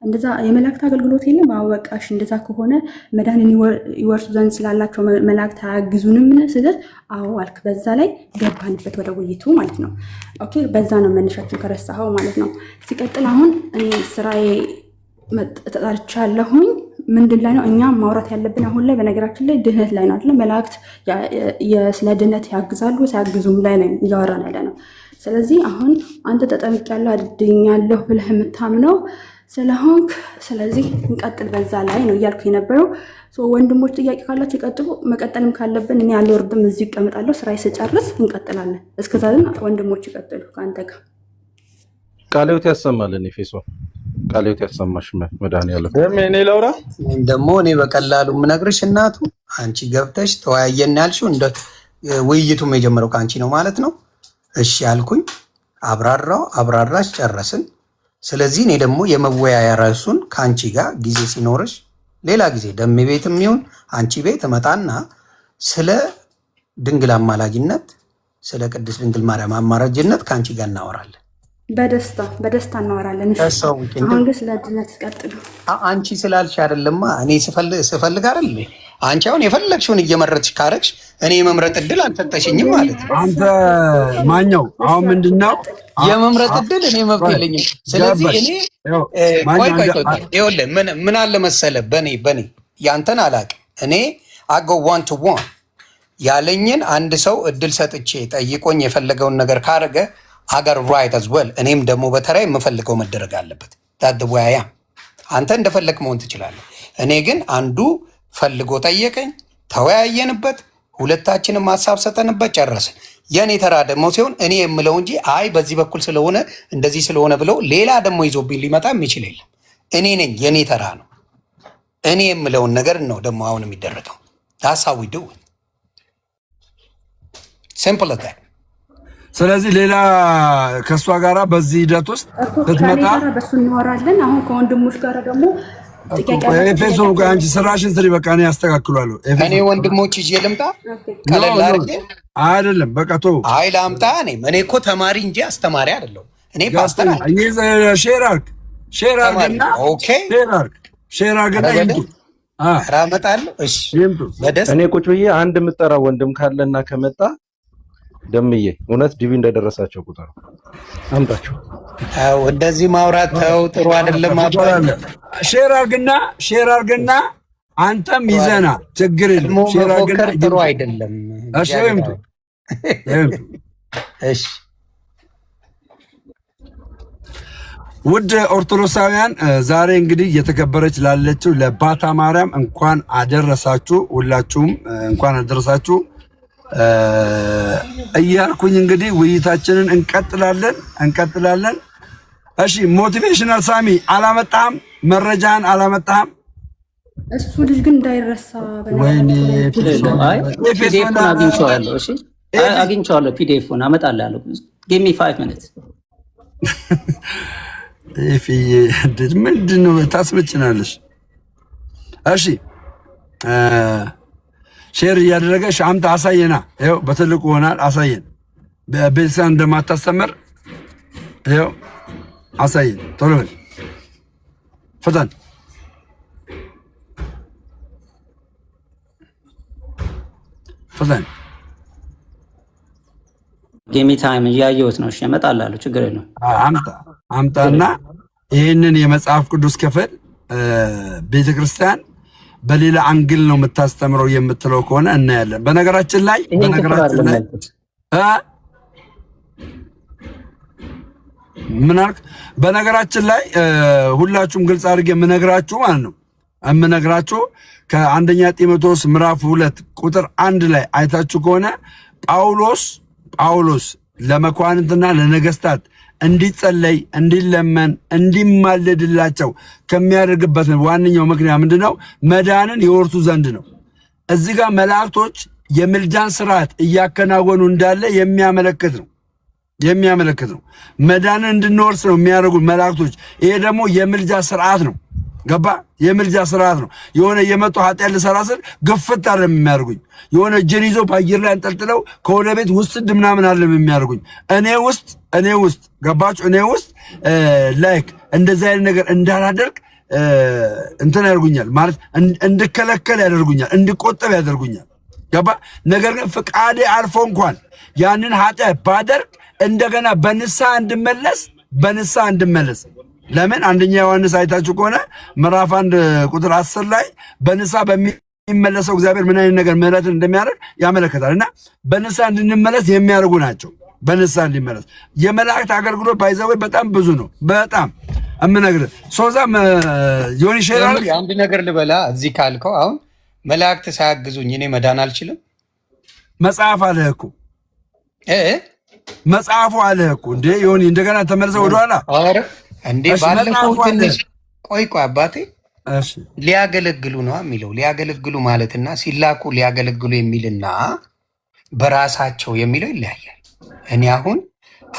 እንደዛ የመላእክት አገልግሎት የለም። አወቃሽ እንደዛ ከሆነ መዳንን ይወርሱ ዘንድ ስላላቸው መላእክት አያግዙንም ስልህ አዎ አልክ። በዛ ላይ ገባንበት ወደ ውይይቱ ማለት ነው። ኦኬ በዛ ነው መነሻችን ከረሳኸው ማለት ነው። ሲቀጥል አሁን እኔ ስራዬ ተጠርቻለሁኝ። ምንድን ላይ ነው እኛ ማውራት ያለብን አሁን ላይ? በነገራችን ላይ ድህነት ላይ ነው አይደል? መላእክት ስለ ድህነት ያግዛሉ ሳያግዙም ላይ ነው እያወራን ያለ ነው። ስለዚህ አሁን አንተ ተጠምቄያለሁ አድኛለሁ ብለህ የምታምነው ስለሆንክ ስለዚህ እንቀጥል በዛ ላይ ነው እያልኩ የነበረው። ወንድሞች ጥያቄ ካላቸው ይቀጥሉ። መቀጠልም ካለብን እኔ አልወርድም፣ እዚሁ ይቀመጣለሁ። ስራዬ ስጨርስ እንቀጥላለን። እስከዛ ግን ወንድሞች ይቀጥሉ ከአንተ ጋር። ቃለ ሕይወት ያሰማልን። ኤፌሶ ቃለ ሕይወት ያሰማሽ መድኃኒዓለም። እኔ ለውራ ደግሞ እኔ በቀላሉ የምነግርሽ እናቱ አንቺ ገብተሽ ተወያየን ያልሽው እንደ ውይይቱም የጀመረው ከአንቺ ነው ማለት ነው። እሺ ያልኩኝ አብራራሽ፣ ጨረስን። ስለዚህ እኔ ደግሞ የመወያያ ርዕሱን ከአንቺ ጋር ጊዜ ሲኖርሽ ሌላ ጊዜ ደሜ ቤትም ይሁን አንቺ ቤት እመጣና ስለ ድንግል አማላጅነት ስለ ቅድስት ድንግል ማርያም አማላጅነት ከአንቺ ጋር እናወራለን። በደስታ እናወራለን። አሁን ግን ስለ ድነት ቀጥሉ። አንቺ ስላልሽ አይደለማ እኔ ስፈልግ አይደል? አንቺ አሁን የፈለግሽውን እየመረጥሽ ካረግሽ እኔ የመምረጥ እድል አልሰጠሽኝም ማለት ነው። አንተ ማኛው አሁን ምንድነው የመምረጥ እድል እኔ መብት የለኝም። ስለዚህ እኔ ቆይ ይኸውልህ ምን አለ መሰለህ በኔ ያንተን አላውቅም። እኔ አጎ ዋን ቱ ዋን ያለኝን አንድ ሰው እድል ሰጥቼ ጠይቆኝ የፈለገውን ነገር ካረገ አገር ራይት አዝ ዌል እኔም ደግሞ በተራይ የምፈልገው መደረግ አለበት። ታድዋያ አንተ እንደፈለግ መሆን ትችላለህ። እኔ ግን አንዱ ፈልጎ ጠየቀኝ፣ ተወያየንበት፣ ሁለታችንም ሀሳብ ሰጠንበት፣ ጨረስን። የኔ ተራ ደግሞ ሲሆን እኔ የምለው እንጂ አይ በዚህ በኩል ስለሆነ እንደዚህ ስለሆነ ብለው ሌላ ደግሞ ይዞብኝ ሊመጣ የሚችል የለም። እኔ ነኝ፣ የኔ ተራ ነው። እኔ የምለውን ነገር ነው ደግሞ አሁን የሚደረገው። ዳሳዊ ዱ ሲምፕል ዳ። ስለዚህ ሌላ ከእሷ ጋራ በዚህ ሂደት ውስጥ ስትመጣ በሱ እናወራለን። አሁን ከወንድሞች ጋር ደግሞ ኤፌሶን ጋር አንቺ ስራሽን ስሪ። በቃ እኔ ያስተካክሏለሁ። እኔ ወንድሞች ይዤ ልምጣ ቀለል አድርጌ አይደለም በቃ ተው። አይ ላምጣ። እኔ እኮ ተማሪ እንጂ አስተማሪ አይደለሁም። እኔ ፓስተር ነኝ። ሼር አድርግና ኦኬ ሼር አድርግና ይምጡ። አመጣለሁ። እሺ እኔ ቁጭ ብዬ አንድ የምጠራው ወንድም ካለና ከመጣ ደምዬ እውነት ዲቪ እንደደረሳቸው ቁጥር አምጣቸው። እንደዚህ ማውራት ተው፣ ጥሩ አይደለም። ሼር አድርግና አንተም ይዘና ችግር የለም። ሼር አድርግና ጥሩ አይደለም። እሺ ይምጡ። እሺ ውድ ኦርቶዶክሳውያን ዛሬ እንግዲህ እየተከበረች ላለችው ለባታ ማርያም እንኳን አደረሳችሁ። ሁላችሁም እንኳን አደረሳችሁ እያልኩኝ እንግዲህ ውይይታችንን እንቀጥላለን። እሺ ሞቲቬሽናል ሳሚ አላመጣህም? መረጃን አላመጣህም? እሱ ልጅ ግን እንዳይረሳ ፒዲኤፉን አግኝቼዋለሁ። እሺ አግኝቼዋለሁ። ፒዲኤፉን አመጣልሃለሁ። ጊቭ ሚ 5 ሚኒትስ። ምንድን ነው ታስመጭናለሽ? እሺ ሼር እያደረገሽ አምጣ፣ አሳየና። ይኸው በትልቁ ሆናል። አሳየን። ቤተክርስቲያን እንደማታስተምር ይኸው አሳየን። ቶሎ በል ፍጠን። ጌሚ ታይም እያየሁት ነው። እሺ እመጣልሃለሁ። ችግር የለውም። አምጣና ይህንን የመጽሐፍ ቅዱስ ክፍል ቤተክርስቲያን በሌላ አንግል ነው የምታስተምረው የምትለው ከሆነ እናያለን። በነገራችን ላይ ምን አልክ? በነገራችን ላይ ሁላችሁም ግልጽ አድርጌ የምነግራችሁ ማለት ነው የምነግራችሁ ከአንደኛ ጢሞቴዎስ ምዕራፍ 2 ቁጥር 1 ላይ አይታችሁ ከሆነ ጳውሎስ ለመኳንንትና ለነገስታት እንዲጸለይ፣ እንዲለመን፣ እንዲማለድላቸው ከሚያደርግበት ዋነኛው ምክንያት ምንድነው? መዳንን ይወርሱ ዘንድ ነው። እዚህ ጋር መላእክቶች የምልጃን ስርዓት እያከናወኑ እንዳለ የሚያመለክት ነው። መዳንን እንድንወርስ ነው የሚያደርጉት መላእክቶች። ይሄ ደግሞ የምልጃ ስርዓት ነው። ገባ? የምልጃ ስርዓት ነው። የሆነ የመጡ ኃጢአት ልሰራ ስል ግፍት አይደለም የሚያደርጉኝ። የሆነ እጄን ይዞ በአየር ላይ አንጠልጥለው ከወደ ቤት ውስጥ ምናምን አይደለም የሚያደርጉኝ። እኔ ውስጥ ገባችሁ? እኔ ውስጥ ላይክ እንደዚህ አይነት ነገር እንዳላደርግ እንትን ያደርጉኛል ማለት እንድከለከል ያደርጉኛል፣ እንድቆጠብ ያደርጉኛል። ገባ? ነገር ግን ፍቃዴ አልፎ እንኳን ያንን ኃጢአት ባደርግ እንደገና በንስሐ እንድመለስ ለምን? አንደኛ ዮሐንስ አይታችሁ ከሆነ ምዕራፍ 1 ቁጥር 10 ላይ በንስሐ በሚመለሰው እግዚአብሔር ምን አይነት ነገር ምህረትን እንደሚያደርግ ያመለክታል። እና በንስሐ እንድንመለስ የሚያደርጉ ናቸው። በንስሐ እንዲመለስ የመላእክት አገልግሎት ባይዘወይ በጣም ብዙ ነው። በጣም እምነግርህ ሶዛም ዮኒ ሼራል አንድ ነገር ልበላ። እዚህ ካልከው አሁን መላእክት ሳያግዙኝ እኔ መዳን አልችልም። መጽሐፍ አለህ እኮ መጽሐፉ አለህ እኮ እንዴ ዮኒ፣ እንደገና ተመልሰህ ወደኋላ እንዴ ባለፈው ትንሽ ቆይ አባቴ ሊያገለግሉ ነው የሚለው። ሊያገለግሉ ማለትና ሲላኩ ሊያገለግሉ የሚልና በራሳቸው የሚለው ይለያያል። እኔ አሁን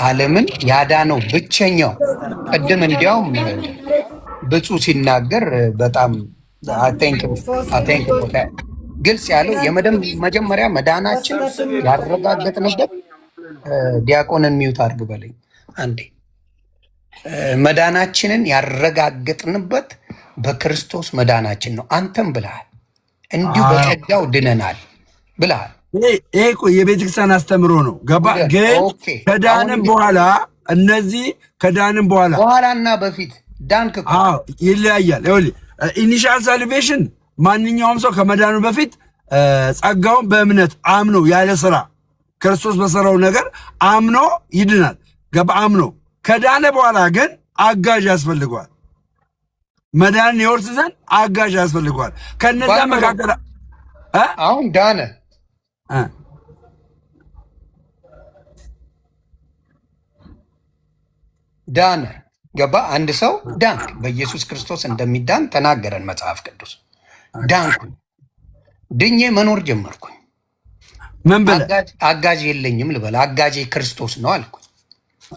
ዓለምን ያዳነው ብቸኛው ቅድም እንዲያውም ብፁዕ ሲናገር በጣም ግልጽ ያለው መጀመሪያ መዳናችን ያረጋገጥንበት ዲያቆንን ሚዩት አድርግ በለኝ አንዴ። መዳናችንን ያረጋገጥንበት በክርስቶስ መዳናችን ነው። አንተም ብለሃል እንዲሁ በጸጋው ድነናል ብለሃል። ይሄ እኮ የቤተክርስቲያን አስተምሮ ነው። ገባ? ግን ከዳንም በኋላ እነዚህ ከዳንም በኋላና በፊት ዳንክ እኮ ይለያያል። ይኸውልህ ኢኒሻል ሳልቬሽን ማንኛውም ሰው ከመዳኑ በፊት ጸጋውን በእምነት አምኖ ያለ ስራ ክርስቶስ በሰራው ነገር አምኖ ይድናል። ገባ? አምኖ ከዳነ በኋላ ግን አጋዥ ያስፈልገዋል። መዳንን የወርስ ዘንድ አጋዥ ያስፈልገዋል። ከነዛ መካከል አሁን ዳነ ገባ? አንድ ሰው ዳንክ፣ በኢየሱስ ክርስቶስ እንደሚዳን ተናገረን መጽሐፍ ቅዱስ። ዳንኩ፣ ድኜ መኖር ጀመርኩኝ። ምን ብለህ አጋዥ የለኝም ልበል፣ አጋዤ ክርስቶስ ነው አልኩኝ።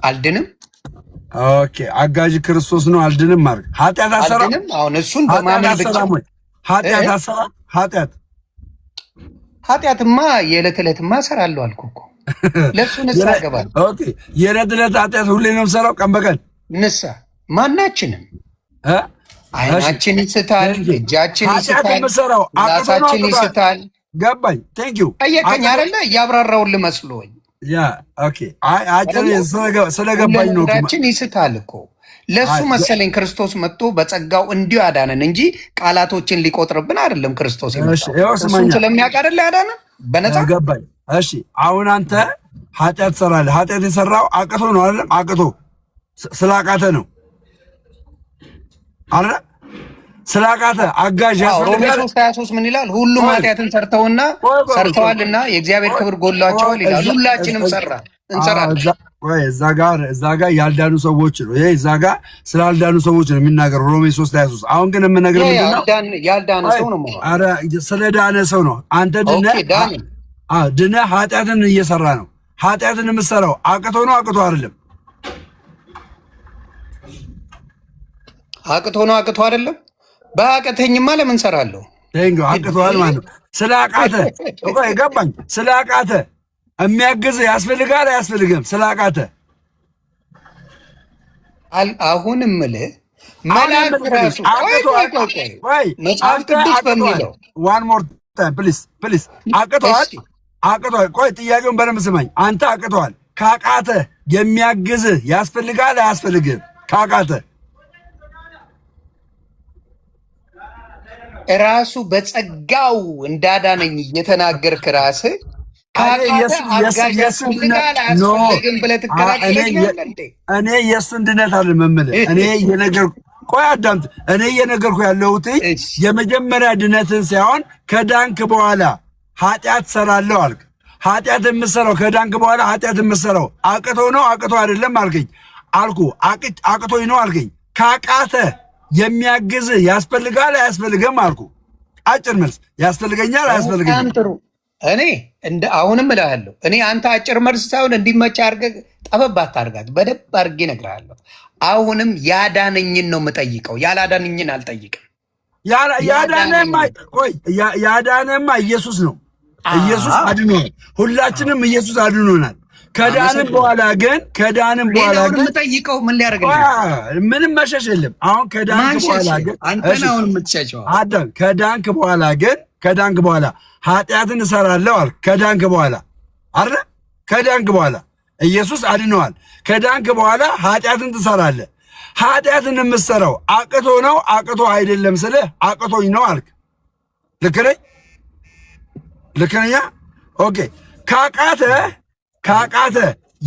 አልድንም ኦኬ አጋዥ ክርስቶስ ነው። አልድንም ማለት ኃጢአት አሰራ። አሁን እሱን በማመን ብቻ ኃጢአት አሰራ። ኃጢአትማ የዕለት ዕለትማ እሰራለሁ አልኩ እኮ ለሱ ንስሐ እገባለሁ። ኦኬ የዕለት ዕለት ኃጢአት ሁሌ ነው የምሰራው፣ ቀን በቀን ንስሐ ማናችንም አይናችን ይስታል፣ እጃችን ይስታል፣ ራሳችን ይስታል። ገባኝ። ቴንክ ዩ ጠየቀኝ አይደለ? እያብራራሁልህ መስሎኝ። ያ ኦኬ አጭር ስለገባኝ ነው። እጃችን ይስታል እኮ ለሱ መሰለኝ ክርስቶስ መጥቶ በጸጋው እንዲሁ ያዳነን እንጂ ቃላቶችን ሊቆጥርብን አይደለም። ክርስቶስ እሱን ስለሚያውቅ አይደለ ያዳነን በነፃ። ገባኝ። እሺ አሁን አንተ ኃጢአት ትሰራለህ። ኃጢአት የሰራው አቅቶ ነው አይደለም? አቅቶ ስላቃተ ነው አረ ስላቃተ አጋዥ ያስፈልጋል። 23 ምን ይላል? ሁሉም ኃጢአትን ሰርተዋልና የእግዚአብሔር ክብር ጎድሏቸዋል ይላል። ሁላችንም እንሰራለን። እዛ ጋር ያልዳኑ ሰዎች ነው። ይሄ እዛ ጋር ስላልዳኑ ሰዎች ነው የሚናገረው ሮሜ 3:23። አሁን ግን የምነግርህ ምንድነው? ያልዳነ ሰው ነው ማለት። አረ ስለዳነ ሰው ነው። አንተ ድነህ ኃጢአትን እየሰራ ነው። ኃጢአትን የምትሰራው አቅቶ ነው አቅቶ አይደለም? አቅቶ አይደለም። በአቅተኝማ ለምን ሰራለሁ? አቅቶሃል ማለት ነው። ስላቃተ ገባኝ። ስላቃተ የሚያግዝ ያስፈልጋል አያስፈልግም? ስላቃተ አሁን እምልህ መላእክት ራሱ መጽሐፍ ቅዱስ በሚለው ዋን ሞር ታይም ፕሊዝ አቅቶሃል። ቆይ ጥያቄውን በደንብ ስማኝ። አንተ አቅቶሃል። ካቃተ የሚያግዝ ያስፈልጋል አያስፈልግም? ካቃተ ራሱ በጸጋው እንዳዳነኝ እየተናገርክ ራስህ እኔ የእሱን ድነት አይደለም የምልህ። እኔ እየነገርኩህ ያለሁት የመጀመሪያ ድነትን ሳይሆን ከዳንክ በኋላ ኃጢአት ሰራለሁ አልክ። ኃጢአት የምሰራው ከዳንክ በኋላ ኃጢአት የምሰራው አቅቶ ነው አቅቶ አይደለም አልከኝ አልኩ። አቅቶኝ ነው አልከኝ። ካቃተ የሚያግዝ ያስፈልጋል አያስፈልግም አልኩ። አጭር መልስ ያስፈልገኛል አያስፈልገኝም? እኔ አሁንም እልሃለሁ። እኔ አንተ አጭር መልስ ሳይሆን እንዲመች አድርገህ ጠበብ አታርጋት፣ በደንብ አድርጌ እነግርሃለሁ። አሁንም ያዳነኝን ነው የምጠይቀው፣ ያላዳነኝን አልጠይቅም። ያዳነማ ኢየሱስ ነው። ኢየሱስ አድኖናል። ሁላችንም ኢየሱስ አድኖናል። ከዳንም በኋላ ግን የምጠይቀው ምን ሊያደርግልህ? ምንም መሸሽ የለም። አሁን ከዳንክ በኋላ ግን ከዳንክ በኋላ ኃጢአትን እሰራለሁ አልክ። ከዳንክ በኋላ አረ ከዳንክ በኋላ ኢየሱስ አድነዋል። ከዳንክ በኋላ ኃጢአትን ትሰራለህ። ኃጢአትን የምትሰራው አቅቶ ነው አቅቶ አይደለም ስልህ አቅቶኝ ነው አልክ። ልክ ነኝ? ኦኬ ካቃተ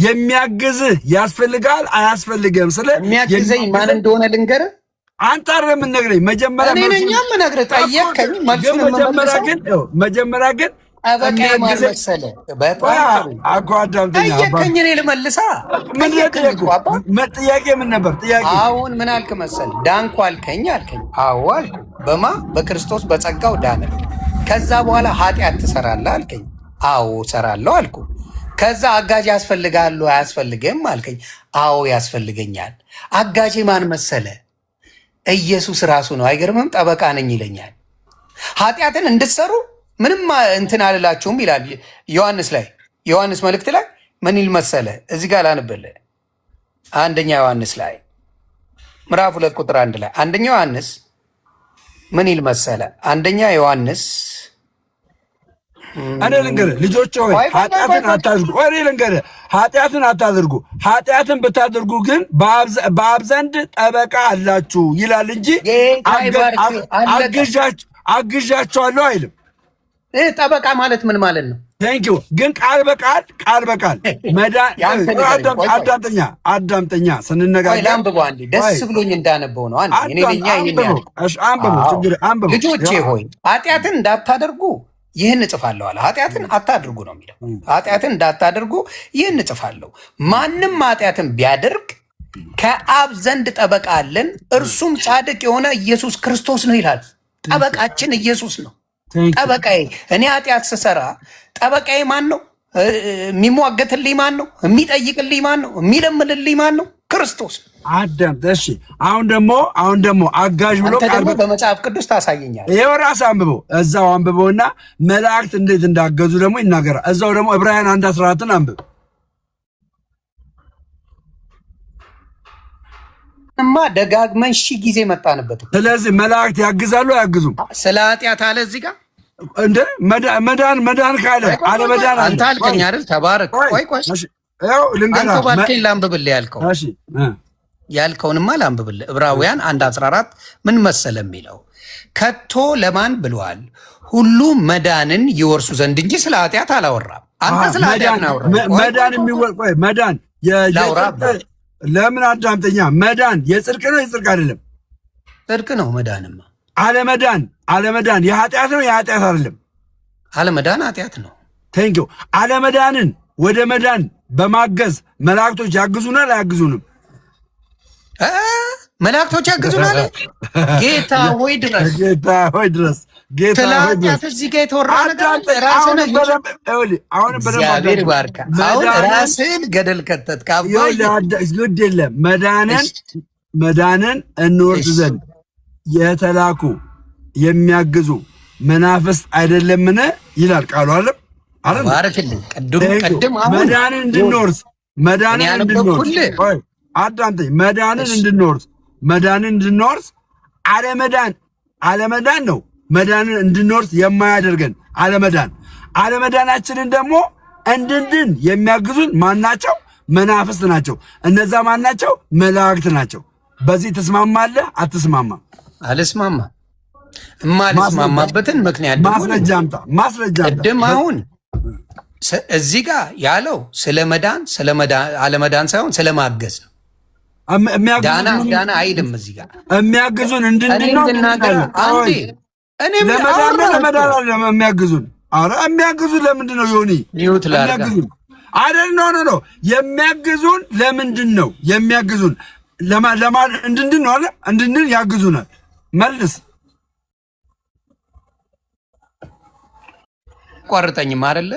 የሚያግዝህ ያስፈልጋል አያስፈልግም? የሚያግዘኝ ማን እንደሆነ ልንገርህ። አንተ አይደለም የምትነግረኝ። መጀመሪያ ግን ጠየቀኝ፣ እኔ ልመልሳ። ጥያቄ ምን ነበር? አሁን ምን አልክ መሰለህ? ዳንኩ አልከኝ። አዎ አልኩ። በማ በክርስቶስ በጸጋው ዳነ። ከዛ በኋላ ኃጢአት ትሰራለህ አልከኝ። አዎ እሰራለሁ አልኩ። ከዛ አጋዥ ያስፈልጋሉ አያስፈልግም አልከኝ። አዎ ያስፈልገኛል። አጋዥ ማን መሰለ? ኢየሱስ ራሱ ነው። አይገርምም? ጠበቃ ነኝ ይለኛል። ኃጢአትን እንድትሰሩ ምንም እንትን አልላችሁም ይላል ዮሐንስ መልእክት ላይ ምን ይል መሰለ? እዚህ ጋር ላንብልህ። አንደኛ ዮሐንስ ላይ ምዕራፍ 2 ቁጥር 1 ላይ አንደኛ ዮሐንስ ምን ይል መሰለ? አንደኛ ዮሐንስ እኔ ልንገርህ ልጆች ሆይ ኃጢአትን አታድርጉ። እኔ ልንገርህ ኃጢአትን አታድርጉ። ኃጢአትን ብታደርጉ ግን በአብ ዘንድ ጠበቃ አላችሁ ይላል እንጂ አግዣቸዋለሁ አይልም። ጠበቃ ማለት ምን ማለት ነው? ቴንኪው ግን ቃል በቃል አዳምጠኛ ስንነጋገር አንብበው አንዴ ደስ ብሎኝ እንዳነበው ነው። ልጆቼ ሆይ ኃጢአትን እንዳታደርጉ ይህን እጽፋለሁ አለ። ኃጢአትን አታድርጉ ነው የሚለው። ኃጢአትን እንዳታደርጉ ይህን እጽፋለሁ። ማንም ኃጢአትን ቢያደርግ ከአብ ዘንድ ጠበቃ አለን፣ እርሱም ጻድቅ የሆነ ኢየሱስ ክርስቶስ ነው ይላል። ጠበቃችን ኢየሱስ ነው። ጠበቃዬ እኔ ኃጢአት ስሰራ ጠበቃዬ ማን ነው? የሚሟገትልኝ ማን ነው? የሚጠይቅልኝ ማን ነው? የሚለምልልኝ ማን ነው? ክርስቶስ። አዳምጥ። እሺ አሁን ደግሞ አጋዥ ብሎ አንተ ደግሞ በመጽሐፍ ቅዱስ ታሳየኛል። ይሄው ራስ አንብበው፣ እዛው አንብበውና መላእክት እንዴት እንዳገዙ ደግሞ ይናገራል። እዛው ደግሞ ዕብራውያን 1:14 አንብብ። እማ ደጋግመን ሺህ ጊዜ መጣንበት። ስለዚህ መላእክት ያግዛሉ አያግዙም? ስለ ኃጢአት አለ እዚህ ጋር እንደ መዳን ካለ አለ መዳን አለ። አንተ አልከኝ አይደል? ተባረክ። ቆይ ያው ልንገራ አንተ ባልከኝ ላንብብልህ ያልከው። እሺ ያልከውንማ ላንብብልህ። ዕብራውያን 1:14 ምን መሰለ የሚለው? ከቶ ለማን ብሏል? ሁሉ መዳንን ይወርሱ ዘንድ እንጂ ስለ ኃጢአት አላወራም። አንተ ስለ ኃጢአት ነው መዳን የሚወርቆይ መዳን ለምን አዳምጠኛ። መዳን የጽድቅ ነው የጽድቅ አይደለም? ጽድቅ ነው። መዳንማ አለመዳን የኃጢአት ነው የኃጢአት አይደለም? አለመዳን ኃጢአት ነው። ቴንኪው። አለመዳንን ወደ መዳን በማገዝ መላእክቶች ያግዙናል አያግዙንም? መላእክቶች ያግዙናል። ጌታ ሆይ ድረስ እዚህ ጋ የተወራ ነገር እግዚአብሔር ባርካ። አሁን ራስህን ገደል ከተት ግድ የለም። መዳንን እንወርስ ዘንድ የተላኩ የሚያግዙ መናፍስት አይደለምን ይላል ቃሉ። አለም ባርክልኝ። ቅድም አሁን መዳንን እንድንወርስ አዳምጠኝ። መዳንን እንድንወርስ አለመዳን ነው መዳንን እንድንወርስ የማያደርገን አለመዳናችንን ደግሞ እንድንድን የሚያግዙን ማናቸው? መናፍስት ናቸው። እነዛ ማናቸው? መላእክት ናቸው። በዚህ ትስማማለህ አትስማማም? አልስማማ። የማልስማማበትን ምክንያት ማስረጃ አምጣ። ቅድም አሁን እዚህ ጋር ያለው ስለ መዳን አለመዳን ሳይሆን ስለ ማገዝ ነው። ዳና አይልም። እዚህ ጋር የሚያግዙን እንድንድን ነው። ለመዳን የሚያግዙን የሚያግዙን ለምንድን ነው? ዮኒ የሚያግዙን አይደል? ኖ የሚያግዙን ለምንድን ነው? የሚያግዙን ለማን እንድንድን ነው አለ። እንድንድን ያግዙናል። መልስ። ቋርጠኝም አይደለ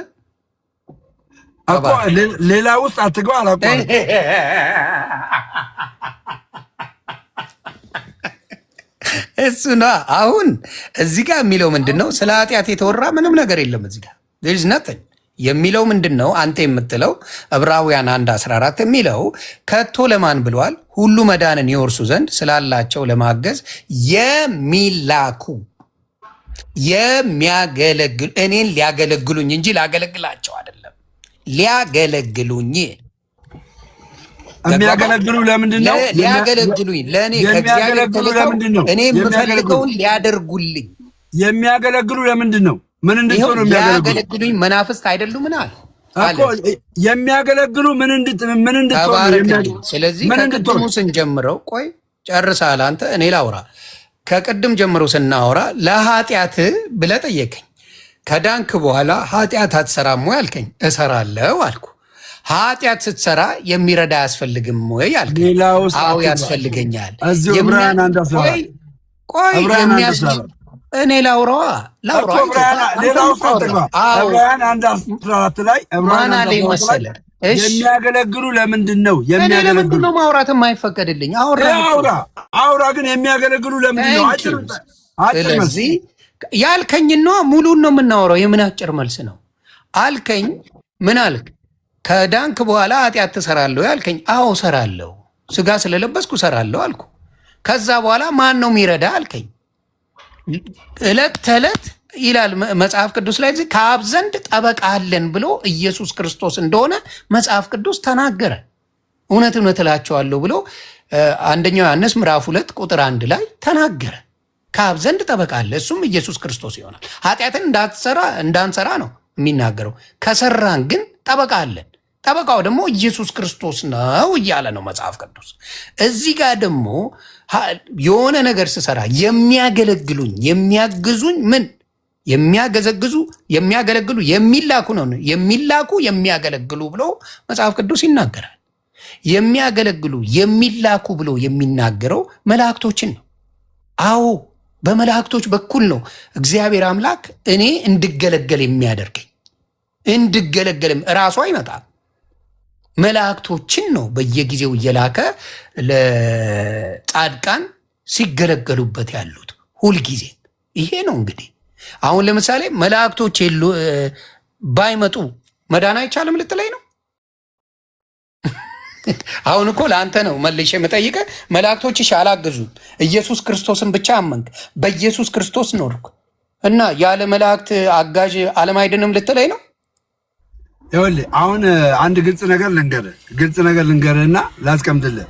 እኮ ሌላ ውስጥ አትገባ። አላቋርጥ እሱ ነው። አሁን እዚህ ጋር የሚለው ምንድን ነው? ስለ ኃጢአት የተወራ ምንም ነገር የለም እዚህ ጋር ነጥኝ የሚለው ምንድን ነው? አንተ የምትለው ዕብራውያን 1:14 የሚለው ከቶ ለማን ብሏል? ሁሉ መዳንን ይወርሱ ዘንድ ስላላቸው ለማገዝ የሚላኩ የሚያገለግሉ እኔን ሊያገለግሉኝ እንጂ ላገለግላቸው አይደለም። ሊያገለግሉኝ የሚያገለግሉ ለምንድን ነው? ሊያገለግሉኝ ለእኔ ከእግዚአብሔር ተልከው እኔ የምፈልገውን ሊያደርጉልኝ። የሚያገለግሉ ለምንድን ነው? ምን እንድትሆኑ የሚያገለግሉኝ? መናፍስት አይደሉም? ምን አለ የሚያገለግሉ ምን እንድትሆኑ? ስለዚህ ከቅድሙ ስንጀምረው ቆይ ጨርሳል አንተ። እኔ ላውራ። ከቅድም ጀምሮ ስናወራ ለኃጢአት ብለህ ጠየቀኝ። ከዳንክ በኋላ ኃጢአት አትሰራም ወይ አልከኝ። እሰራለሁ አልኩ። ኃጢአት ስትሰራ የሚረዳ አያስፈልግም ወይ አልከኝ። አዎ ያስፈልገኛል። ቆይ እኔ ላውራዋ ማን አለኝ መሰለህ? የሚያገለግሉ ለምንድን ነው? ለምንድን ነው ማውራት የማይፈቀድልኝ? አውራ ግን የሚያገለግሉ ለምንድን ነው? ስለዚህ ያልከኝ ነው ሙሉን ነው የምናወራው። የምን አጭር መልስ ነው አልከኝ። ምን አልክ? ከዳንክ በኋላ ኃጢአት ትሰራለሁ ያልከኝ። አዎ እሰራለሁ፣ ስጋ ስለለበስኩ እሰራለሁ አልኩ። ከዛ በኋላ ማን ነው የሚረዳ አልከኝ። ዕለት ተዕለት ይላል መጽሐፍ ቅዱስ ላይ ከአብ ዘንድ ጠበቃ አለን ብሎ ኢየሱስ ክርስቶስ እንደሆነ መጽሐፍ ቅዱስ ተናገረ። እውነት እውነት እላቸዋለሁ ብሎ አንደኛው ዮሐንስ ምዕራፍ 2:1 ላይ ተናገረ። ከአብ ዘንድ ጠበቃ አለ፣ እሱም ኢየሱስ ክርስቶስ ይሆናል። ኃጢአትን እንዳንሰራ ነው የሚናገረው። ከሰራን ግን ጠበቃ አለን፣ ጠበቃው ደግሞ ኢየሱስ ክርስቶስ ነው እያለ ነው መጽሐፍ ቅዱስ። እዚህ ጋር ደግሞ የሆነ ነገር ስሰራ የሚያገለግሉኝ የሚያግዙኝ ምን የሚያገለግሉ የሚላኩ ነው። የሚላኩ የሚያገለግሉ ብሎ መጽሐፍ ቅዱስ ይናገራል። የሚያገለግሉ የሚላኩ ብሎ የሚናገረው መላእክቶችን ነው። አዎ በመላእክቶች በኩል ነው እግዚአብሔር አምላክ እኔ እንድገለገል የሚያደርገኝ። እንድገለገልም እራሱ አይመጣም። መላእክቶችን ነው በየጊዜው እየላከ ለጻድቃን ሲገለገሉበት ያሉት ሁልጊዜ። ይሄ ነው እንግዲህ አሁን ለምሳሌ መላእክቶች ባይመጡ መዳን አይቻልም ልትለኝ ነው? አሁን እኮ ለአንተ ነው መልሼ የምጠይቀ። መላእክቶችሽ አላገዙም፣ ኢየሱስ ክርስቶስን ብቻ አመንክ፣ በኢየሱስ ክርስቶስ ኖርክ እና ያለ መላእክት አጋዥ ዓለም አይድንም ልትለኝ ነው? ይኸውልህ አሁን አንድ ግልጽ ነገር ልንገርህና ላስቀምጥልህ።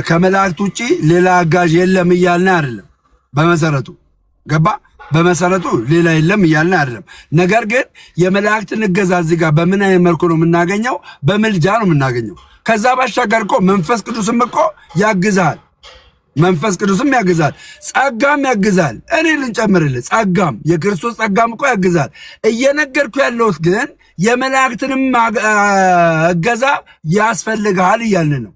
ከመላእክት ውጪ ሌላ አጋዥ የለም እያልን አይደለም። በመሰረቱ ገባ? በመሰረቱ ሌላ የለም እያልን አይደለም። ነገር ግን የመላእክትን እገዛ እዚህ ጋር በምን አይነት መልኩ ነው የምናገኘው? በምልጃ ነው የምናገኘው። ከዛ ባሻገር እኮ መንፈስ ቅዱስም እኮ ያግዛል። መንፈስ ቅዱስም ያግዛል፣ ጸጋም ያግዛል። እኔ ልንጨምርልህ፣ ጸጋም የክርስቶስ ጸጋም እኮ ያግዛል። እየነገርኩ ያለሁት ግን የመላእክትንም እገዛ ያስፈልግሃል እያልን ነው።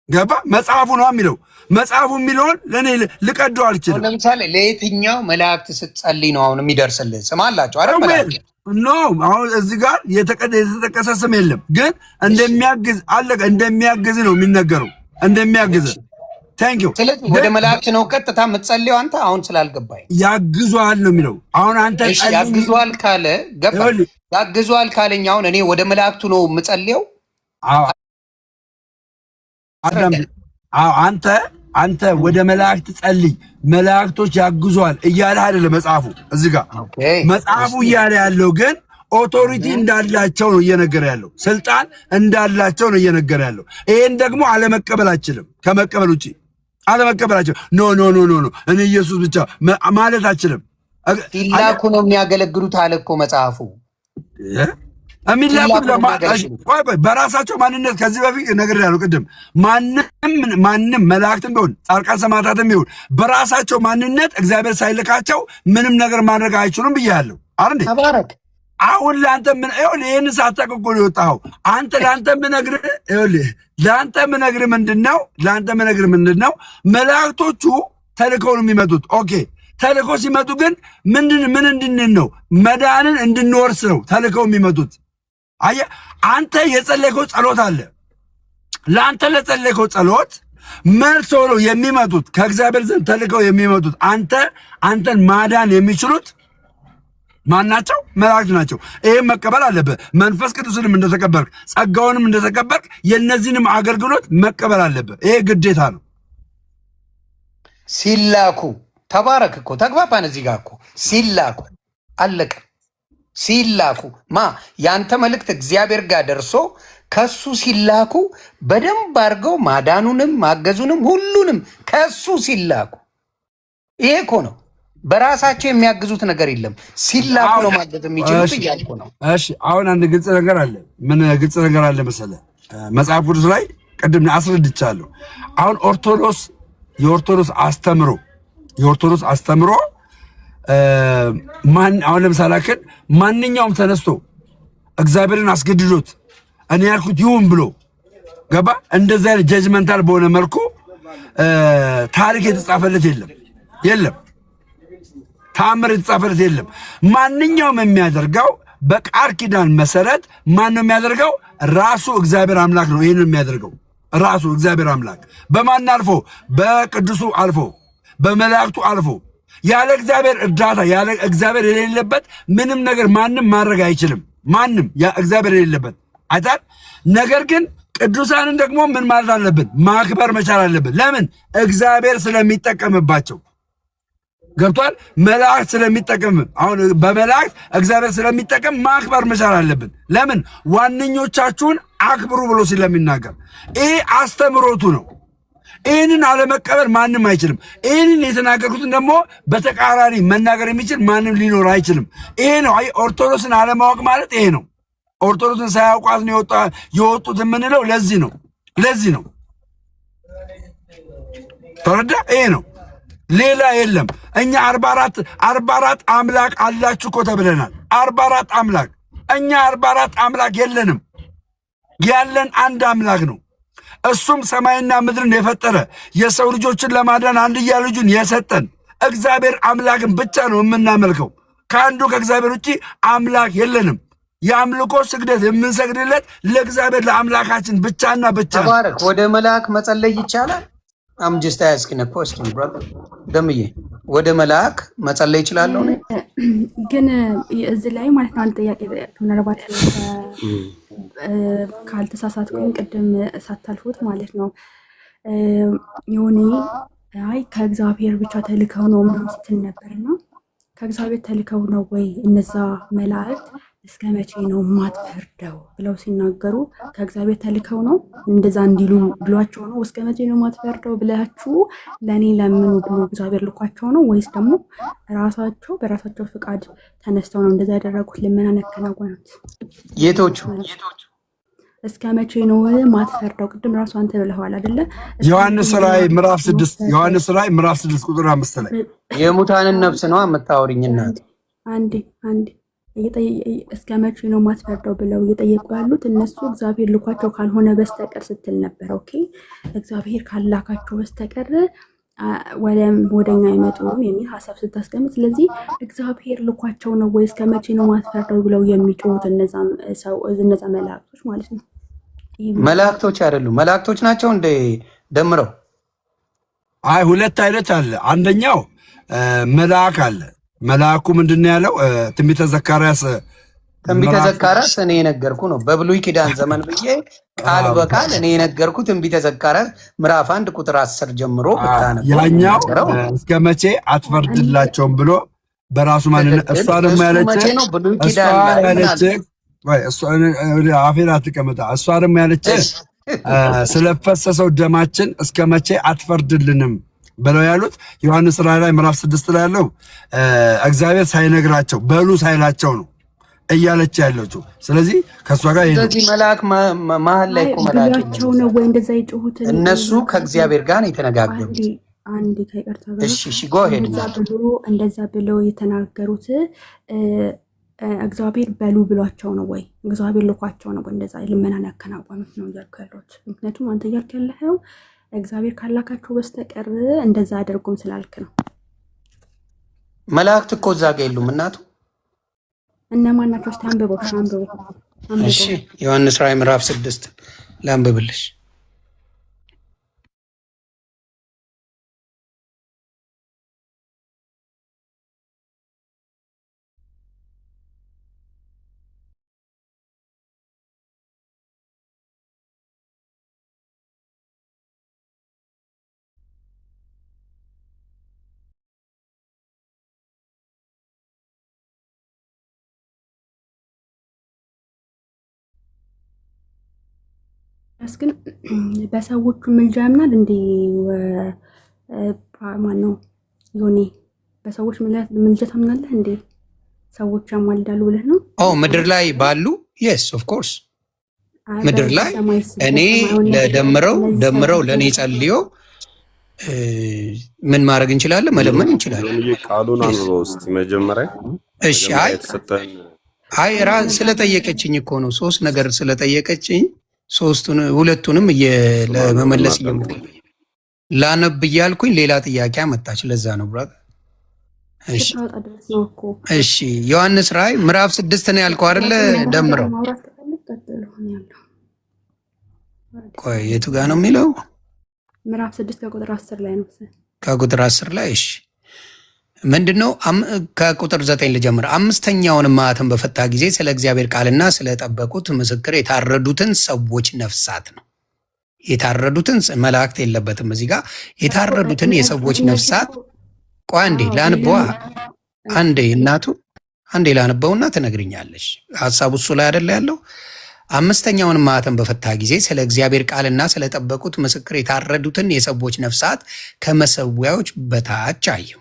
ገባ? መጽሐፉ ነው የሚለው። መጽሐፉ የሚለውን ለእኔ ልቀደው አልችልም። ለምሳሌ ለየትኛው መላእክት ስትጸልይ ነው አሁን የሚደርስልህ? ስም አላቸው አይደል? መላእክት ኖ አሁን እዚህ ጋር የተጠቀሰ ስም የለም፣ ግን እንደሚያግዝ አለቀ። እንደሚያግዝ ነው የሚነገረው፣ እንደሚያግዝ። ታንኪዩ። ስለዚህ ወደ መላእክት ነው ቀጥታ የምትጸልየው አንተ? አሁን ስላልገባኝ ያግዟል ነው የሚለው። አሁን አንተ ያግዟል ካለ ገባ። ያግዟል ካለኝ አሁን እኔ ወደ መላእክቱ ነው የምጸልየው? አንተ ወደ መላእክት ጸልይ፣ መላእክቶች ያግዟል እያለ አይደለም መጽሐፉ። እዚህ ጋር መጽሐፉ እያለ ያለው ግን ኦቶሪቲ እንዳላቸው ነው እየነገረ ያለው፣ ስልጣን እንዳላቸው ነው እየነገረ ያለው። ይሄን ደግሞ አለመቀበል አችልም። ከመቀበል ውጪ አለመቀበላቸው ኖ ኖ ኖ ኖ እኔ ኢየሱስ ብቻ ማለት አችልም። ሲላኩ ነው የሚያገለግሉት አለ እኮ መጽሐፉ። የሚላኩት በራሳቸው ማንነት ከዚህ በፊት ነገር ያለው ቅድም ማንም መላእክትም ቢሆን ጻድቃን ሰማዕታትም ቢሆን በራሳቸው ማንነት እግዚአብሔር ሳይልካቸው ምንም ነገር ማድረግ አይችሉም ብያለሁ አይደል? ተባረክ። አሁን ለአንተ ምን ይሄን ሳታውቅ እኮ ነው የወጣኸው። አንተ ለአንተ ምነግርህ ምንድነው? መላእክቶቹ ተልከው ነው የሚመጡት። ኦኬ ተልከው ሲመጡ ግን ምን እንድንን ነው? መዳንን እንድንወርስ ነው ተልከው የሚመጡት። አየህ አንተ የጸለይከው ጸሎት አለ። ለአንተ ለጸለይከው ጸሎት መልስ ሆነው የሚመጡት ከእግዚአብሔር ዘንድ ተልከው የሚመጡት አንተን ማዳን የሚችሉት ማን ናቸው? መላእክት ናቸው። ይህም መቀበል አለብህ። መንፈስ ቅዱስንም እንደተቀበልክ ጸጋውንም እንደተቀበልክ የእነዚህንም አገልግሎት መቀበል አለብህ። ይሄ ግዴታ ነው። ሲላኩ ተባረክ እኮ ተግባባን። እዚህ ጋር እኮ ሲላኩ አለቀ። ሲላኩ ያንተ መልእክት እግዚአብሔር ጋር ደርሶ ከሱ ሲላኩ በደንብ አድርገው ማዳኑንም ማገዙንም ሁሉንም ከሱ ሲላኩ፣ ይሄ እኮ ነው። በራሳቸው የሚያግዙት ነገር የለም። ሲላኩ ነው ማገዝ የሚችሉት እያልኩ ነው። እሺ አሁን አንድ ግልጽ ነገር አለ። ምን ግልጽ ነገር አለ መሰለህ? መጽሐፍ ቅዱስ ላይ ቅድም አስረድቻለሁ። አሁን የኦርቶዶክስ አስተምሮ አሁን ለምሳሌ ማንኛውም ተነስቶ እግዚአብሔርን አስገድዶት እኔ ያልኩት ይሁን ብሎ ገባ። እንደዛ አይነት ጀጅመንታል በሆነ መልኩ ታሪክ የተጻፈለት የለም። ተአምር የተጻፈለት የለም። ማንኛውም የሚያደርገው በቃል ኪዳን መሰረት ማን ነው የሚያደርገው? ራሱ እግዚአብሔር አምላክ ነው። ይሄን የሚያደርገው ራሱ እግዚአብሔር አምላክ በማን አልፎ? በቅዱሱ አልፎ፣ በመላእክቱ አልፎ። ያለ እግዚአብሔር እርዳታ ያለ እግዚአብሔር የሌለበት ምንም ነገር ማንም ማድረግ አይችልም። ማንም እግዚአብሔር የሌለበት አይታል። ነገር ግን ቅዱሳንን ደግሞ ምን ማለት አለብን? ማክበር መቻል አለብን። ለምን? እግዚአብሔር ስለሚጠቀምባቸው። ገብቷል? መላእክት ስለሚጠቀም አሁን በመላእክት እግዚአብሔር ስለሚጠቀም ማክበር መቻል አለብን። ለምን? ዋነኞቻችሁን አክብሩ ብሎ ስለሚናገር ይሄ አስተምሮቱ ነው። ይህንን አለመቀበል ማንም አይችልም። ይህንን የተናገርኩትን ደግሞ በተቃራኒ መናገር የሚችል ማንም ሊኖር አይችልም። ይሄ ነው ኦርቶዶክስን አለማወቅ ማለት ይሄ ነው። ኦርቶዶክስን ሳያውቋት ነው የወጡት የምንለው ለዚህ ነው። ተረዳ? ይሄ ነው። ሌላ የለም። እኛ 44 አምላክ አላችሁ እኮ ተብለናል። 44 አምላክ። እኛ 44 አምላክ የለንም። ያለን አንድ አምላክ ነው። እሱም ሰማይና ምድርን የፈጠረ የሰው ልጆችን ለማዳን አንድያ ልጁን የሰጠን እግዚአብሔር አምላክን ብቻ ነው የምናመልከው። ከአንዱ ከእግዚአብሔር ውጭ አምላክ የለንም። የአምልኮ ስግደት የምንሰግድለት ለእግዚአብሔር ለአምላካችን ብቻና ብቻ። ተባረክ። ወደ መልአክ መጸለይ ይቻላል? I'm just asking a question, brother. ደምዬ ወደ መልአክ መጸለይ ይችላለሁ ነው? ግን እዚህ ላይ ማለት ነው አንድ ጥያቄ ምናልባት ካልተሳሳትኩኝ ቅድም ሳታልፉት ማለት ነው የሆነ አይ ከእግዚአብሔር ብቻ ተልከው ነው ምናምን ስትል ነበርና ከእግዚአብሔር ተልከው ነው ወይ እነዛ መላእክት እስከ መቼ ነው ማትፈርደው ብለው ሲናገሩ ከእግዚአብሔር ተልከው ነው እንደዛ እንዲሉ ብሏቸው ነው እስከ መቼ ነው ማትፈርደው ብላችሁ ለኔ ለምኑ ብሎ እግዚአብሔር ልኳቸው ነው ወይስ ደግሞ ራሳቸው በራሳቸው ፍቃድ ተነስተው ነው እንደዛ ያደረጉት ልመናን ያከናወኑት? የቶቹ እስከ መቼ ነው ማትፈርደው? ቅድም ራሱ አንተ ብለዋል አይደለ? ዮሐንስ ራእይ ምዕራፍ 6 ቁጥር 5 ላይ የሙታንን ነፍስ ነው የምታወሪኝና አንዴ እስከ መቼ ነው ማትፈርደው ብለው እየጠየቁ ያሉት እነሱ እግዚአብሔር ልኳቸው ካልሆነ በስተቀር ስትል ነበር። ኦኬ እግዚአብሔር ካላካቸው በስተቀር ወደኛ አይመጡም የሚል ሀሳብ ስታስቀምጥ፣ ስለዚህ እግዚአብሔር ልኳቸው ነው ወይ እስከ መቼ ነው ማትፈርደው ብለው የሚጮሁት እነዛ መላእክቶች ማለት ነው? መላእክቶች አይደሉም። መላእክቶች ናቸው እንደ ደምረው? አይ ሁለት አይነት አለ። አንደኛው መልአክ አለ። መልአኩ ምንድነው ያለው? ትንቢተ ዘካርያስ እኔ የነገርኩ ነው በብሉይ ኪዳን ዘመን ብዬ ቃል በቃል እኔ የነገርኩ ትንቢተ ዘካርያስ ምዕራፍ 1 ቁጥር 10 ጀምሮ ብታነብ ያኛው እስከ መቼ አትፈርድላቸውም ብሎ በራሱ ማንነት እሷ ደግሞ ያለች አፌን አትቀመጣ። እሷ ደግሞ ያለች ስለፈሰሰው ደማችን እስከ መቼ አትፈርድልንም ብለው ያሉት ዮሐንስ ራእይ ላይ ምዕራፍ 6 ላይ ያለው እግዚአብሔር ሳይነግራቸው በሉ ሳይላቸው ነው እያለች ያለችው። ስለዚህ ከሷ ጋር ስለዚህ መልአክ መሀል ላይ ቆመላቸው ነው ወይ እንደዛ ይጮሁት? እነሱ ከእግዚአብሔር ጋር የተነጋገሩት አንድ ከይቅርታ እሺ ጎ ሄድ እንደዛ ብለው የተናገሩት እግዚአብሔር በሉ ብሏቸው ነው ወይ እግዚአብሔር ልኳቸው ነው እንደዛ ልመናን ያከናወኑት ነው እያልኩ ያለሁት። ምክንያቱም አንተ እያልክ ያለኸው እግዚአብሔር ካላካቸው በስተቀር እንደዛ አድርጎም ስላልክ ነው። መላእክት እኮ እዛ ጋር የሉም እናቱ። እነማን ናቸው? እስቲ አንብበው። እሺ ዮሐንስ ራእይ ምዕራፍ 6 ላንብብልሽ። ግን በሰዎቹ ምልጃ ያምናል እንዴ? ማነው ዮኒ? በሰዎች ምልጃ ታምናለህ እንዴ? ሰዎች ያማልዳሉ ብለህ ነው? ምድር ላይ ባሉ የስ ኦፍ ኮርስ ምድር ላይ እኔ ለደምረው ለእኔ ጸልዮ ምን ማድረግ እንችላለን? መለመን እንችላለን። ቃሉን አንብበው እስቲ መጀመሪያ። እሺ አይ ስለጠየቀችኝ እኮ ነው። ሶስት ነገር ስለጠየቀችኝ ሁለቱንም ለመመለስ ላነብ እያልኩኝ ሌላ ጥያቄ አመጣች። ለዛ ነው ብራ። እሺ ዮሐንስ ራእይ ምዕራፍ 6 ነው ያልከው አይደለ? ደምረው ቆይ የቱ ጋር ነው የሚለው? ምዕራፍ 6 ከቁጥር 10 ላይ ነው። ከቁጥር 10 ላይ እሺ ምንድነው? ከቁጥር 9 ልጀምር። አምስተኛውን ማኅተም በፈታ ጊዜ ስለ እግዚአብሔር ቃልና ስለጠበቁት ምስክር የታረዱትን ሰዎች ነፍሳት ነው። የታረዱትን መላእክት የለበትም እዚህ ጋር። የታረዱትን የሰዎች ነፍሳት ቆይ አንዴ ላንበዋ። አንዴ ላንበውና ትነግርኛለሽ። ሐሳቡ እሱ ላይ አይደለ ያለው? አምስተኛውን ማኅተም በፈታ ጊዜ ስለ እግዚአብሔር ቃልና ስለጠበቁት ምስክር የታረዱትን የሰዎች ነፍሳት ከመሰዊያዎች በታች አየሁ።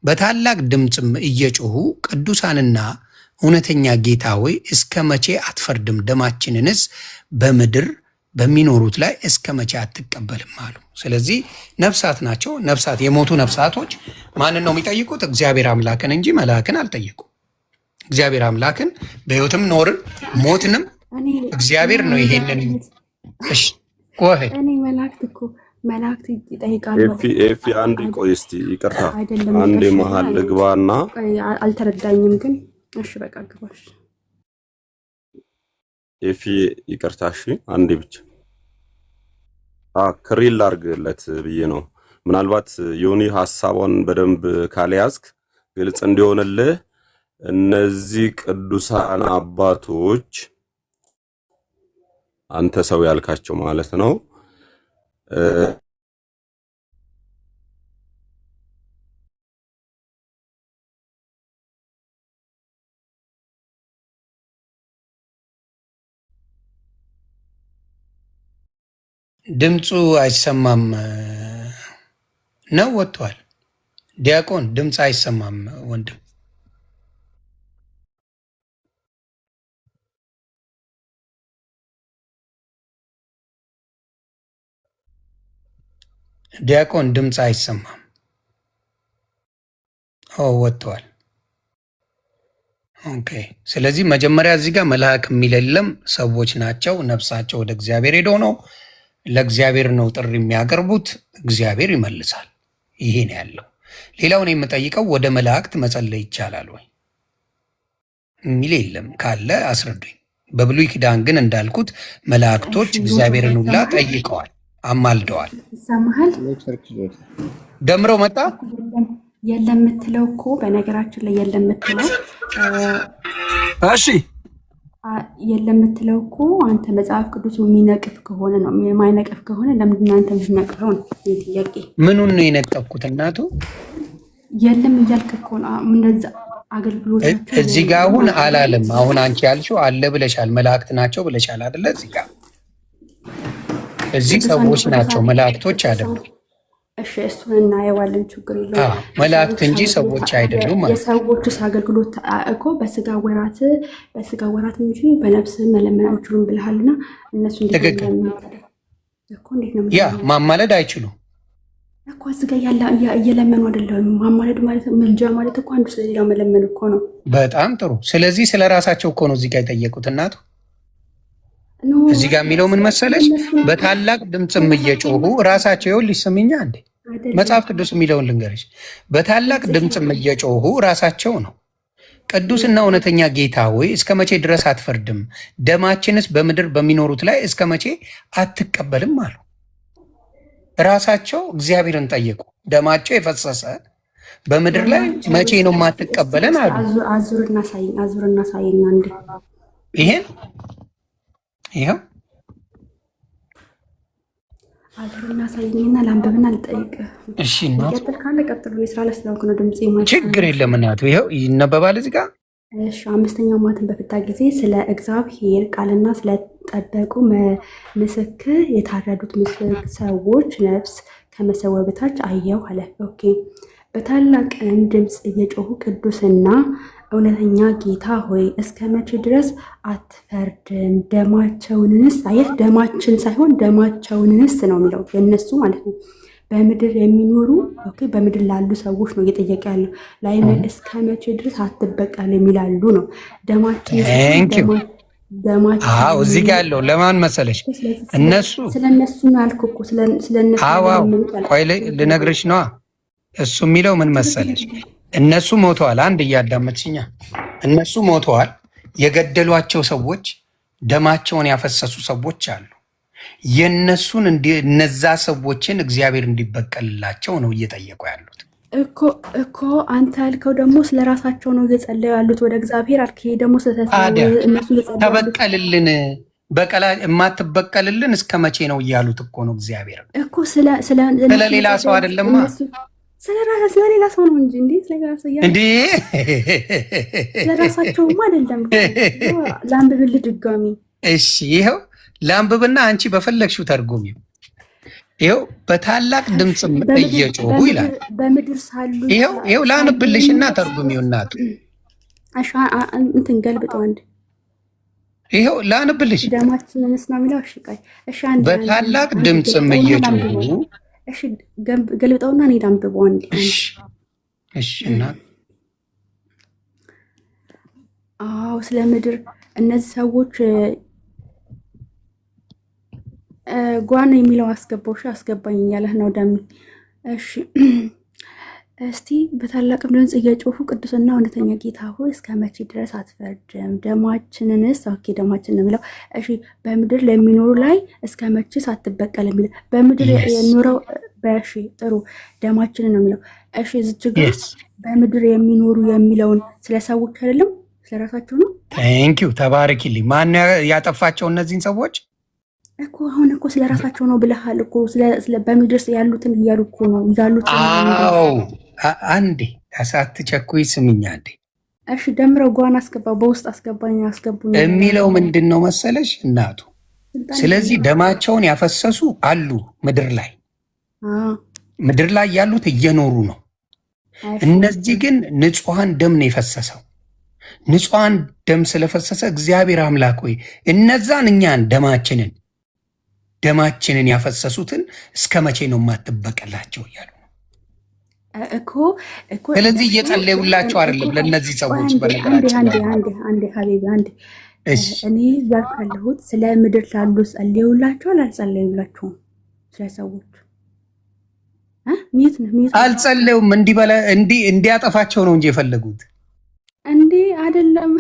በታላቅ ድምፅም እየጮሁ ቅዱሳንና እውነተኛ ጌታ ሆይ እስከ መቼ አትፈርድም? ደማችንንስ በምድር በሚኖሩት ላይ እስከ መቼ አትቀበልም አሉ። ስለዚህ ነፍሳት ናቸው። ነፍሳት የሞቱ ነፍሳቶች ማንን ነው የሚጠይቁት? እግዚአብሔር አምላክን እንጂ መልአክን አልጠየቁም። እግዚአብሔር አምላክን በሕይወትም ኖርን ሞትንም እግዚአብሔር ነው ይሄንን። እሺ እኔ መላእክት ይጠይቃሉ። ኤፊ አንድ ቆይ እስቲ ይቅርታ፣ አንዴ መሀል ልግባና አልተረዳኝም ግን እሺ በቃ ግባሽ። ኤፊ ይቅርታ፣ እሺ አንዴ ብቻ ክሪል ላርግለት ብዬ ነው። ምናልባት ዮኒ ሐሳቧን በደንብ ካልያዝክ ግልጽ እንዲሆንልህ እነዚህ ቅዱሳን አባቶች አንተ ሰው ያልካቸው ማለት ነው ድምፁ አይሰማም ነው ወጥቷል። ዲያቆን ድምፅ አይሰማም ወንድም። ዲያቆን ድምፅ አይሰማም። ወጥቷል። ኦኬ። ስለዚህ መጀመሪያ እዚህ ጋር መልአክ የሚል የለም፣ ሰዎች ናቸው። ነፍሳቸው ወደ እግዚአብሔር ሄደው ነው ለእግዚአብሔር ነው ጥሪ የሚያቀርቡት። እግዚአብሔር ይመልሳል። ይሄ ነው ያለው። ሌላውን የምጠይቀው ወደ መላእክት መጸለይ ይቻላል ወይ የሚል የለም። ካለ አስረዱኝ። በብሉይ ኪዳን ግን እንዳልኩት መላእክቶች እግዚአብሔርን ሁላ ጠይቀዋል፣ አማልደዋል። ይሰማሃል? ደምረው መጣ የለም የምትለው እኮ በነገራችን ላይ የለም የምትለው እሺ የለም የምትለው እኮ አንተ መጽሐፍ ቅዱስ የሚነቅፍ ከሆነ ነው። የማይነቅፍ ከሆነ ለምንድን ነው አንተ የምትነቅፈው ነው ጥያቄ። ምኑን ነው የነቀፍኩት? እናቱ የለም እያልክ እኮ ነው። እንደዛ አገልግሎት እዚህ ጋር አሁን አላለም። አሁን አንቺ ያልሽው አለ ብለሻል። መላእክት ናቸው ብለሻል አይደለ? እዚህ ጋር እዚህ ሰዎች ናቸው መላእክቶች አይደሉም። እሺ እሱን እናየዋለን፣ ችግር የለውም። መላእክት እንጂ ሰዎች አይደሉም ማለት የሰዎችስ አገልግሎት እኮ በስጋ ወራት እንጂ በነፍስ መለመን አይችሉም ብለሃልና እነሱ እንዴት ነው ያ ማማለድ አይችሉም እኮ እዚህ ጋር እየለመኑ አይደለም። ማማለድ ማለት ምልጃ ማለት እኮ አንዱ ስለሌላው መለመን እኮ ነው። በጣም ጥሩ። ስለዚህ ስለ ራሳቸው እኮ ነው እዚህ ጋር የጠየቁት እናቱ። እዚህ ጋር የሚለው ምን መሰለሽ? በታላቅ ድምፅም እየጮሁ ራሳቸው ይኸውልሽ፣ ስምኛ እንዴ መጽሐፍ ቅዱስ የሚለውን ልንገርሽ። በታላቅ ድምፅም እየጮሁ ራሳቸው ነው ቅዱስና እውነተኛ ጌታ ሆይ እስከ መቼ ድረስ አትፈርድም? ደማችንስ በምድር በሚኖሩት ላይ እስከ መቼ አትቀበልም አሉ። ራሳቸው እግዚአብሔርን ጠየቁ። ደማቸው የፈሰሰ በምድር ላይ መቼ ነው የማትቀበለን አሉ። አዙርና ሳይና እንዴ ይሄን ይኸው አዙርና ሳይኝና ላንብብና ልጠይቅ። እሺ እናት ቀጥል ካለ ቀጥሉ። የስራ ላይ ስለሆንኩ ነው ድምጽ ማለት ችግር የለም እናቱ። ይኸው ይነበባል እዚህ ጋር። እሺ አምስተኛው ማትን በፈታ ጊዜ ስለ እግዚአብሔር ቃልና ስለጠበቁ ምስክር የታረዱት ሰዎች ነፍስ ከመሰዊያው በታች አየሁ አለ። ኦኬ። በታላቅም ድምፅ እየጮሁ ቅዱስና እውነተኛ ጌታ ሆይ እስከ መቼ ድረስ አትፈርድም? ደማቸውንንስ፣ አየህ ደማችን ሳይሆን ደማቸውንንስ ነው የሚለው የእነሱ ማለት ነው። በምድር የሚኖሩ በምድር ላሉ ሰዎች ነው እየጠየቀ ያለው። ላይ እስከ መቼ ድረስ አትበቀል የሚላሉ ነው። ደማችን እዚህ ጋር ያለው ለማን መሰለሽ? እነሱ ስለነሱ ነው ያልኩህ እኮ ስለነሱ። ቆይ ልነግርሽ ነዋ። እሱ የሚለው ምን መሰለሽ? እነሱ ሞተዋል። አንድ እያዳመጥሽኛ፣ እነሱ ሞተዋል። የገደሏቸው ሰዎች፣ ደማቸውን ያፈሰሱ ሰዎች አሉ። የነሱን እነዛ ሰዎችን እግዚአብሔር እንዲበቀልላቸው ነው እየጠየቁ ያሉት እኮ አንተ ያልከው ደግሞ ስለ ራሳቸው ነው እየጸለዩ ያሉት ወደ እግዚአብሔር አልክ። ይሄ ደግሞ ተበቀልልን፣ በቀላ የማትበቀልልን እስከ መቼ ነው እያሉት እኮ ነው እግዚአብሔር እኮ ስለሌላ ሰው አይደለማ፣ ስለሌላ ሰው ነው እንጂ እንዴ ስለራሳቸውማ አይደለም። ለአንብብል ድጋሚ። እሺ ይኸው ለአንብብና አንቺ በፈለግሽው ተርጉሚው። ይኸው በታላቅ ድምፅ እየጮሁ ይላል። በምድር ሳሉ ይኸው ላንብልሽና ተርጉሚው እናቱ። እንትን ገልብጠው አንድ ይኸው ላንብልሽ። ደማችንንስ ነው የሚለው። እሺ አንድ በታላቅ ድምፅም እየጮሁ እሺ ገልብጠውና እኔ ላንብበው አንድ። እሺ እናት ስለ ምድር እነዚህ ሰዎች ጓን የሚለው አስገባው። አስገባኝ እያለህ ነው ደሚ። እሺ እስቲ በታላቅም ድምፅ እየጮሁ ቅዱስና እውነተኛ ጌታ ሆይ እስከ መቼ ድረስ አትፈርድም? ደማችንንስ ደማችን ነው የሚለው። እሺ በምድር ለሚኖሩ ላይ እስከ መቼ ሳትበቀል የሚለው በምድር የሚኖረው በሺ ጥሩ ደማችንን ነው የሚለው። እሺ እዚች ጋር በምድር የሚኖሩ የሚለውን ስለ ሰዎች አይደለም ስለራሳቸው ነው። ቴንኪው ተባረኪልኝ። ማን ያጠፋቸው እነዚህን ሰዎች እኮ አሁን እኮ ስለራሳቸው ነው ብለሃል እኮ በምድር ያሉትን እያሉ እኮ ነው ያሉትን። አዎ አንዴ ሳትቸኩይ ስምኛ አንዴ። እሺ ደምረው ጓን አስገባ በውስጥ አስገባኝ አስገቡኝ የሚለው ምንድን ነው መሰለሽ እናቱ። ስለዚህ ደማቸውን ያፈሰሱ አሉ ምድር ላይ ያሉት እየኖሩ ነው። እነዚህ ግን ንጹሐን ደም ነው የፈሰሰው። ንጹሐን ደም ስለፈሰሰ እግዚአብሔር አምላክ ሆይ እነዛን እኛን ደማችንን ያፈሰሱትን እስከ መቼ ነው የማትበቀላቸው እያሉ ነው እኮ። ስለዚህ እየጸለዩላቸው አይደለም ለእነዚህ ሰዎች። በነገራችን አንዴ ሀቢቢ አንዴ እኔ እያልኩ ያለሁት ስለ ምድር ላሉ ጸለዩላቸዋል አልጸለዩላቸውም? ስለ ሰዎች አልጸለዩም። እንዲያጠፋቸው ነው እንጂ የፈለጉት እንዴ አይደለም።